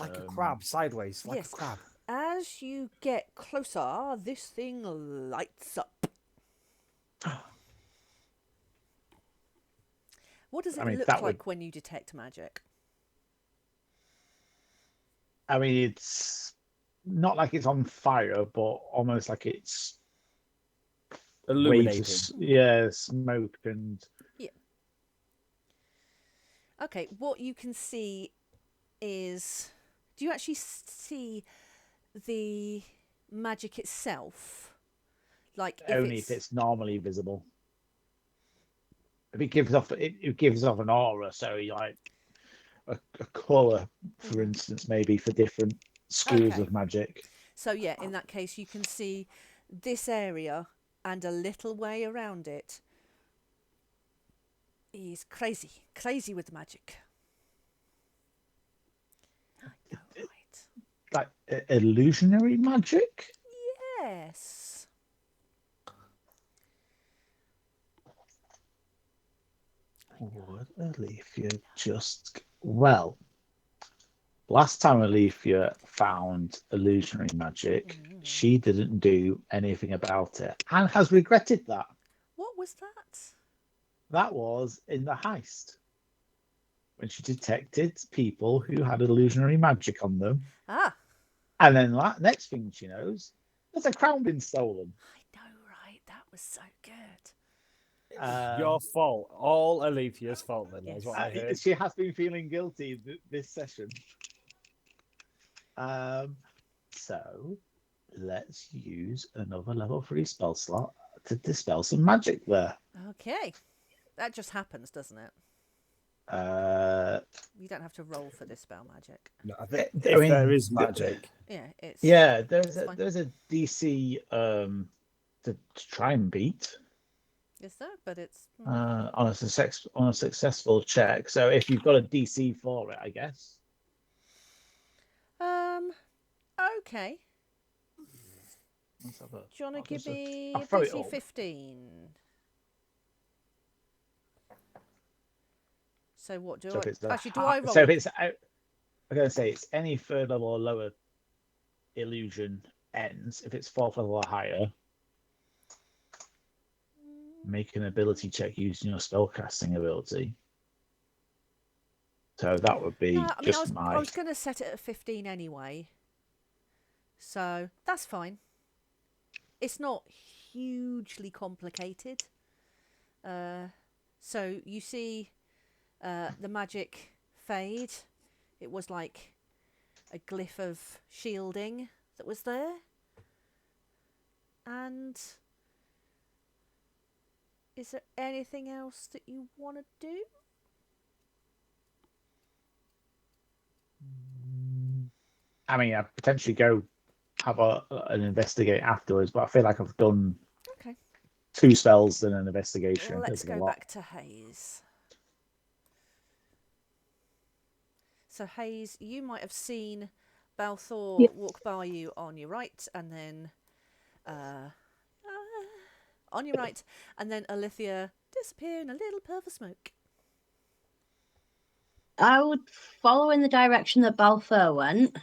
Like a crab, sideways, like a crab. As you get closer, this thing lights up. What does it look like when you detect magic? I mean, it's not like it's on fire, but almost like it's illuminating. Smoke and... Yeah. Okay, what you can see is... Do you actually see the magic itself? Like only if it's normally visible. If it gives off an aura, so like a colour, for instance, maybe for different schools of magic. So yeah, in that case, you can see this area and a little way around it is crazy with magic. I know, right? Like illusionary magic? Yes. Would Alethea just... Well, last time Alethea found illusionary magic, she didn't do anything about it and has regretted that. What was that? That was in the heist, when she detected people who had illusionary magic on them. And then next thing she knows, there's a crown been stolen. I know, right? That was so good. Your fault. All Alethea's fault then. That's what I heard. She has been feeling guilty this session. So let's use another level 3 spell slot to dispel some magic there. Okay. That just happens, doesn't it? You don't have to roll for this spell magic. No, I think there is magic. There's a DC to try and beat. Is there? But it's on a successful check. So if you've got a DC for it, I guess. Okay. Do you want to give me a DC 15? So what do I roll? So if it's, I'm going to say it's any third level or lower illusion ends. If it's 4th level or higher, make an ability check using your spellcasting ability. So that would be I was going to set it at 15 anyway. So that's fine. It's not hugely complicated. So you see the magic fade. It was like a glyph of shielding that was there. And Is there anything else that you want to do? I mean, I'd potentially go have an investigate afterwards, but I feel like I've done Okay. 2 spells and an investigation. Let's It's a go lot. back to Hayes. So Hayes, you might have seen Balthor walk by you on your right, and then on your right, and then Alithia disappear in a little puff of smoke. I would follow in the direction that Balfour went,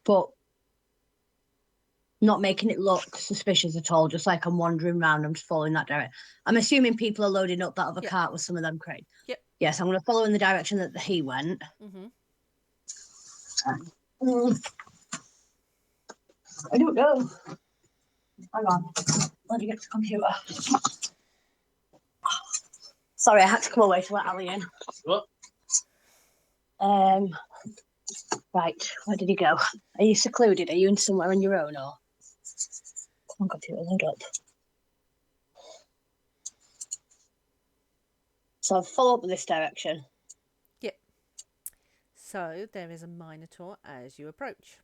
but not making it look suspicious at all. Just like I'm wandering around, I'm just following that direction. I'm assuming people are loading up that other cart with some of them crates. Yep. Yes, I'm going to follow in the direction that he went. I don't know. Hang on. Let me get to the computer. Sorry, I had to come away to let Ali in. What? Right, where did he go? Are you secluded? Are you in somewhere on your own, or? Come on, computer, load up. So I'll follow up in this direction. Yep. So there is a Minotaur as you approach.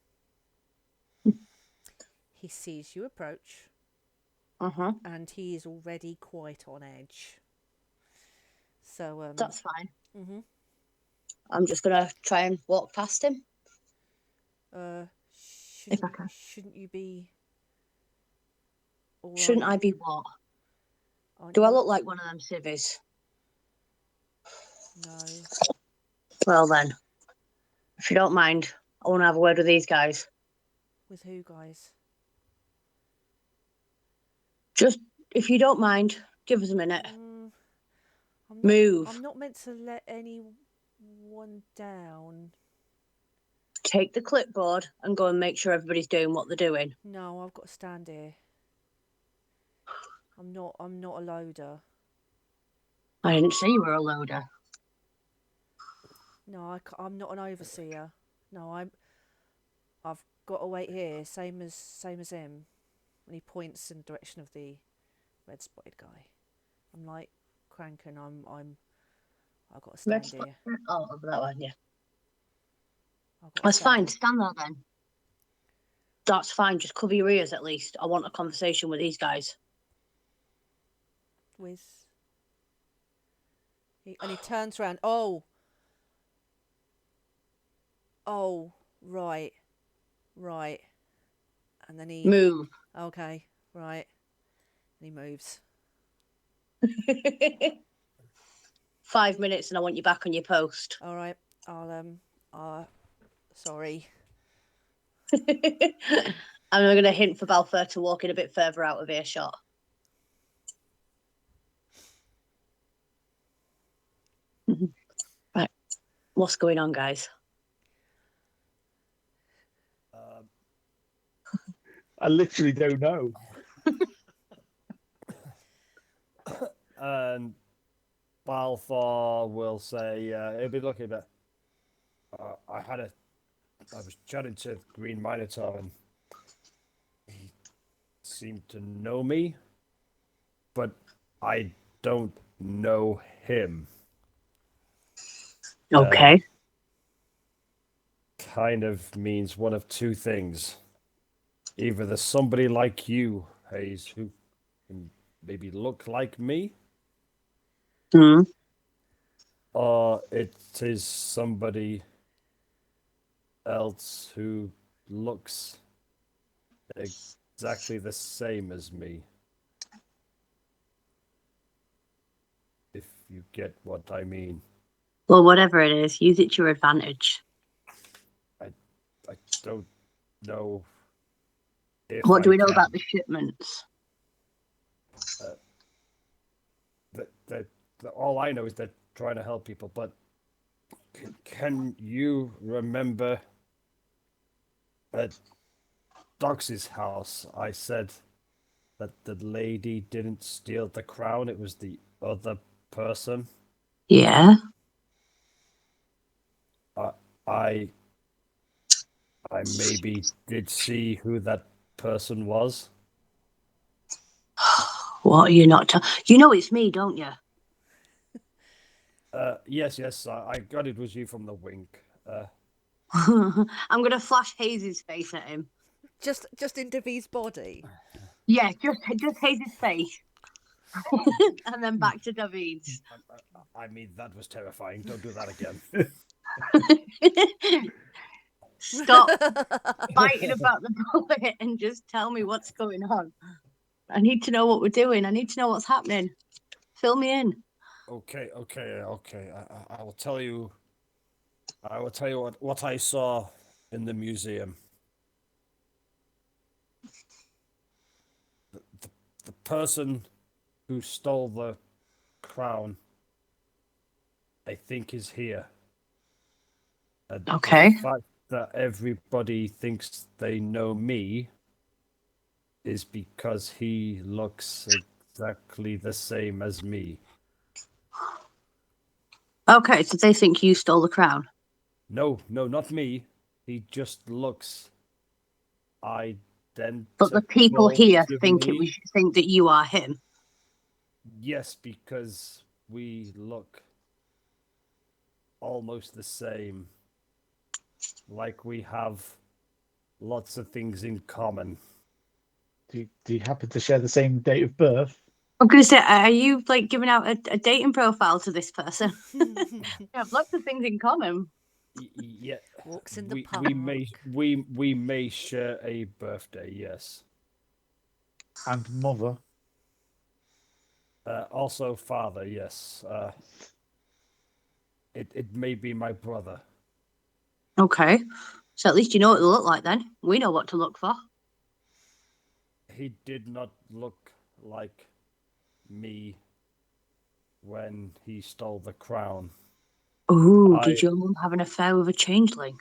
He sees you approach. And he is already quite on edge. So that's fine. I'm just gonna try and walk past him. If I can. Shouldn't you be? Shouldn't I be what? Do I look like one of them civvies? No. Well then, if you don't mind, I want to have a word with these guys. With who, guys? Just, if you don't mind, give us a minute. Move. I'm not meant to let anyone down. Take the clipboard and go and make sure everybody's doing what they're doing. No, I've got to stand here. I'm not a loader. I didn't say you were a loader. No, I'm not an overseer. No, I've got to wait here, same as him. And he points in the direction of the red spotted guy. I'm like cranking. I've got to stand here. Oh, over that one, yeah. That's fine. Stand there then. That's fine. Just cover your ears at least. I want a conversation with these guys. And he turns around. Oh, right. And then he move. Okay, right. And he moves. 5 minutes, and I want you back on your post. All right. Sorry. I'm going to hint for Balfour to walk in a bit further out of earshot. Right. What's going on, guys? I literally don't know. And Balfour will say, he'll be looking at. I was chatting to Green Minotaur, and he seemed to know me, but I don't know him. Okay. Kind of means one of two things. Either there's somebody like you, Hayes, who can maybe look like me, or it is somebody else who looks exactly the same as me. If you get what I mean. Well, whatever it is, use it to your advantage. I don't know. What do we know about the shipments? All I know is they're trying to help people, but can you remember at Dox's house, I said that the lady didn't steal the crown, it was the other person? Yeah. I maybe did see who that person was. What are you not? You know it's me, don't you? Yes, I got it was you from the wink. I'm gonna flash Hazy's face at him. Just into V's body. Yeah, just Hazy's face, and then back to David's. I mean, that was terrifying. Don't do that again. Stop fighting about the bullet and just tell me what's going on. I need to know what we're doing. I need to know what's happening. Fill me in. Okay. I will tell you. I will tell you what I saw in the museum. The person who stole the crown, I think, is here. Okay. The fact that everybody thinks they know me is because he looks exactly the same as me. Okay, so they think you stole the crown. No, not me. He just looks identical. But the people here to think me. think that you are him. Yes, because we look almost the same. Like we have lots of things in common. Do you happen to share the same date of birth? I'm gonna say, are you like giving out a dating profile to this person? Yeah, I've lots of things in common. Yeah, Walks in the park. we may share a birthday, yes. And mother? Also father, yes. It may be my brother. Okay, so at least you know what they look like. Then we know what to look for. He did not look like me when he stole the crown. Ooh, did your mum have an affair with a changeling?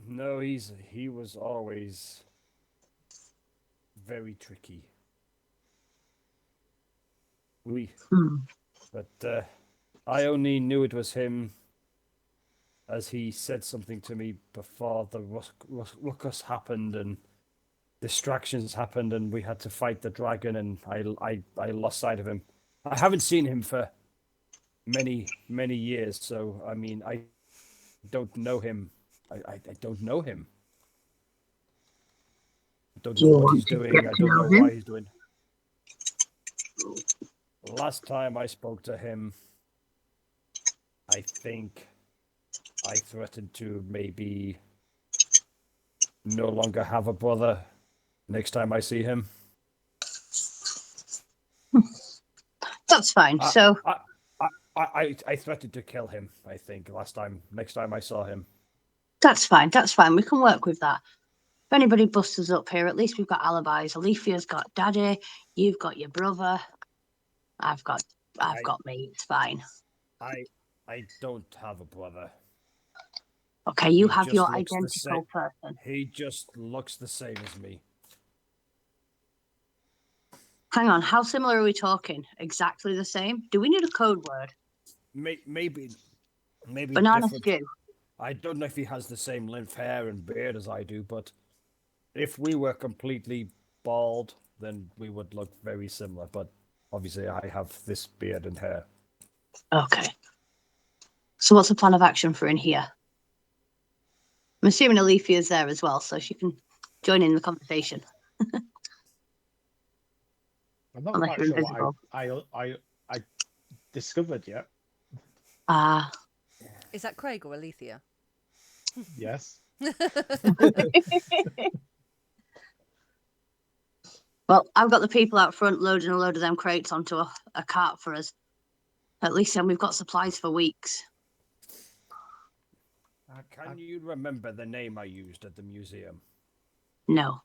No, he was always very tricky. But I only knew it was him as he said something to me before the ruckus happened and distractions happened and we had to fight the dragon and I lost sight of him. I haven't seen him for many years, so I mean I don't know him. I don't know him. I don't know what he's doing. I don't know why he's doing. Last time I spoke to him, I think I threatened to maybe no longer have a brother next time I see him. That's fine. So I threatened to kill him, I think, next time I saw him. That's fine. We can work with that. If anybody busts us up here, at least we've got alibis. Alethea's got Daddy. You've got your brother. I've got me. It's fine. I don't have a brother. Okay, you have your identical person. He just looks the same as me. Hang on, how similar are we talking? Exactly the same? Do we need a code word? Maybe Banana different. stew. I don't know if he has the same length hair and beard as I do, but if we were completely bald, then we would look very similar. But obviously, I have this beard and hair. Okay. So what's the plan of action for in here? I'm assuming Alethea's there as well, so she can join in the conversation. I'm not quite sure what I discovered yet. Is that Craig or Alethea? Yes. Well, I've got the people out front loading a load of them crates onto a cart for us. At least then we've got supplies for weeks. Can you remember the name I used at the museum? No.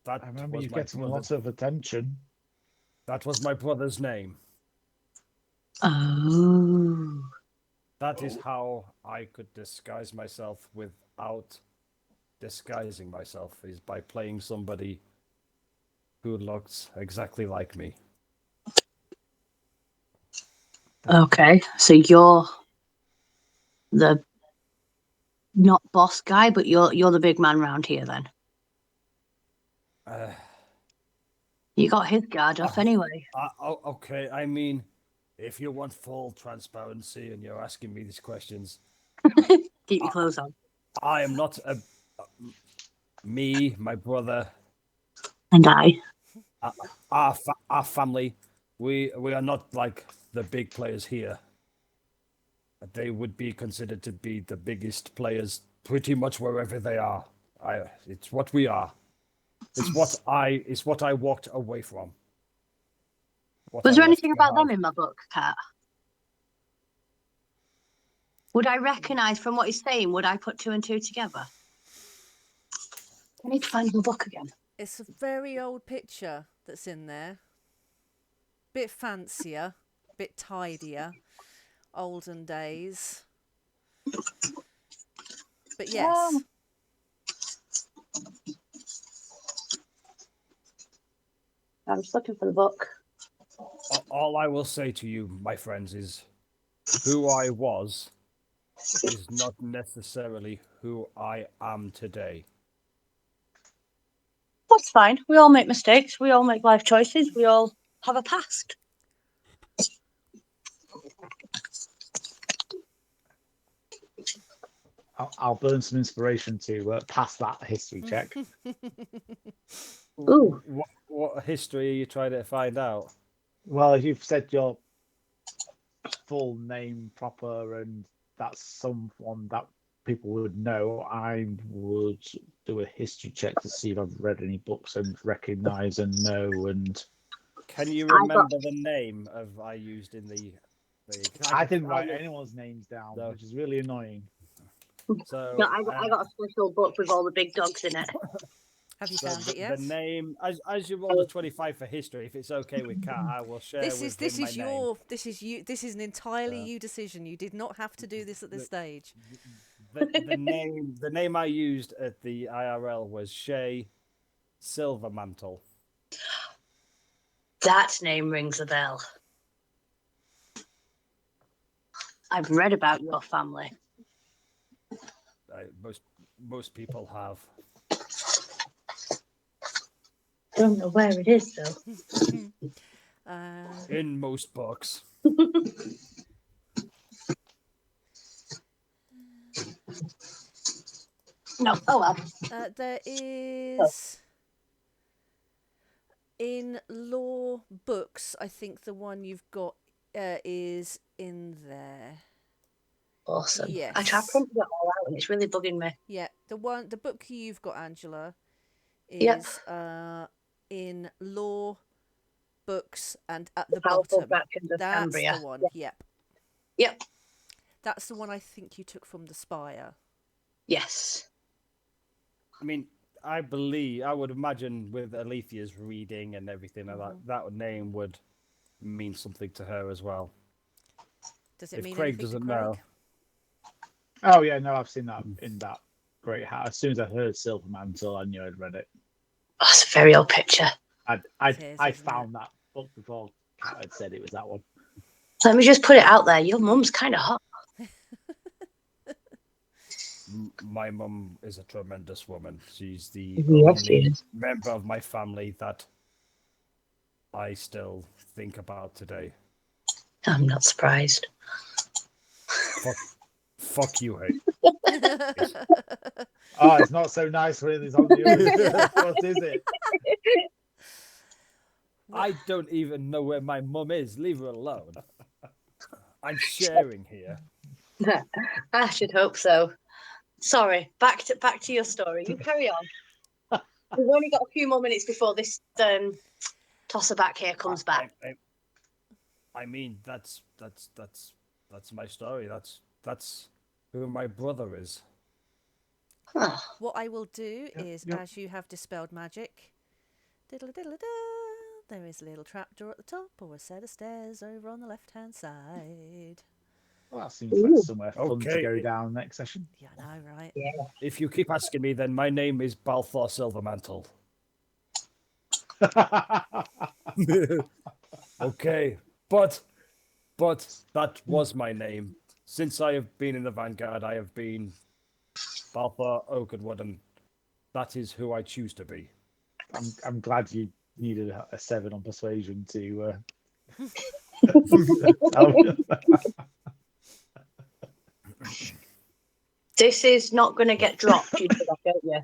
I remember you getting lots of attention. That was my brother's name. Oh. That is how I could disguise myself without disguising myself, is by playing somebody who looks exactly like me. Okay, so you're the not boss guy, but you're the big man round here then. You got his guard up anyway. Okay, I mean, if you want full transparency and you're asking me these questions, Keep your clothes on. I am not me, my brother, And I. our family. We are not like the big players here. They would be considered to be the biggest players pretty much wherever they are. It's what we are. It's what I walked away from. Was there anything about them in my book, Kat? Would I recognise from what he's saying? Would I put 2 and 2 together? I need to find the book again. It's a very old picture that's in there. Bit fancier, bit tidier. Olden days. But yes. I'm just looking for the book. All I will say to you, my friends, is who I was is not necessarily who I am today. That's fine. We all make mistakes. We all make life choices. We all have a past. I'll burn some inspiration to pass that history check. Ooh. What history are you trying to find out? Well, if you've said your full name proper and that's someone that people would know, I would do a history check to see if I've read any books and recognise and know. And can you remember the name of I used in the? I didn't write anyone's names down, which is really annoying. So no, I got a special book with all the big dogs in it. Have you found it yet? The name, as you roll a 25 for history, if it's okay with Kat, I will share This with is him my name. This is an entirely you decision. You did not have to do this at this stage. The name I used at the IRL was Shay Silvermantle. That name rings a bell. I've read about your family. Most people have. Don't know where it is though. In most books. No. Oh well. There is in law books. I think the one you've got is in there. Awesome. Yes. I tried printing it all out and it's really bugging me. Yeah, the book you've got, Angela, is in law books and at the Powerful bottom. Fractions of That's Cambria. the one. Yep. Yep. That's the one I think you took from the Spire. Yes. I mean, I would imagine with Alethea's reading and everything like that name would mean something to her as well. Does it mean Craig anything doesn't to Craig? know. Oh yeah, no, I've seen that in that great hat. As soon as I heard Silvermantle, I knew I'd read it. Oh, it's a very old picture. I found that book before Kat had said it was that one. Let me just put it out there. Your mum's kind of hot. My mum is a tremendous woman. She's the Yes, only member of my family that I still think about today. I'm not surprised. Fuck you, hey. Oh, it's not so nice when it's on you. What is it? I don't even know where my mum is. Leave her alone. I'm sharing here. I should hope so. Sorry, back to your story. You carry on. We've only got a few more minutes before this tosser back here comes back. I mean, that's my story. That's who my brother is. Huh. What I will do is, as you have dispelled magic, diddle-a-diddle-a-da, there is a little trapdoor at the top or a set of stairs over on the left-hand side. Well, that seems like somewhere fun to Okay. go down next session. Yeah, I know, right? Yeah. If you keep asking me, then my name is Balthor Silvermantle. Okay, but that was my name. Since I have been in the Vanguard, I have been Balthor Oakenwood, and that is who I choose to be. I'm glad you needed a 7 on persuasion to. This is not going to get dropped, you know that, don't you?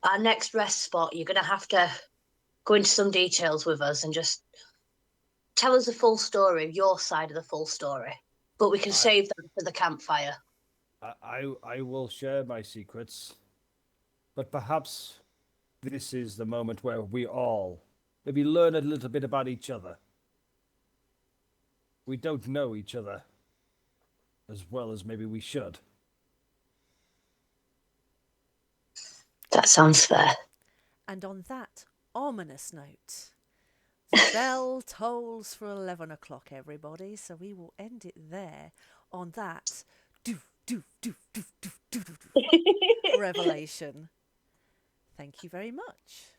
Our next rest spot, you're going to have to go into some details with us and just tell us the full story, your side of the full story. But we can save that for the campfire. I will share my secrets, but perhaps this is the moment where we all maybe learn a little bit about each other. We don't know each other as well as maybe we should. That sounds fair. And on that ominous note, the bell tolls for 11 o'clock, everybody. So we will end it there on that revelation. Thank you very much.